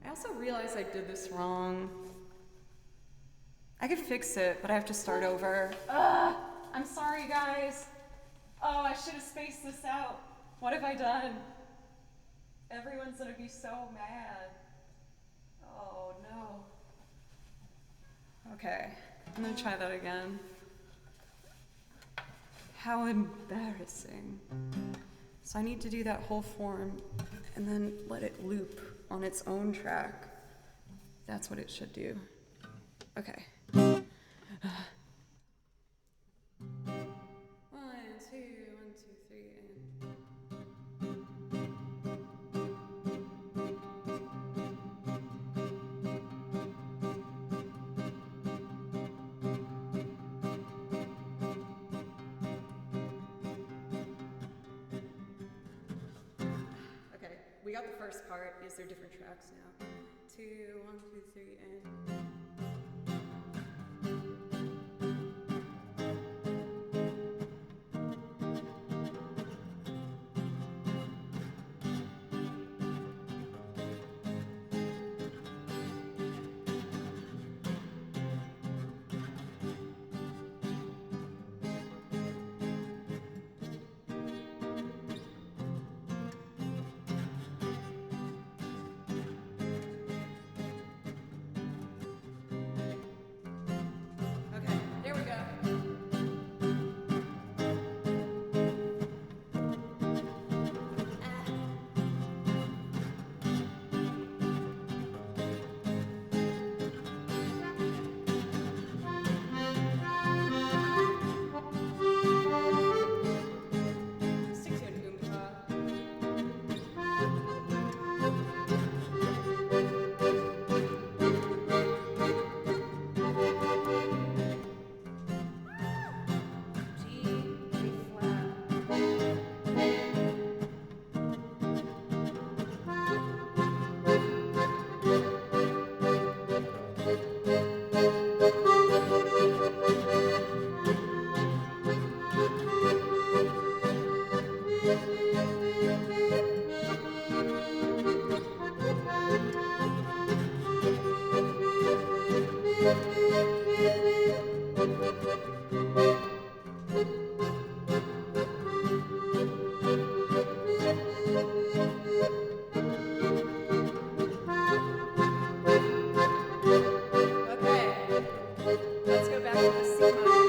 I also realized I did this wrong. I could fix it, but I have to start over. I'm sorry, guys. Oh, I should have spaced this out. What have I done? Everyone's gonna be so mad. Oh no. Okay, I'm gonna try that again. How embarrassing. So I need to do that whole form and then let it loop on its own track. That's what it should do. Okay. 1, 2, 1, 2, 3, and. Okay, we got the first part. Is there different tracks now? 2, 1, 2, 3, and. Okay, there we go. Stick to an oompa. G, A flat. Okay, let's go back to the C minor.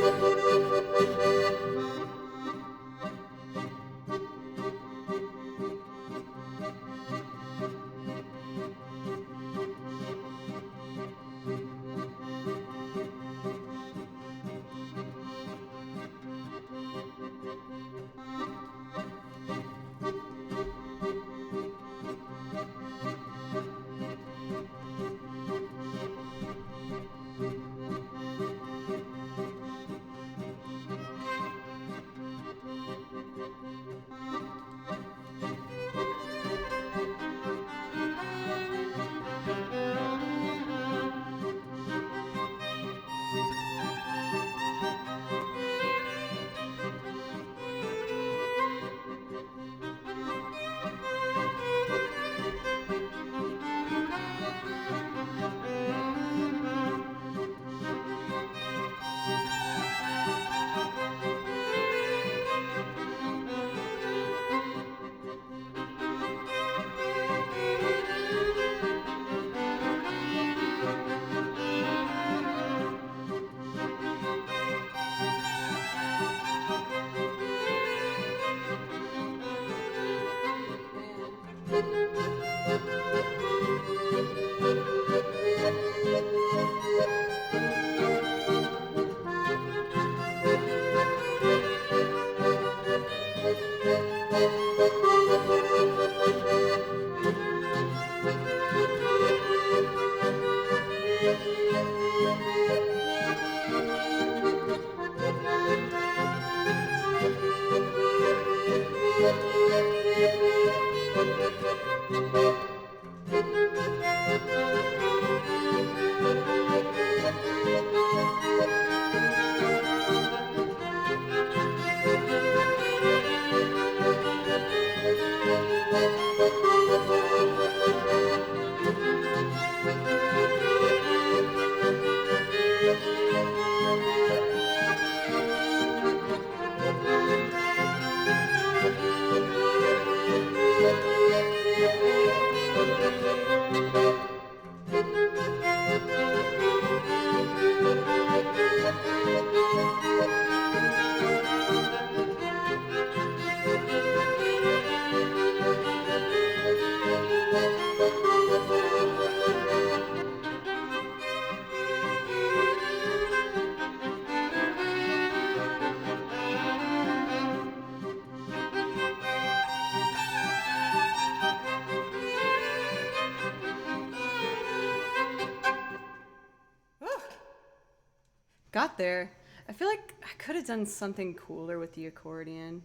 got there. I feel like I could have done something cooler with the accordion.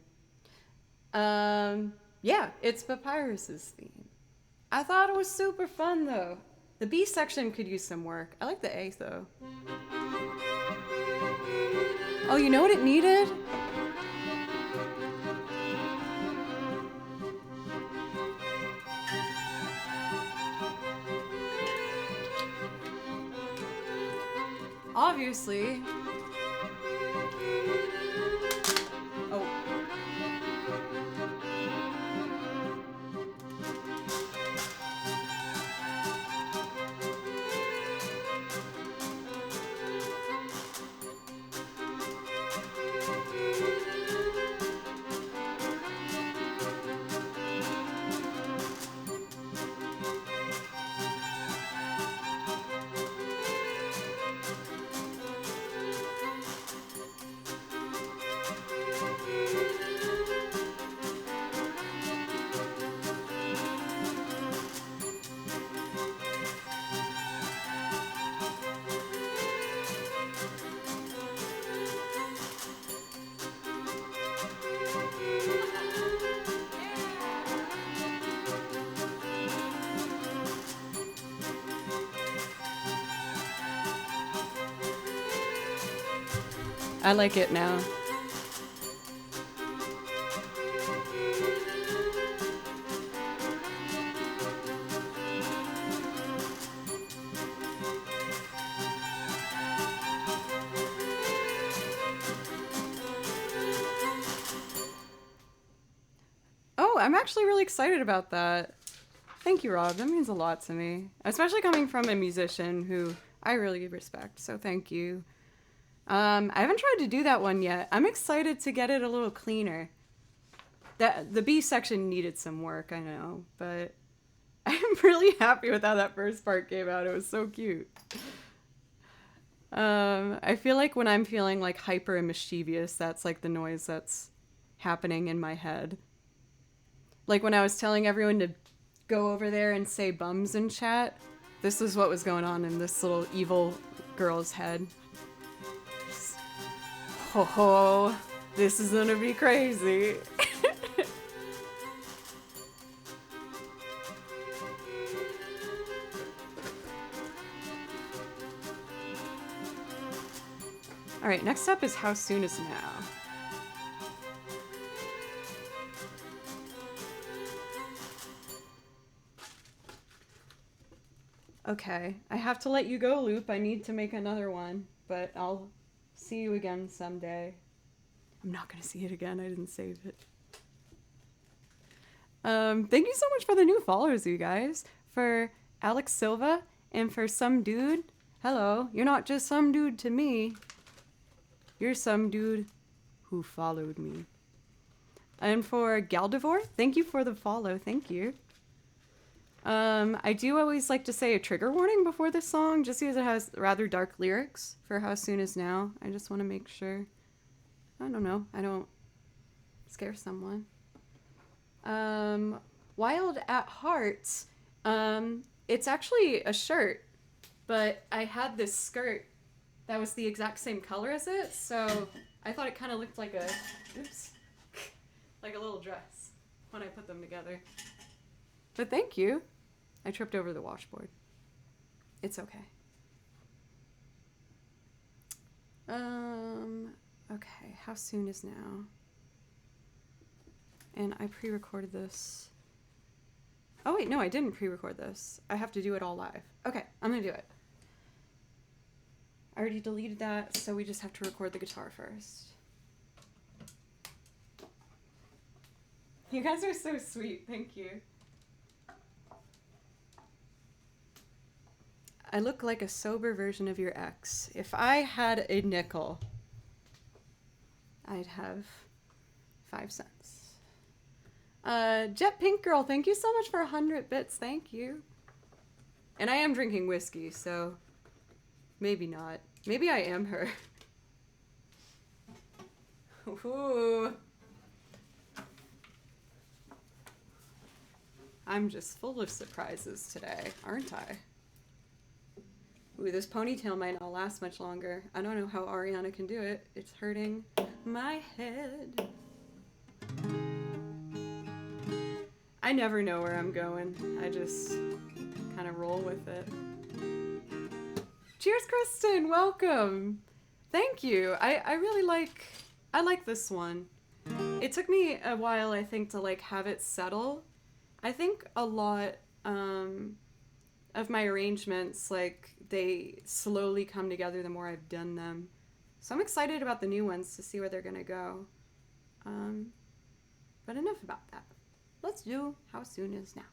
Yeah, it's Papyrus's theme. I thought it was super fun though. The B section could use some work. I like the A though. Oh, you know what it needed? Obviously. Oh. I like it now. Oh, I'm actually really excited about that. Thank you, Rob. That means a lot to me, especially coming from a musician who I really respect. So thank you. I haven't tried to do that one yet. I'm excited to get it a little cleaner. The B section needed some work, I know, but I'm really happy with how that first part came out. It was so cute. I feel like when I'm feeling like hyper and mischievous, that's like the noise that's happening in my head. Like when I was telling everyone to go over there and say bums in chat, this is what was going on in this little evil girl's head. Ho ho, this is gonna be crazy. Alright, next up is How Soon Is Now. Okay, I have to let you go, Loop. I need to make another one, but I'll see you again someday. I'm not gonna see it again, I didn't save it. Thank you so much for the new followers, you guys. For Alex Silva and for Some Dude. Hello, you're not just some dude to me. You're some dude who followed me. And for Galdivor, thank you for the follow. Thank you. I do always like to say a trigger warning before this song, just because it has rather dark lyrics for How Soon Is Now. I just want to make sure. I don't know. I don't scare someone. Wild at Heart. It's actually a shirt, but I had this skirt that was the exact same color as it, so I thought it kind of looked like a, oops, like a little dress when I put them together. But thank you. I tripped over the washboard. It's okay. Okay, How Soon Is Now? And I pre-recorded this. Oh wait, no, I didn't pre-record this. I have to do it all live. Okay, I'm gonna do it. I already deleted that, so we just have to record the guitar first. You guys are so sweet, thank you. I look like a sober version of your ex. If I had a nickel, I'd have 5 cents. Jet Pink Girl, thank you so much for 100 bits. Thank you. And I am drinking whiskey, so maybe not. Maybe I am her. Ooh. I'm just full of surprises today, aren't I? Ooh, this ponytail might not last much longer. I don't know how Ariana can do it. It's hurting my head. I never know where I'm going. I just kind of roll with it. Cheers, Kristen. Welcome. Thank you. I really I like this one. It took me a while, I think, to like have it settle. I think a lot of my arrangements, like, they slowly come together the more I've done them. So I'm excited about the new ones to see where they're gonna go. But enough about that. Let's do How Soon Is Now.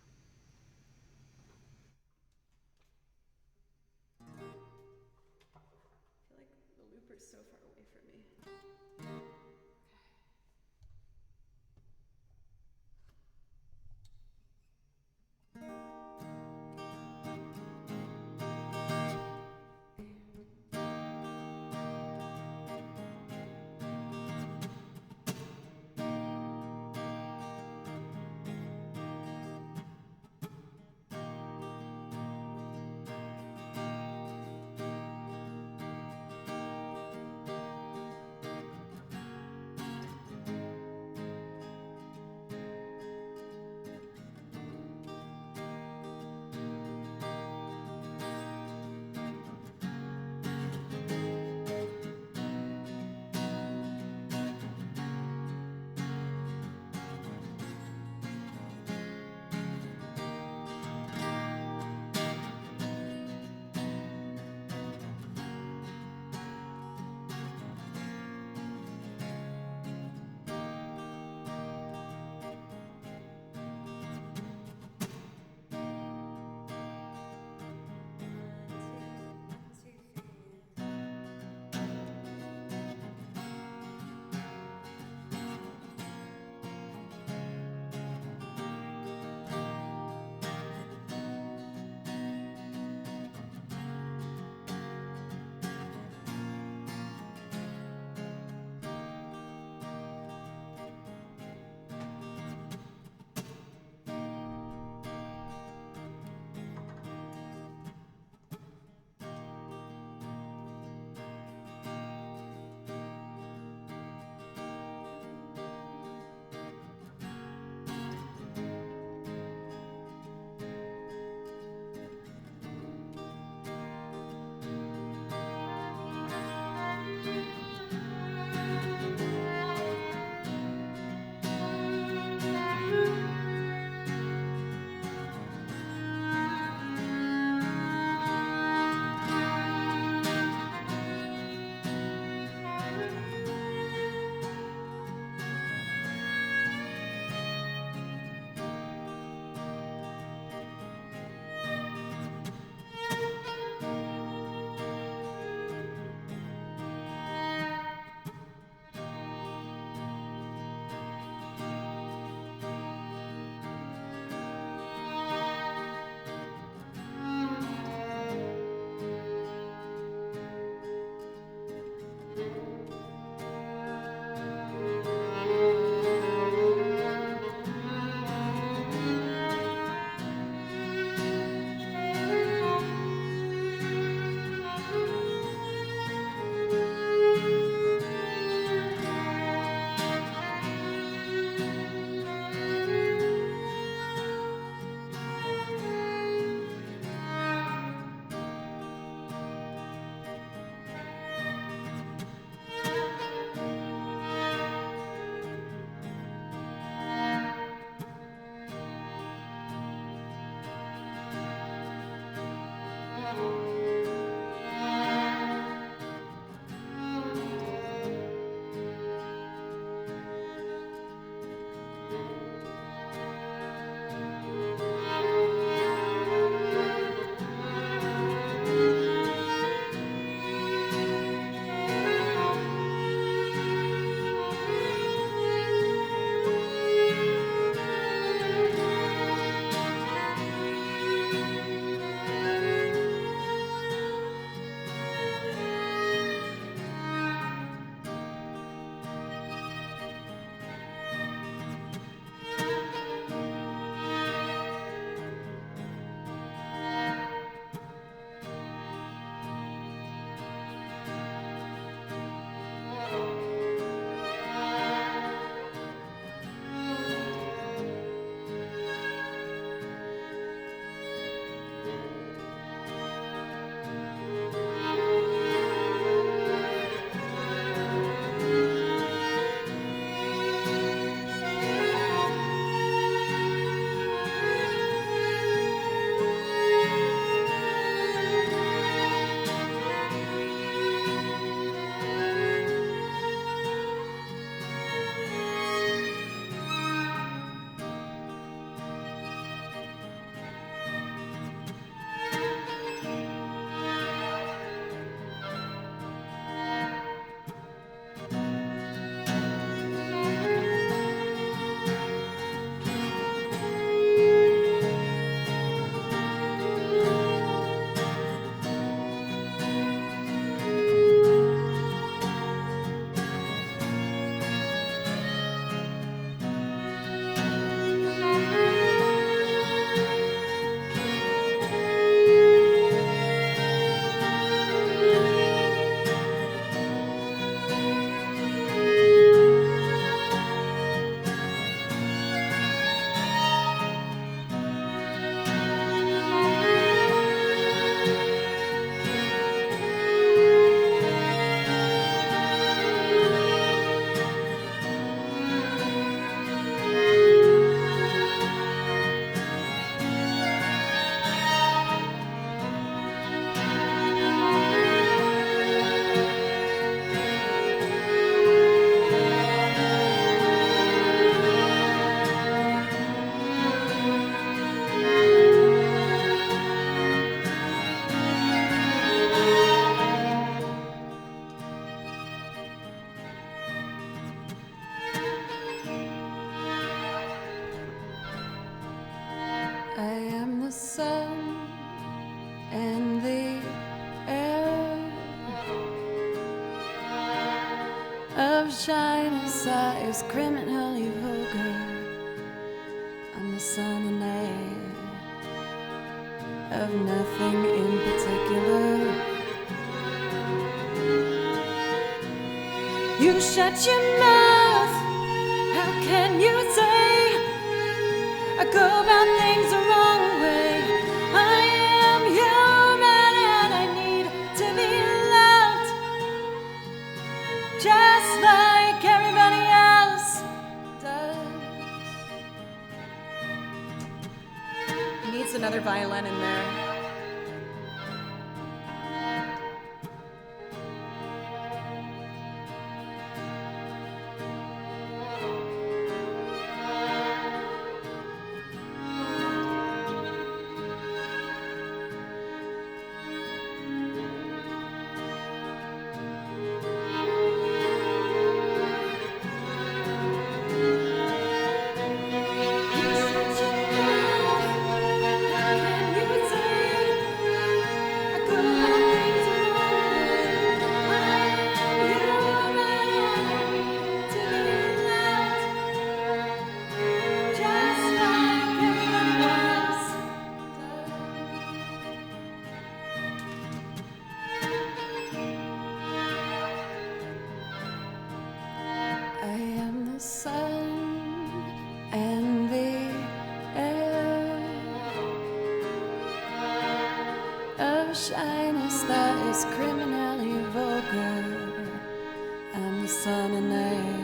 I feel like the looper's so far away from me. of shyness that is criminally vulgar. I'm the son and heir of nothing in particular. You shut your mouth. How can you say I go about things the wrong way? I am human and I need to be loved, just like everybody else does. He needs another violin in there. I am the sun and the air of shyness that is criminally vulgar. I'm the sun and air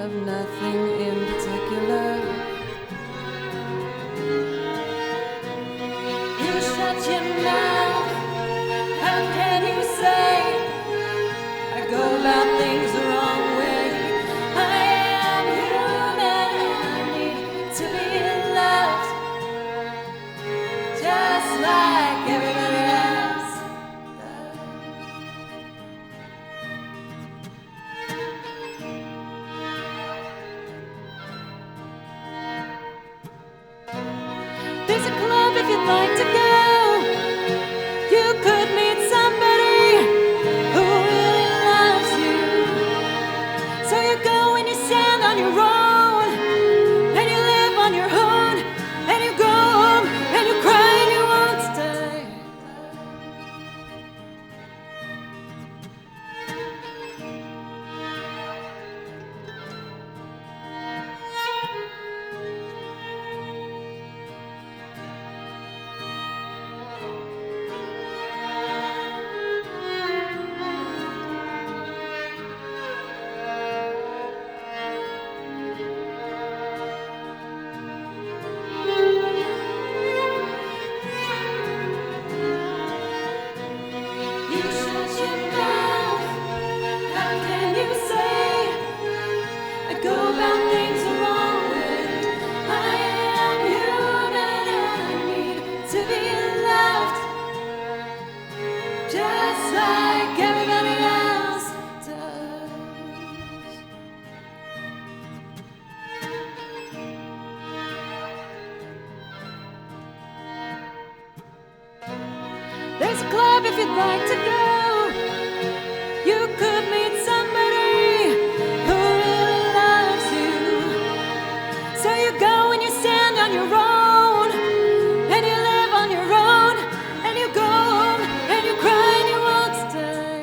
of nothing in particular. You shut your mouth. How can you say I go about things the wrong way? I am human and I need to be loved, just like everybody else does. There's a club if you'd like to go. You could meet somebody who really loves you. So you go and you stand on your own, and you live on your own, and you go home and you cry and you won't stay. You shut your mouth. How can you say I go about things the wrong way? I am human and I need to be loved, just like everybody else does. There's a club if you'd like to go. You could meet somebody who really loves you. So you go and you stand on your own, and you live on your own, and you go home and you cry and you won't stay.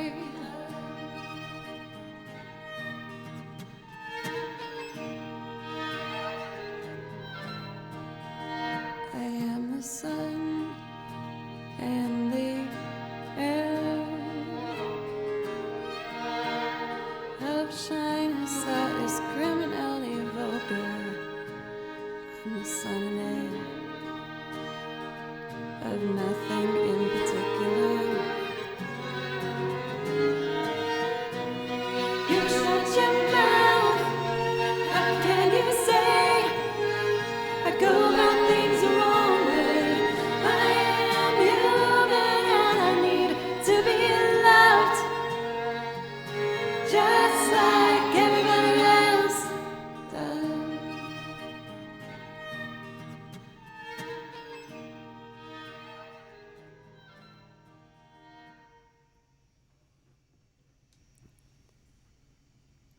I am the sun and the air of shyness that is criminally vulgar. I'm the sun and air of nothing in particular. You shut your mouth. How can you say I go about things the wrong way? I am human and I need to be loved, just like everybody else does.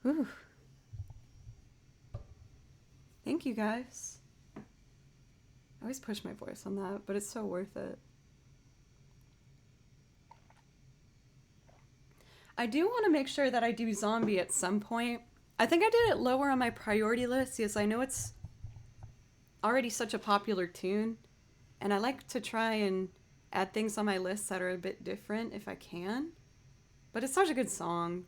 Whew. Thank you guys. I always push my voice on that, but it's so worth it. I do want to make sure that I do Zombie at some point. I think I did it lower on my priority list because I know it's already such a popular tune, and I like to try and add things on my list that are a bit different if I can. But it's such a good song,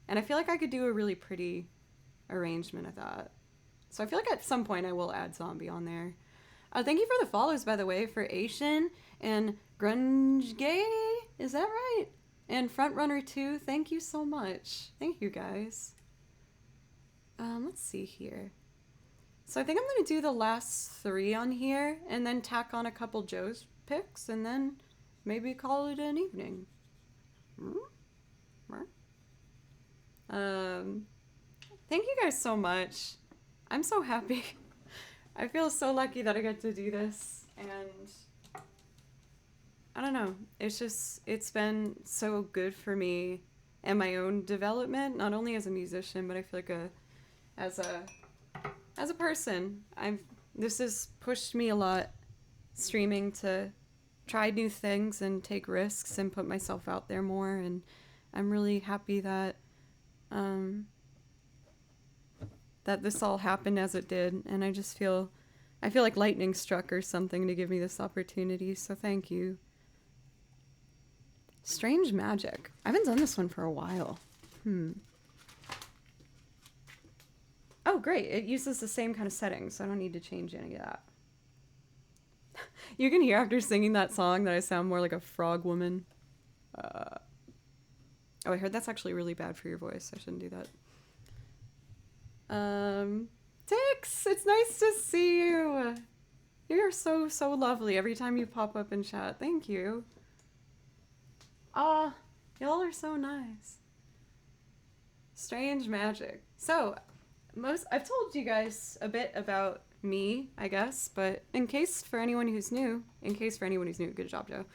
and I feel like I could do a really pretty arrangement of that. So I feel like at some point I will add Zombie on there. Thank you for the follows, by the way, for Asian and Grunge Gay. Is that right? And Frontrunner 2. Thank you so much. Thank you, guys. Let's see here. So I think I'm going to do the last 3 on here and then tack on a couple Joe's picks and then maybe call it an evening. Thank you guys so much. I'm so happy. I feel so lucky that I get to do this, and I don't know, it's been so good for me and my own development, not only as a musician, but I feel like as a person. This has pushed me a lot, streaming, to try new things and take risks and put myself out there more, and I'm really happy that that this all happened as it did, and I feel like lightning struck or something to give me this opportunity, so thank you. Strange Magic. I haven't done this one for a while. Oh, great. It uses the same kind of settings, so I don't need to change any of that. You can hear after singing that song that I sound more like a frog woman. Oh, I heard that's actually really bad for your voice. I shouldn't do that. Tix, it's nice to see you. You're so lovely every time you pop up in chat. Thank you. Y'all are so nice. Strange Magic. So, I've told you guys a bit about me, I guess, but in case for anyone who's new, good job, Joe.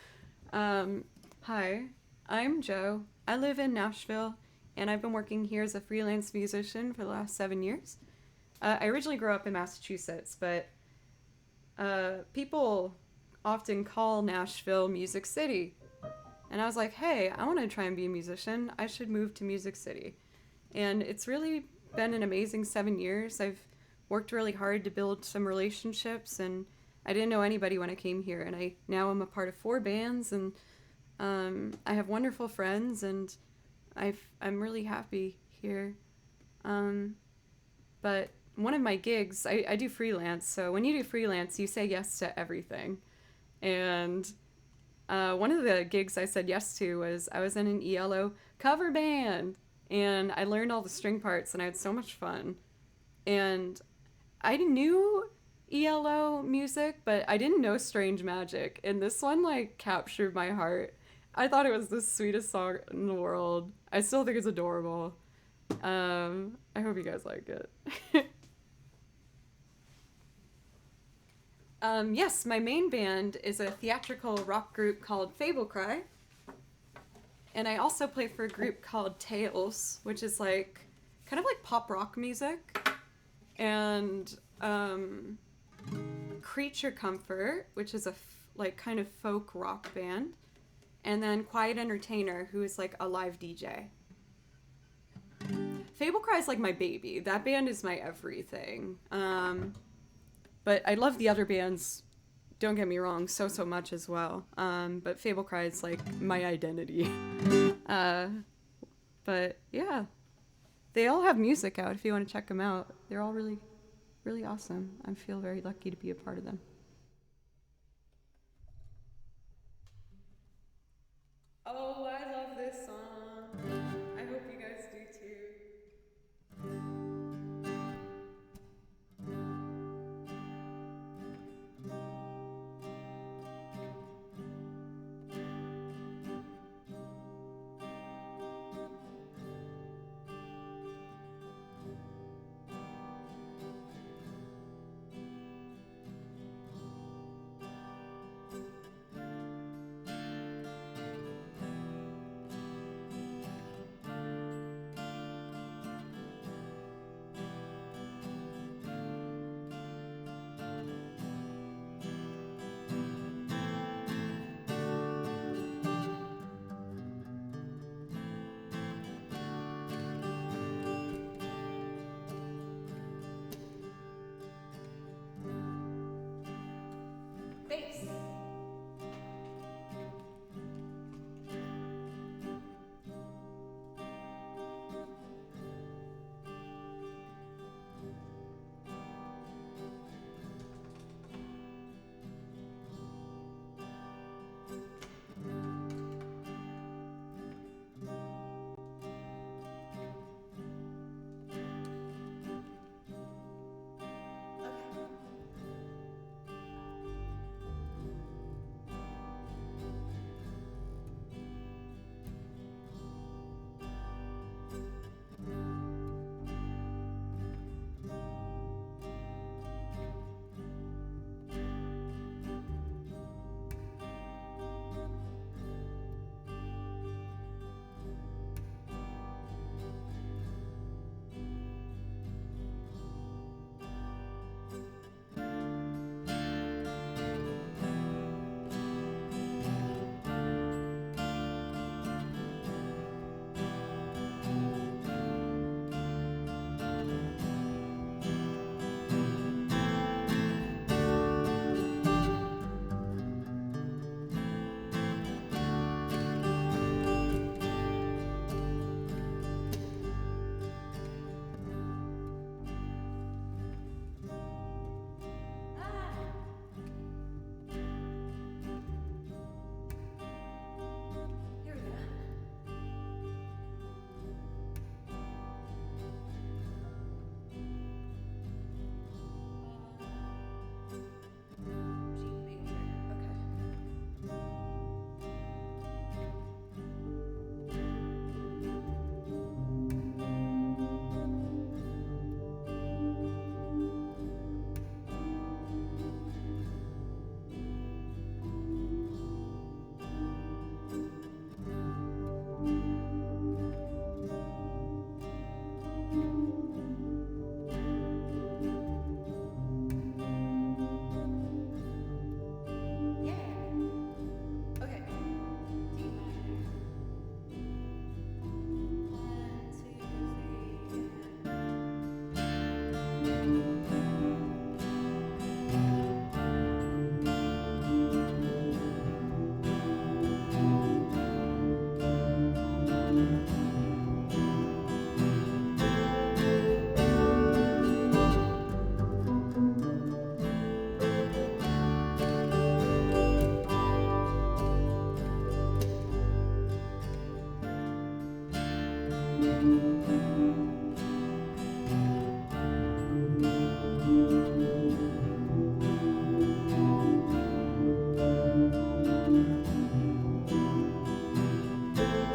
Hi, I'm Joe. I live in Nashville, and I've been working here as a freelance musician for the last 7 years. I originally grew up in Massachusetts, but people often call Nashville Music City. And I was like, hey, I want to try and be a musician. I should move to Music City. And it's really been an amazing 7 years. I've worked really hard to build some relationships, and I didn't know anybody when I came here. And now I'm a part of 4 bands, and I have wonderful friends, and I'm really happy here. But one of my gigs, I do freelance. So when you do freelance, you say yes to everything. And one of the gigs I said yes to was I was in an ELO cover band, and I learned all the string parts, and I had so much fun. And I knew ELO music, but I didn't know Strange Magic, and this one captured my heart. I thought it was the sweetest song in the world. I still think it's adorable. I hope you guys like it. Yes, my main band is a theatrical rock group called Fable Cry. And I also play for a group called Tales, which is kind of like pop rock music. And Creature Comfort, which is a kind of folk rock band. And then Quiet Entertainer, who is a live DJ. Fable Cry is my baby. That band is my everything. But I love the other bands, don't get me wrong, so much as well. But Fable Cry is my identity. But yeah, they all have music out if you want to check them out. They're all really, really awesome. I feel very lucky to be a part of them. Oh, I love this song. I hope you guys do too.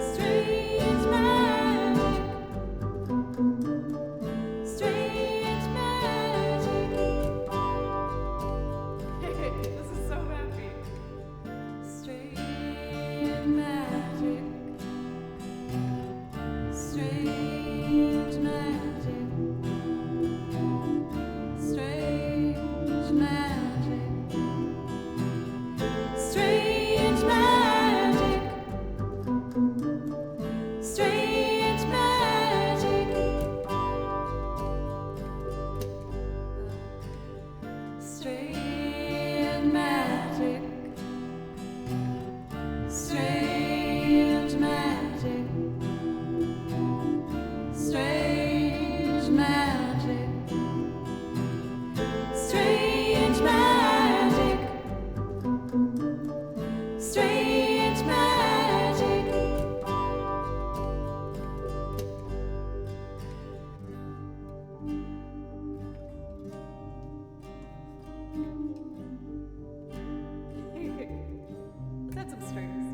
Strange magic. Strange magic. This is so happy. Strange magic. Strange magic. Strange magic. Strange magic. Strange magic. Strange magic. Strange magic. Strange magic. Strange magic. Strange magic. Let's add some strings.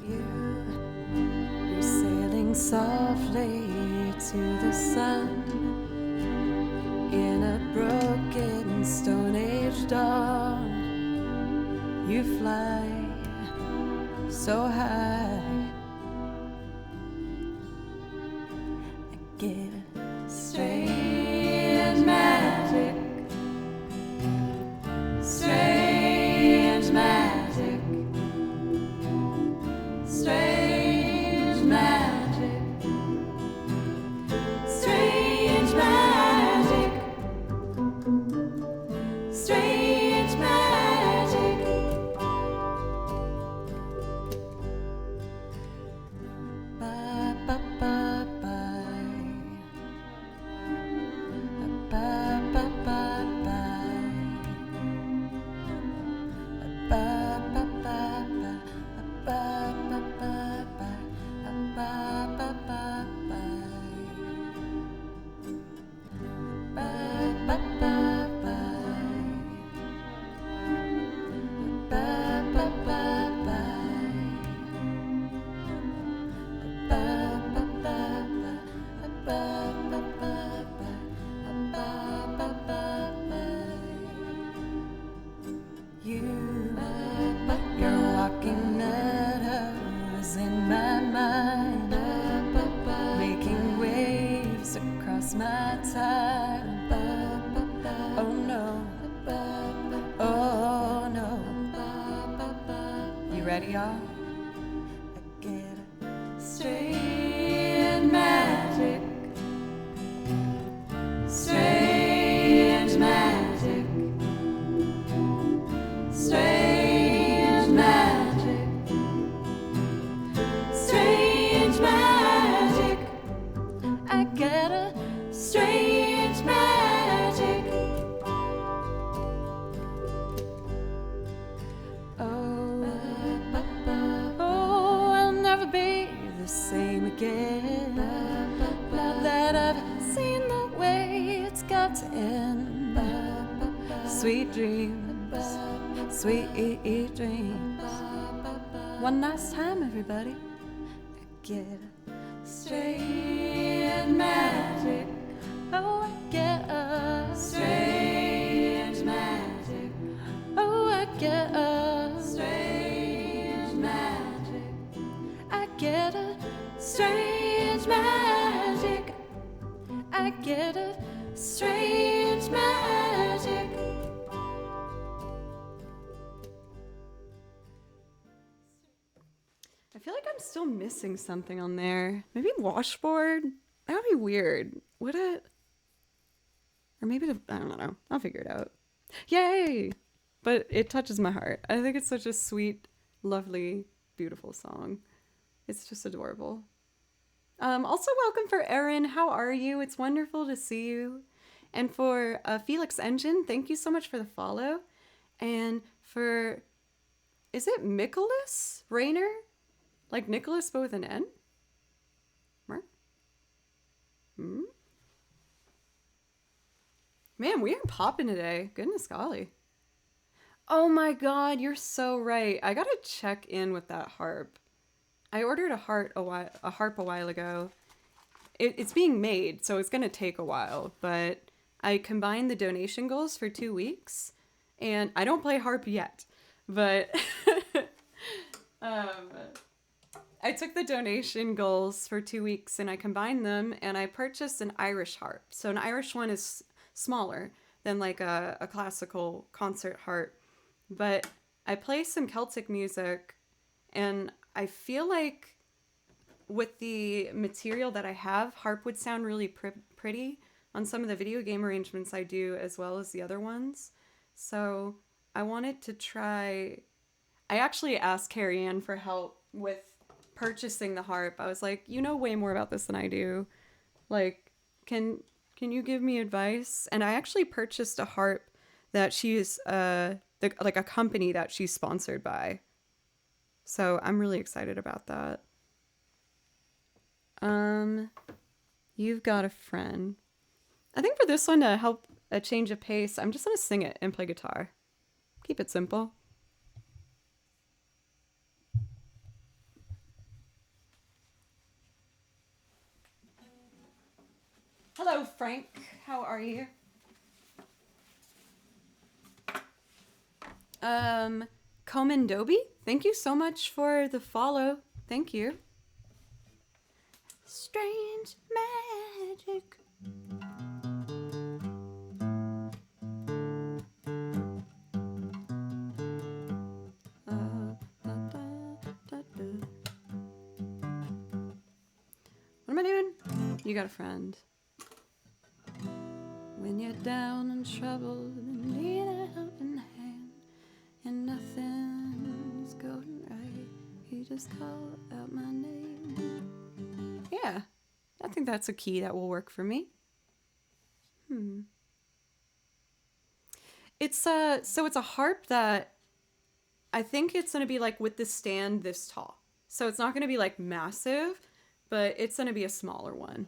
You're sailing softly to the sun in a broken Stone Age dawn. You fly so high. I get strange magic. Strange magic. Strange magic. Strange magic. Strange magic. Bye bye bye bye. Bye bye bye bye. Bye bye bye bye. Bye bye bye bye. Bye bye bye bye. Bye bye bye bye. Bye bye bye bye. Bye bye bye bye. Bye bye bye bye. Bye bye bye bye. You're walking meadows in my mind, making waves across my time. Oh no, oh no. You ready, y'all? I get strange magic. Strange magic. Strange magic. Strange magic. I get a strange magic. Oh, Sweet dreams, sweet dreams. One last time, everybody. Get a strange magic. Oh, I get a strange magic. Oh, I get a strange magic. I get a strange magic. I get a strange magic. I feel like I'm still missing something on there. Maybe washboard? That would be weird. Would it? Or maybe I don't know. I'll figure it out. Yay! But it touches my heart. I think it's such a sweet, lovely, beautiful song. It's just adorable. Also, welcome for Erin. How are you? It's wonderful to see you. And for Felix Engine, thank you so much for the follow. And for, is it Nicholas Rayner? Like Nicholas, but with an N? Mark? Man, we are popping today. Goodness golly. Oh my god, you're so right. I gotta check in with that harp. I ordered a harp a while ago. It's being made, so it's gonna take a while, but I combined the donation goals for 2 weeks, and I don't play harp yet, but I took the donation goals for 2 weeks and I combined them and I purchased an Irish harp. So an Irish one is smaller than like a classical concert harp, but I play some Celtic music and I feel like with the material that I have, harp would sound really pretty on some of the video game arrangements I do as well as the other ones. So I wanted to try. I actually asked Carrie Ann for help with purchasing the harp. I was like, you know way more about this than I do. Like, can you give me advice? And I actually purchased a harp that she's like a company that she's sponsored by. So I'm really excited about that. You've got a friend. I think for this one to help a change of pace, I'm just gonna sing it and play guitar. Keep it simple. Hello, Frank. How are you? Komendobi, thank you so much for the follow. Thank you. Strange magic. What am I doing? You got a friend. When you're down and troubled and need a helping hand and nothing's going right, you just call out my name. Yeah, I think that's a key that will work for me. It's so it's a harp that I think it's gonna be like with the stand this tall. So it's not gonna be like massive, but it's gonna be a smaller one.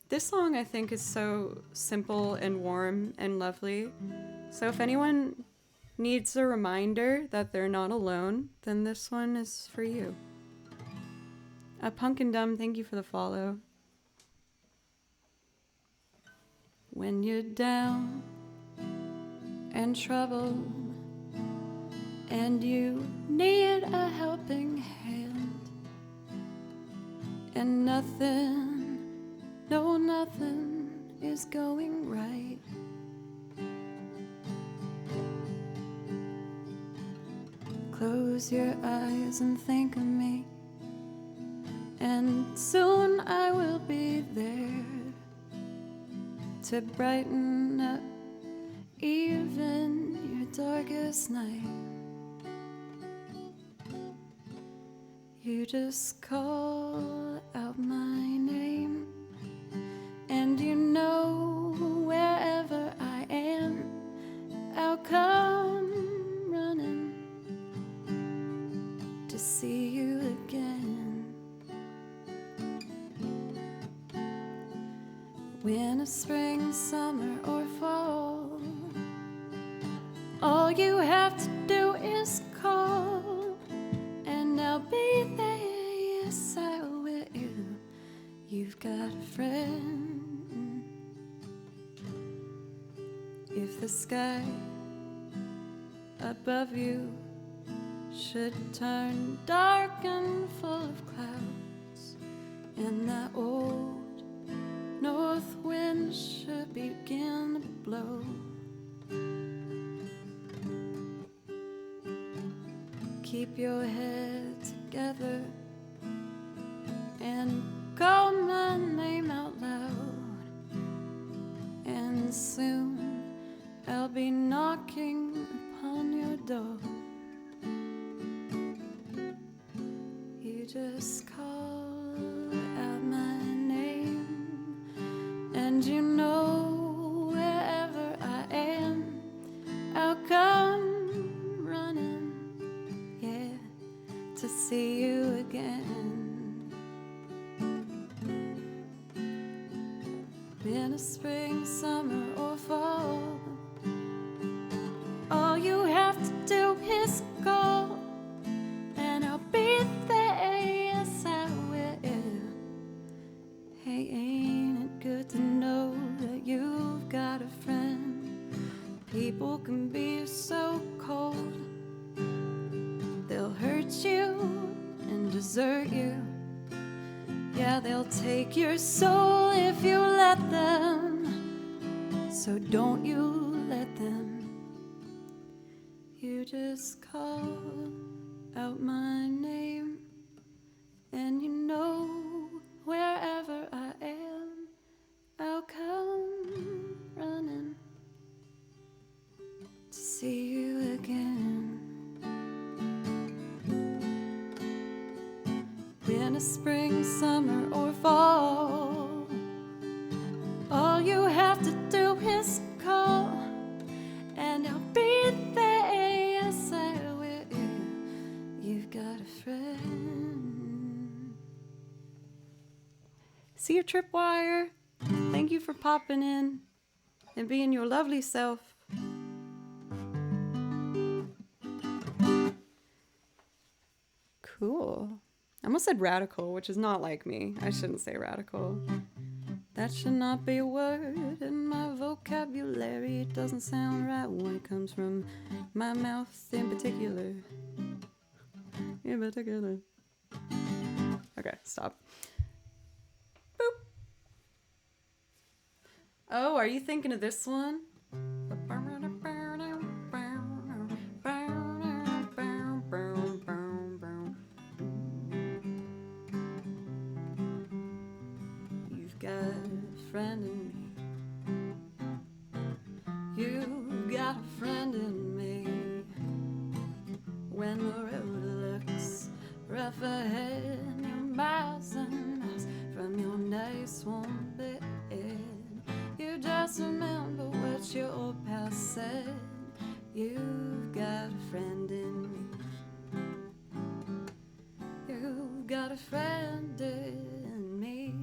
This song I think is so simple and warm and lovely. So if anyone needs a reminder that they're not alone, then this one is for you. Pumpkin Dumb, thank you for the follow. When you're down and troubled and you need a helping hand and nothing is going right, close your eyes and think of me, and soon I will be there to brighten up even your darkest night. You just call out my name, and you know wherever I am, I'll come running to see you again. Winter, spring, summer, or fall, all you have to do is call, and I'll be there. Yes, I will. You've got a friend. If the sky above you should turn dark and full of clouds, and that old north wind should begin to blow, keep your head together and call my name out loud, and soon I'll be knocking upon your door. You just call out my name, and you know wherever I am, I'll come running, yeah, to see you again. Winter, spring, summer, or fall, all you have to do is call, and I'll be there. Yes, I will. Hey, ain't it good to know that you've got a friend? People can be so cold, they'll hurt you and desert you. Yeah, they'll take your soul if you let them, so don't you let them. You just call out my name, and you know wherever I am, I'll come running to see you again. Winter, spring, summer, or fall, all you have to do is call, and I'll be there. Yes, I will. You've got a friend. See you, Tripwire. Thank you for popping in and being your lovely self. Cool. I almost said radical, which is not like me. I shouldn't say radical. That should not be a word in my vocabulary. It doesn't sound right when it comes from my mouth in particular. In particular. Okay, stop. Boop. Oh, are you thinking of this one? You've got a friend in me. You've got a friend in me. When the road looks rough ahead, you're miles and miles from your nice warm bed. You just remember what your old pal said. You've got a friend in me. You've got a friend in me.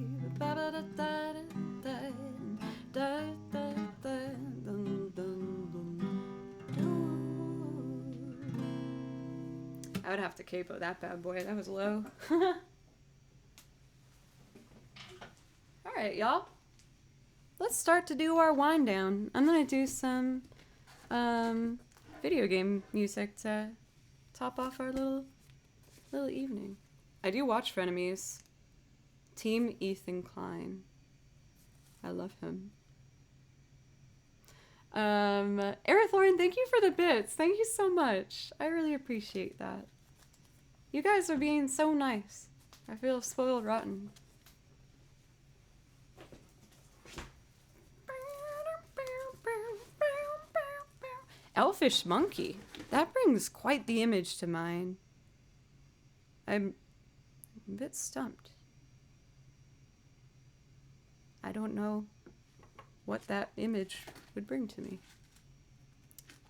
I would have to capo that bad boy. That was low. All right, y'all. Let's start to do our wind down. I'm gonna do some video game music to top off our little evening. I do watch Frenemies. Team Ethan Klein. I love him. Arathorn, thank you for the bits. Thank you so much. I really appreciate that. You guys are being so nice. I feel spoiled rotten. Elfish monkey. That brings quite the image to mind. I'm a bit stumped. I don't know what that image would bring to me.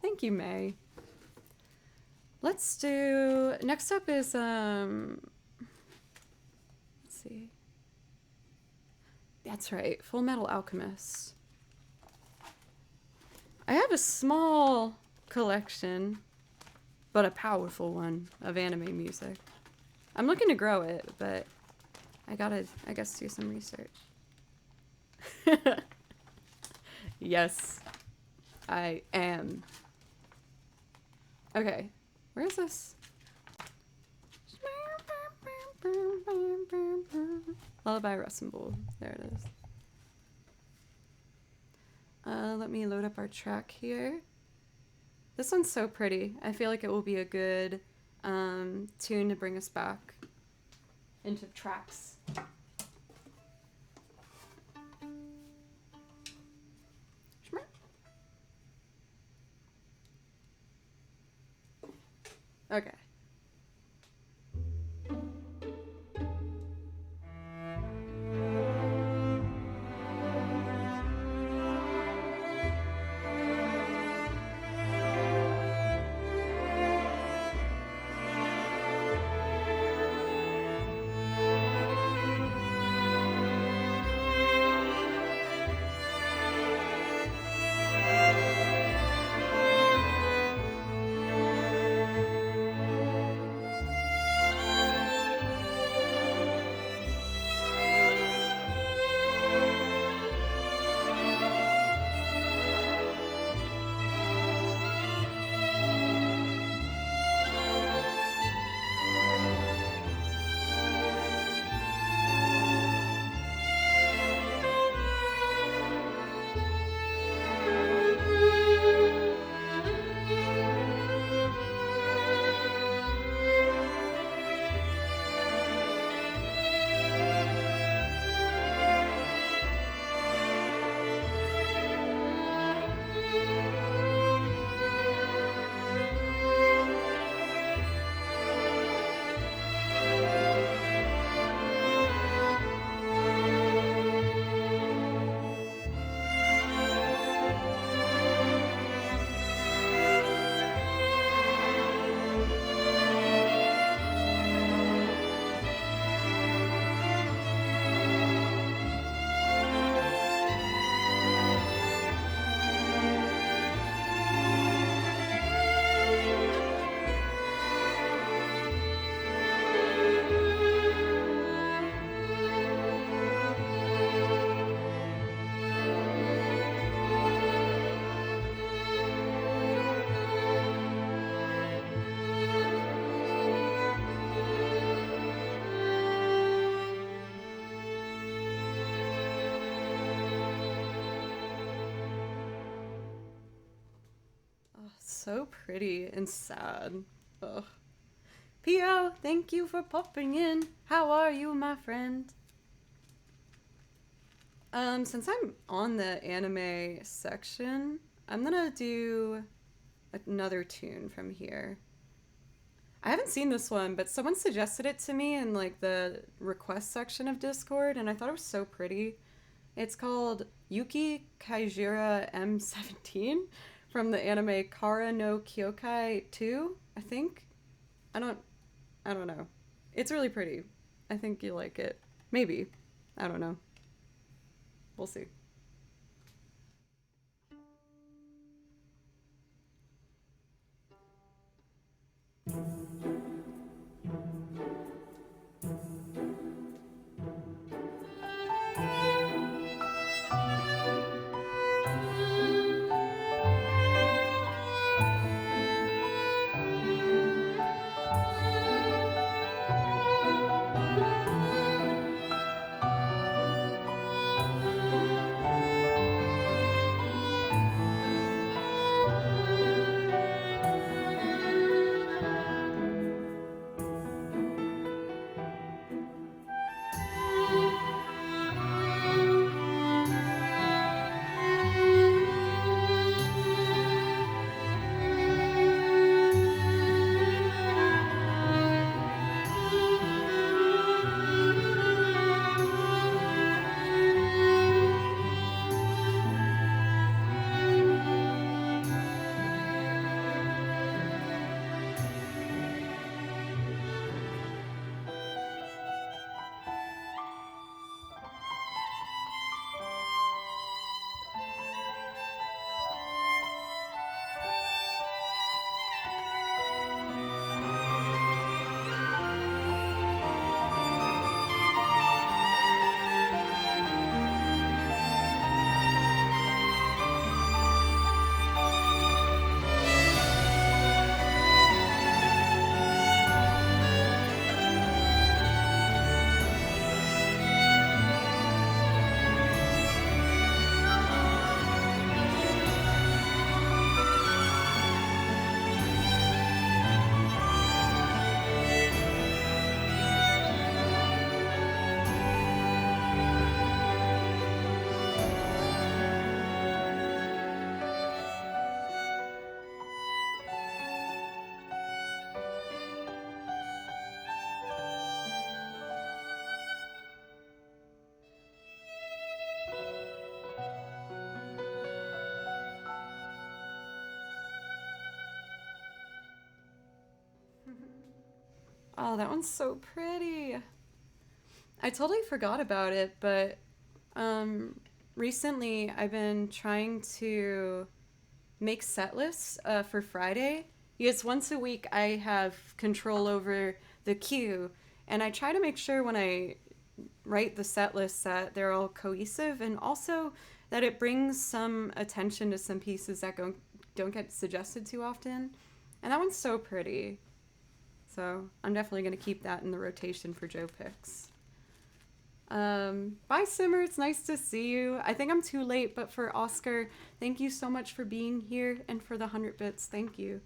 Thank you, May. Let's do, next up is, let's see. That's right, Full Metal Alchemist. I have a small collection, but a powerful one of anime music. I'm looking to grow it, but I gotta, I guess, do some research. Yes, I am. Okay, where is this? Lullaby Russemble. There it is. Let me load up our track here. This one's so pretty. I feel like it will be a good tune to bring us back into tracks. Okay. So pretty and sad. Ugh. P.O., thank you for popping in. How are you, my friend? Since I'm on the anime section, I'm gonna do another tune from here. I haven't seen this one, but someone suggested it to me in like the request section of Discord, and I thought it was so pretty. It's called Yuki Kaijira M17 from the anime Kara no Kyokai 2, I think. I don't know. It's really pretty. I think you like it. Maybe. I don't know. We'll see. Oh, that one's so pretty. I totally forgot about it, but recently I've been trying to make set lists for Friday because once a week I have control over the queue, and I try to make sure when I write the set lists that they're all cohesive and also that it brings some attention to some pieces that don't get suggested too often. And that one's so pretty. So I'm definitely going to keep that in the rotation for Joe picks. Bye, Simmer. It's nice to see you. I think I'm too late, but for Oscar, thank you so much for being here, and for the 100 bits, thank you.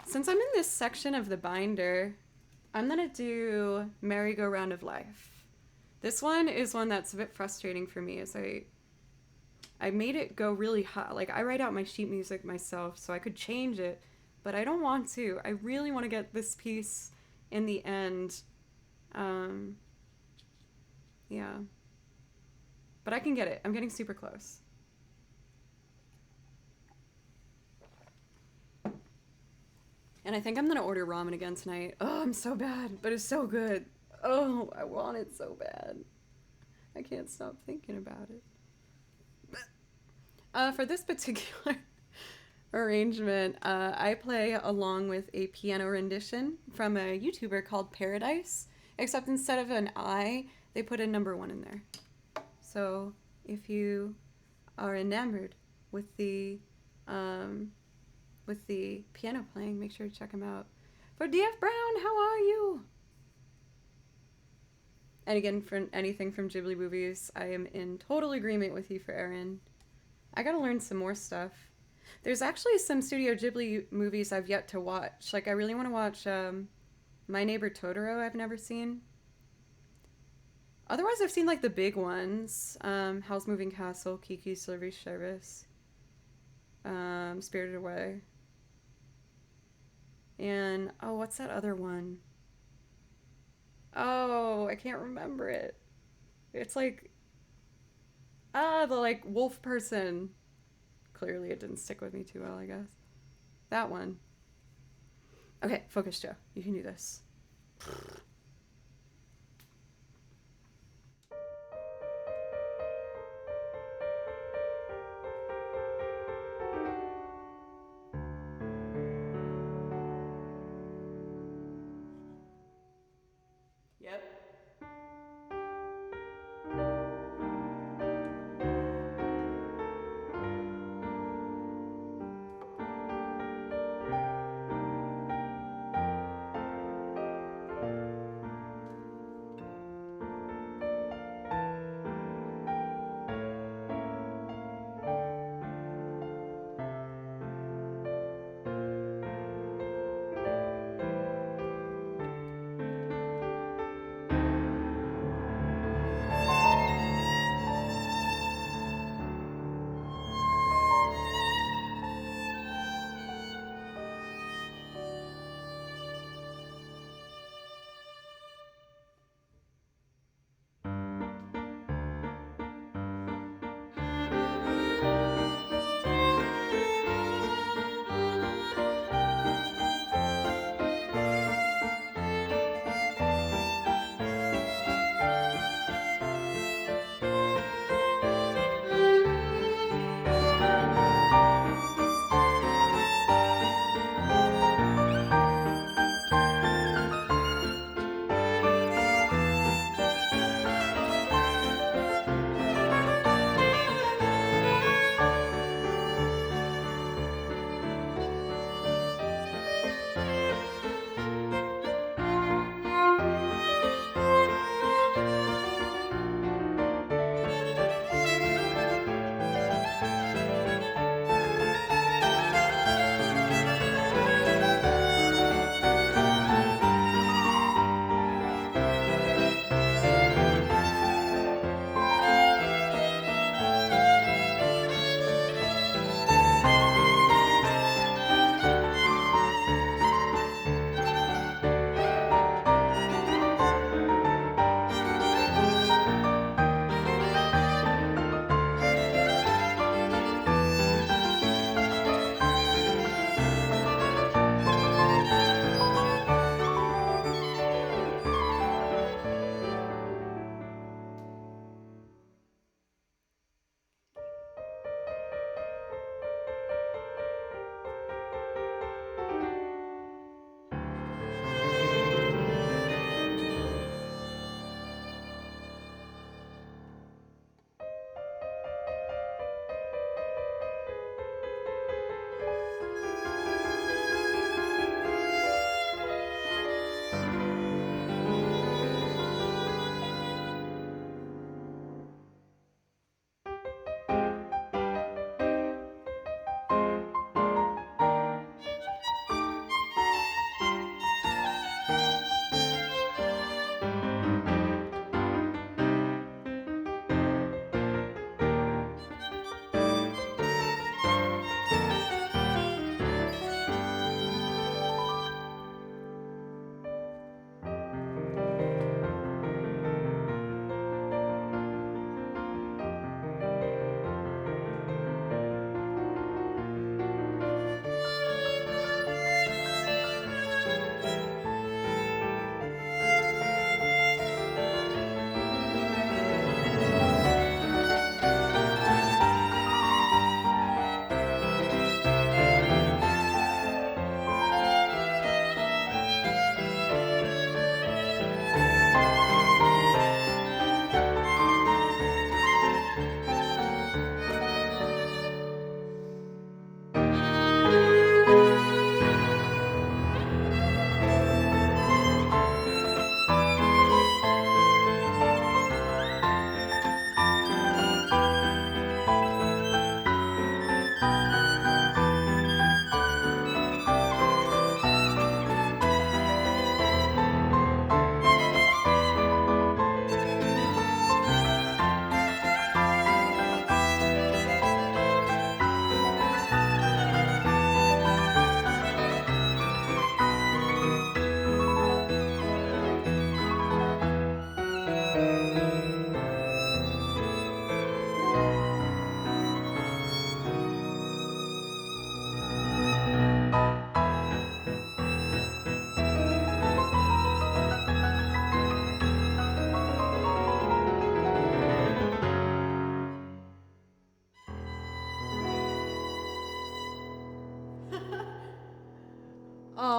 Since I'm in this section of the binder, I'm gonna do Merry-Go-Round of Life. This one is one that's a bit frustrating for me, as I made it go really high. Like, I write out my sheet music myself, so I could change it, but I don't want to. I really want to get this piece in the end. Yeah. But I can get it. I'm getting super close. And I think I'm gonna order ramen again tonight. Oh, I'm so bad, but it's so good. Oh, I want it so bad. I can't stop thinking about it. For this particular arrangement, I play along with a piano rendition from a YouTuber called Paradise, except instead of an I, they put a number 1 in there. So if you are enamored with the piano playing, make sure to check him out. For DF Brown, how are you? And again, for anything from Ghibli movies, I am in total agreement with you for Aaron. I gotta learn some more stuff. There's actually some Studio Ghibli movies I've yet to watch. Like, I really want to watch My Neighbor Totoro, I've never seen. Otherwise, I've seen, like, the big ones. Howl's Moving Castle, Kiki's Delivery Service, Spirited Away. And, oh, what's that other one? Oh, I can't remember it. It's like, the, like, wolf person. Clearly it didn't stick with me too well, I guess. That one. Okay, focus, Joe. You can do this. Yep.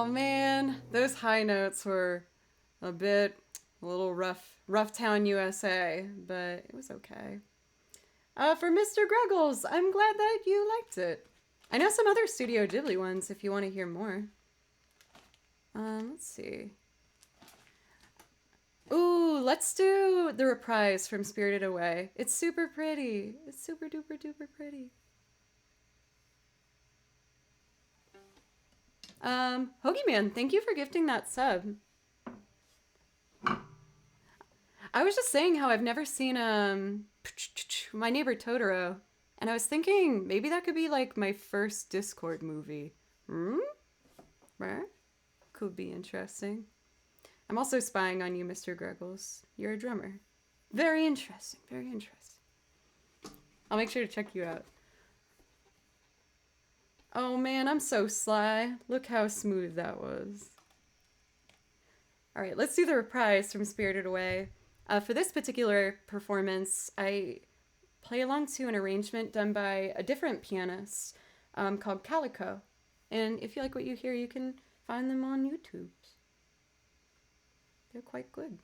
man, those high notes were a little rough town USA, but it was okay. For Mr. Gruggles, I'm glad that you liked it. I know some other Studio Ghibli ones if you want to hear more. Let's see. Ooh, let's do the reprise from Spirited Away. It's super pretty. It's super duper duper pretty. Hoagie Man, thank you for gifting that sub. I was just saying how I've never seen My Neighbor Totoro, and I was thinking maybe that could be like my first Discord movie. Could be interesting. I'm also spying on you, Mr. Gruggles. You're a drummer. Very interesting, very interesting. I'll make sure to check you out. Oh man, I'm so sly. Look how smooth that was. Alright, let's do the reprise from Spirited Away. For this particular performance, I play along to an arrangement done by a different pianist called Calico. And if you like what you hear, you can find them on YouTube. They're quite good.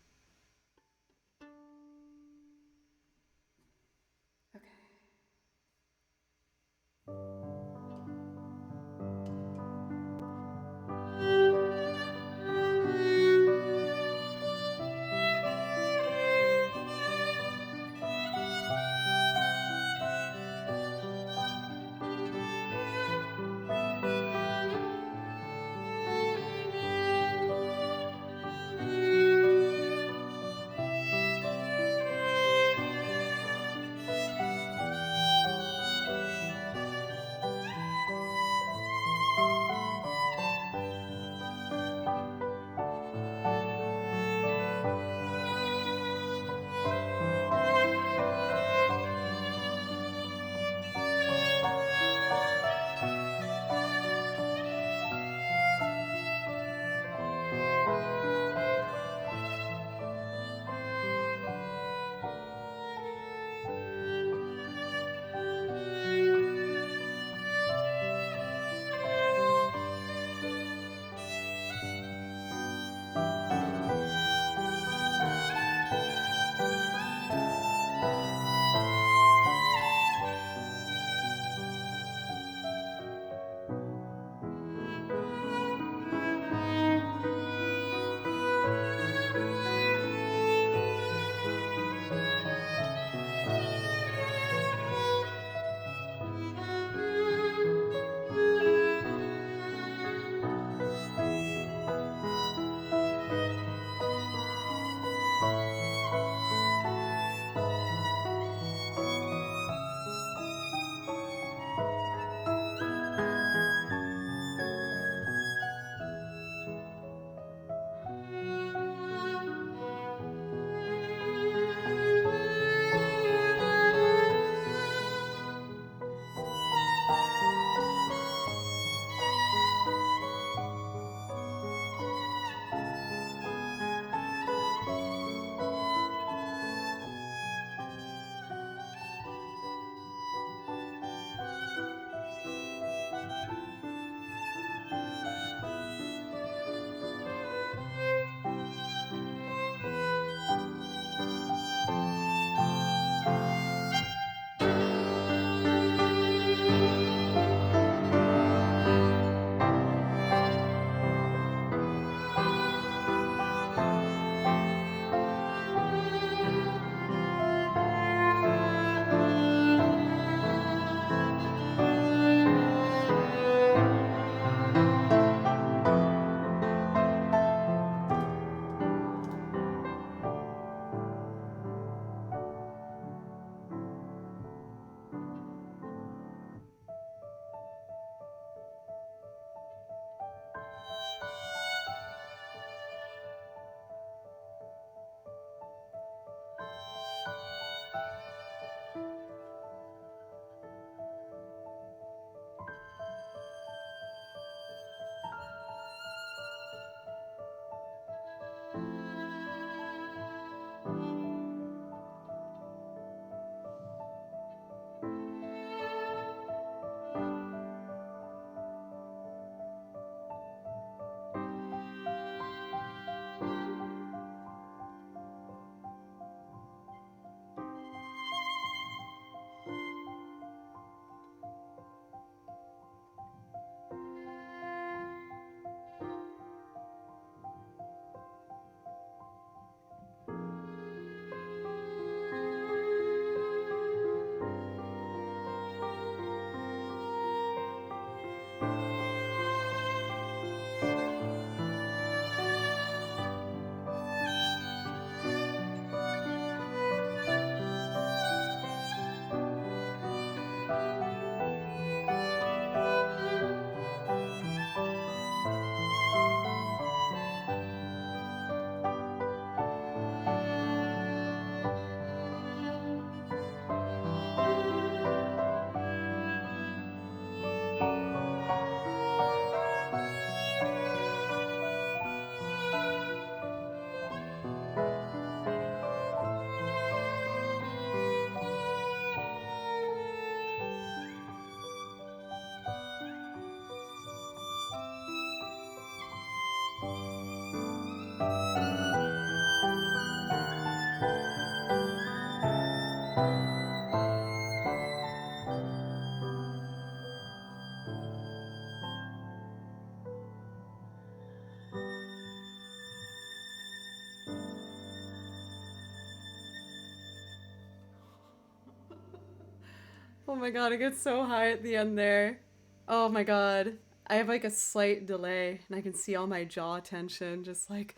Oh my god, it gets so high at the end there. Oh my god. I have like a slight delay and I can see all my jaw tension just like,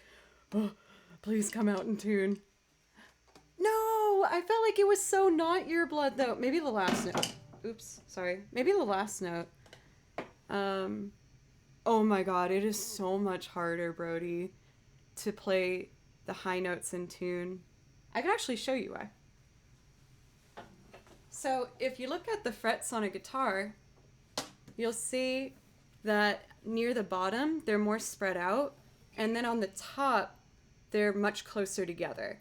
oh, please come out in tune. No, I felt like it was so not your blood though. Maybe the last note. Oops, sorry. Maybe the last note. Oh my god, it is so much harder, Brody, to play the high notes in tune. I can actually show you why. So if you look at the frets on a guitar, you'll see that near the bottom, they're more spread out. And then on the top, they're much closer together.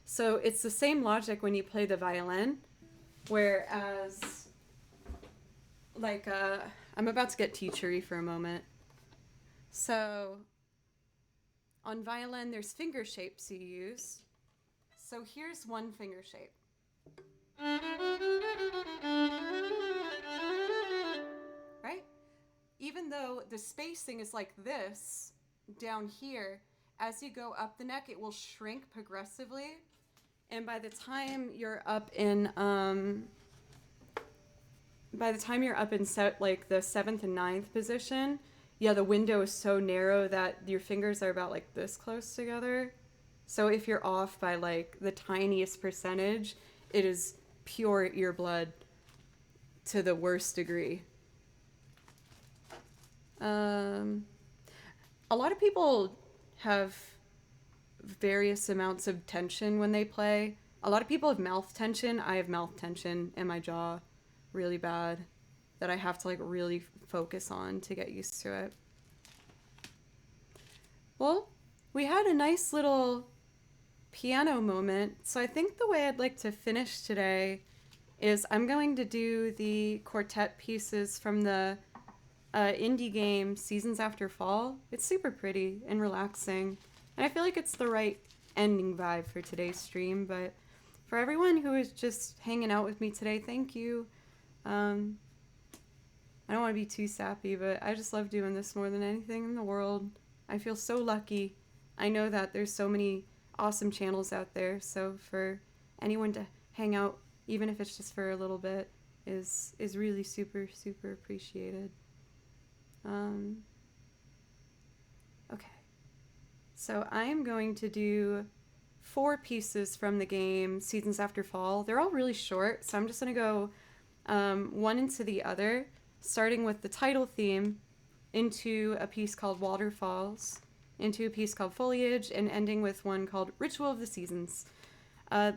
So it's the same logic when you play the violin, whereas, like, I'm about to get teachery for a moment. So on violin, there's finger shapes you use. So here's one finger shape. Right? Even though the spacing is like this down here, as you go up the neck, it will shrink progressively. And by the time you're up in like the 7th and 9th position, yeah, the window is so narrow that your fingers are about like this close together. So if you're off by like the tiniest percentage, it is pure ear blood to the worst degree. A lot of people have various amounts of tension when they play. A lot of people have mouth tension. I have mouth tension in my jaw really bad that I have to like really focus on to get used to it. Well, we had a nice little piano moment. So I think the way I'd like to finish today is I'm going to do the quartet pieces from the indie game Seasons After Fall. It's super pretty and relaxing. And I feel like it's the right ending vibe for today's stream. But for everyone who is just hanging out with me today, thank you. I don't want to be too sappy, but I just love doing this more than anything in the world. I feel so lucky. I know that there's so many awesome channels out there. So for anyone to hang out, even if it's just for a little bit, is really super, super appreciated. Okay. So I'm going to do 4 pieces from the game Seasons After Fall. They're all really short, so I'm just going to go one into the other, starting with the title theme into a piece called Waterfalls, into a piece called Foliage, and ending with one called Ritual of the Seasons.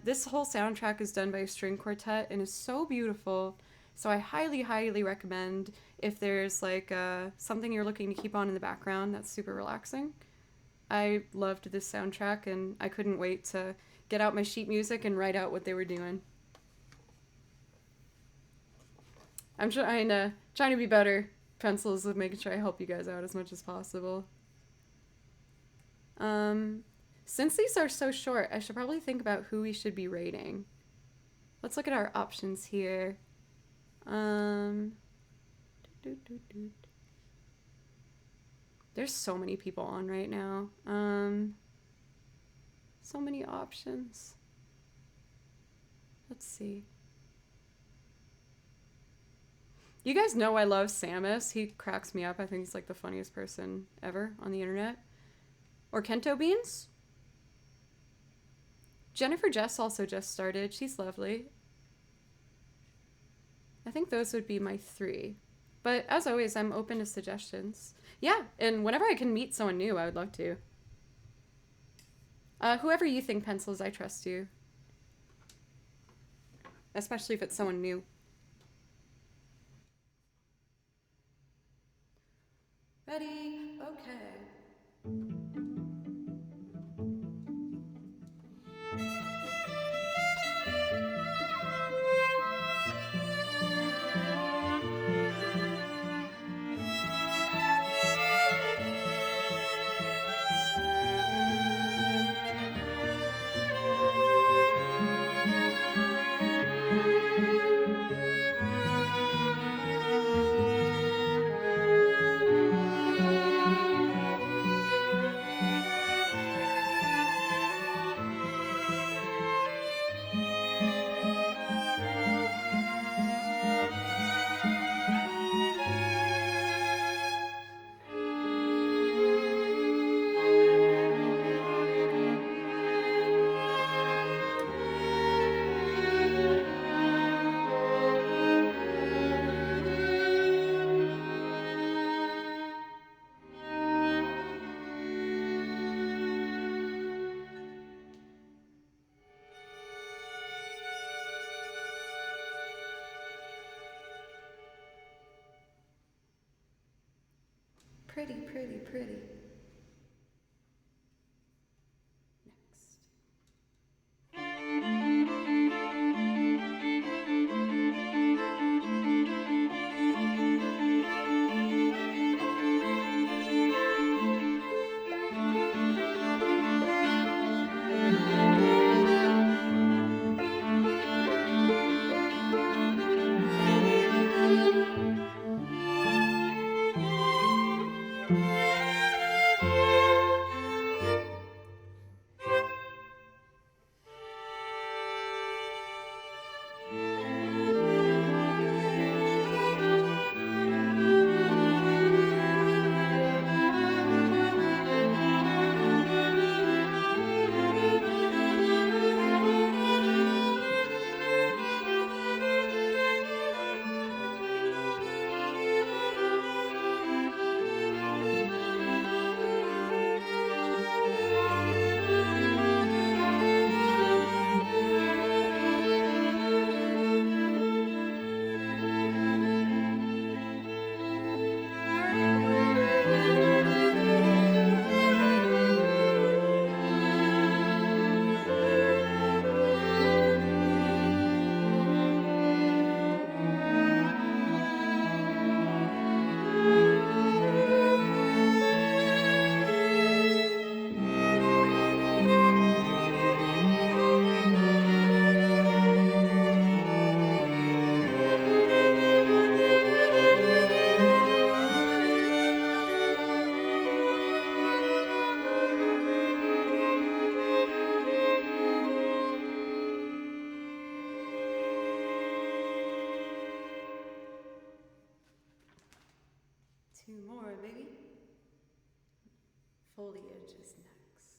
This whole soundtrack is done by a string quartet and is so beautiful. So I highly, highly recommend if there's like something you're looking to keep on in the background that's super relaxing. I loved this soundtrack and I couldn't wait to get out my sheet music and write out what they were doing. I'm trying to be better pencils with making sure I help you guys out as much as possible. Since these are so short, I should probably think about who we should be rating. Let's look at our options here. There's so many people on right now. So many options. Let's see. You guys know I love Samus. He cracks me up. I think he's like the funniest person ever on the internet. Or Kento Beans. Jennifer Jess also just started. She's lovely. I think those would be my 3. But as always, I'm open to suggestions. Yeah, and whenever I can meet someone new, I would love to. Whoever you think pencils, I trust you. Especially if it's someone new. Ready? Okay. Pretty, pretty, pretty. Next. Two more, baby. Foliage is next.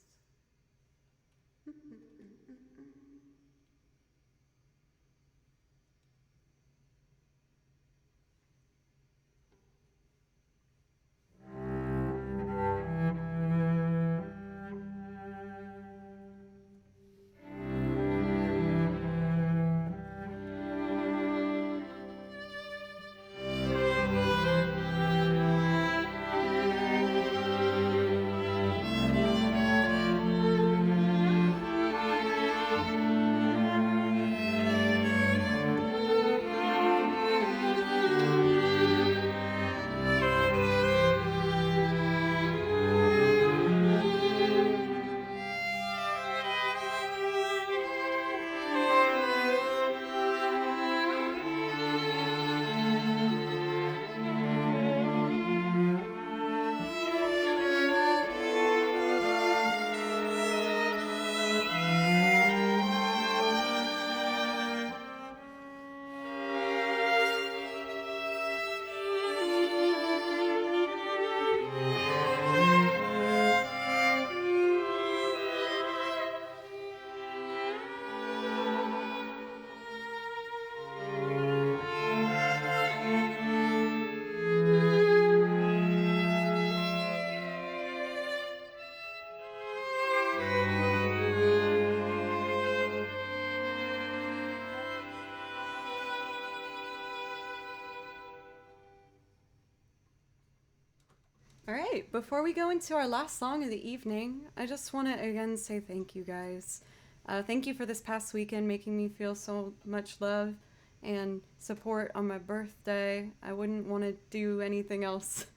All right, before we go into our last song of the evening, I just want to again say thank you guys. Thank you for this past weekend, making me feel so much love and support on my birthday. I wouldn't want to do anything else.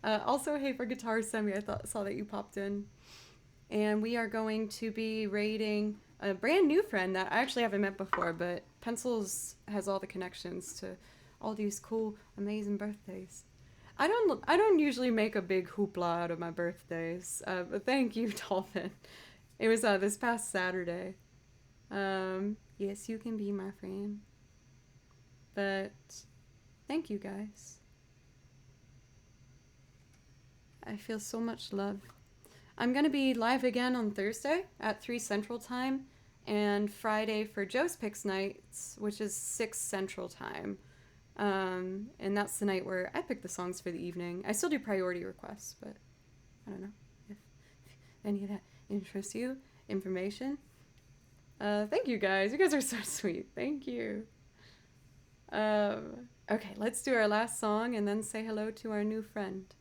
Also, hey, for Guitar Semi, saw that you popped in. And we are going to be rating a brand new friend that I actually haven't met before, but Pencils has all the connections to all these cool, amazing birthdays. I don't usually make a big hoopla out of my birthdays, but thank you, Dolphin. It was this past Saturday. Yes, you can be my friend. But thank you guys. I feel so much love. I'm going to be live again on Thursday at 3 Central Time and Friday for Joe's Picks Nights, which is 6 Central Time. And that's the night where I pick the songs for the evening. I still do priority requests, but I don't know if any of that interests you. Information. Thank you guys. You guys are so sweet. Thank you. Okay, let's do our last song and then say hello to our new friend.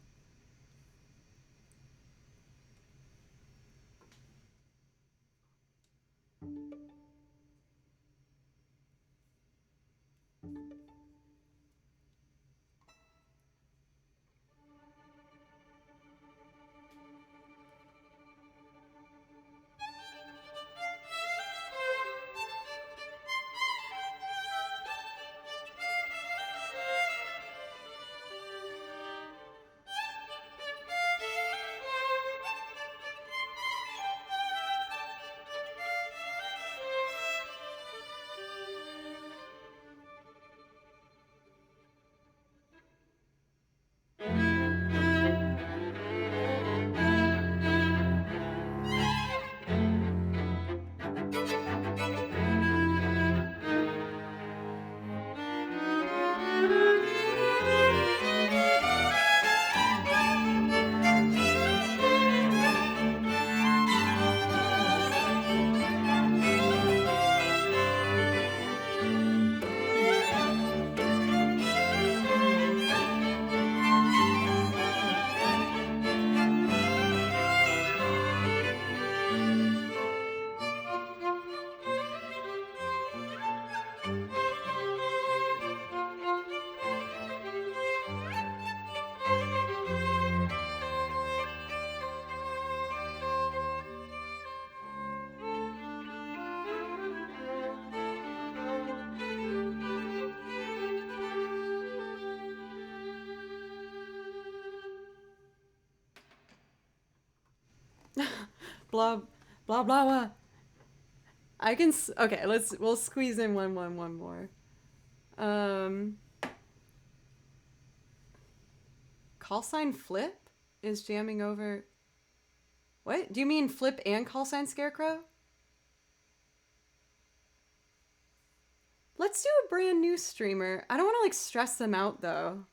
blah, blah, blah, blah. I can, okay, we'll squeeze in one more. Call sign Flip is jamming over. What? Do you mean Flip and call sign Scarecrow? Let's do a brand new streamer. I don't want to like stress them out though.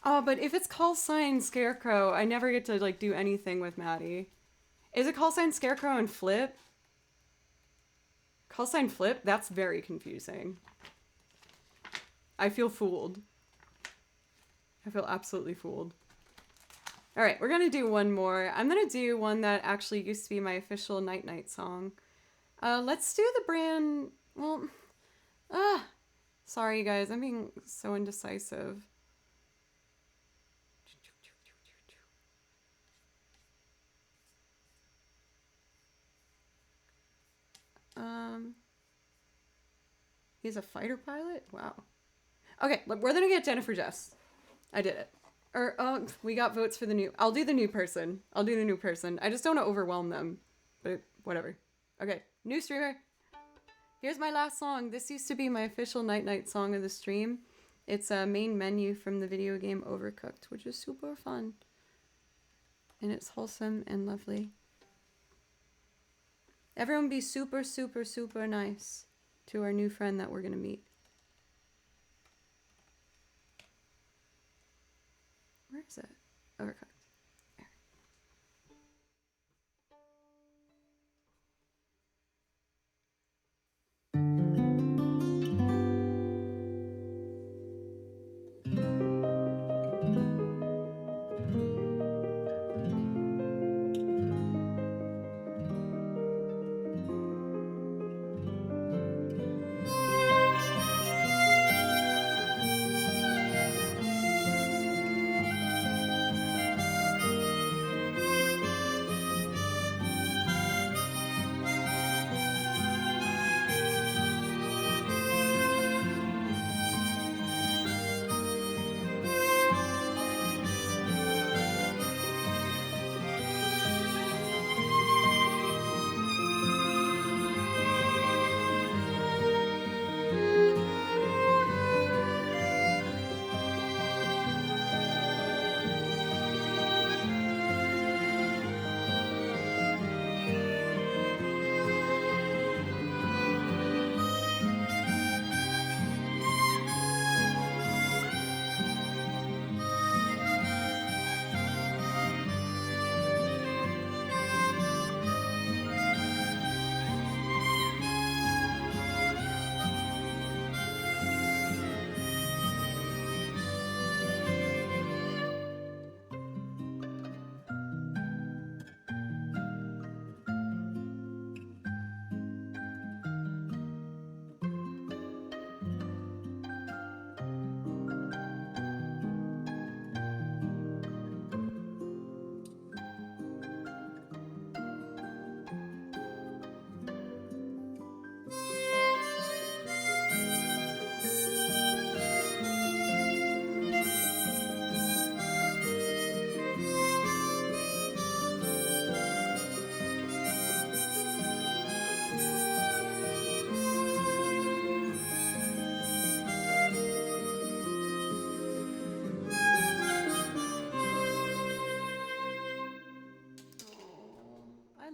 Oh, but if it's call sign Scarecrow, I never get to like do anything with Maddie. Is it call sign Scarecrow and Flip? Call sign Flip? That's very confusing. I feel fooled. I feel absolutely fooled. Alright, we're gonna do one more. I'm gonna do one that actually used to be my official Night Night song. Let's do the brand... Well... Sorry, guys. I'm being so indecisive. He's a fighter pilot? Wow. Okay, we're gonna get Jennifer Jess. I did it. Or, oh, we got votes for the new... I'll do the new person. I'll do the new person. I just don't want to overwhelm them. But whatever. Okay, new streamer. Here's my last song. This used to be my official Night Night song of the stream. It's a main menu from the video game Overcooked, which is super fun. And it's wholesome and lovely. Everyone be super, super, super nice to our new friend that we're going to meet. Where is it? Overcooked.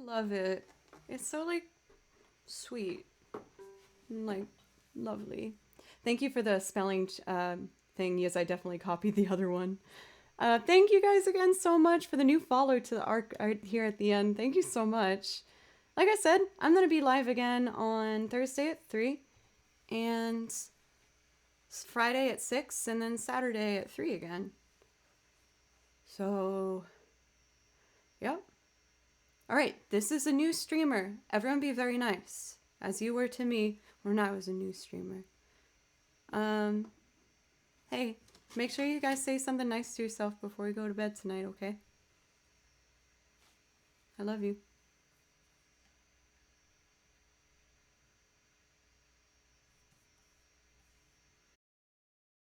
Love it. It's so like sweet and like lovely. Thank you for the spelling thing. Yes, I definitely copied the other one. Thank you guys again so much for the new follow to the art here at the end. Thank you so much. Like I said, I'm going to be live again on Thursday at 3 and Friday at 6 and then Saturday at 3 again. So, yep. All right, this is a new streamer. Everyone be very nice, as you were to me when I was a new streamer. Hey, make sure you guys say something nice to yourself before you go to bed tonight, okay? I love you.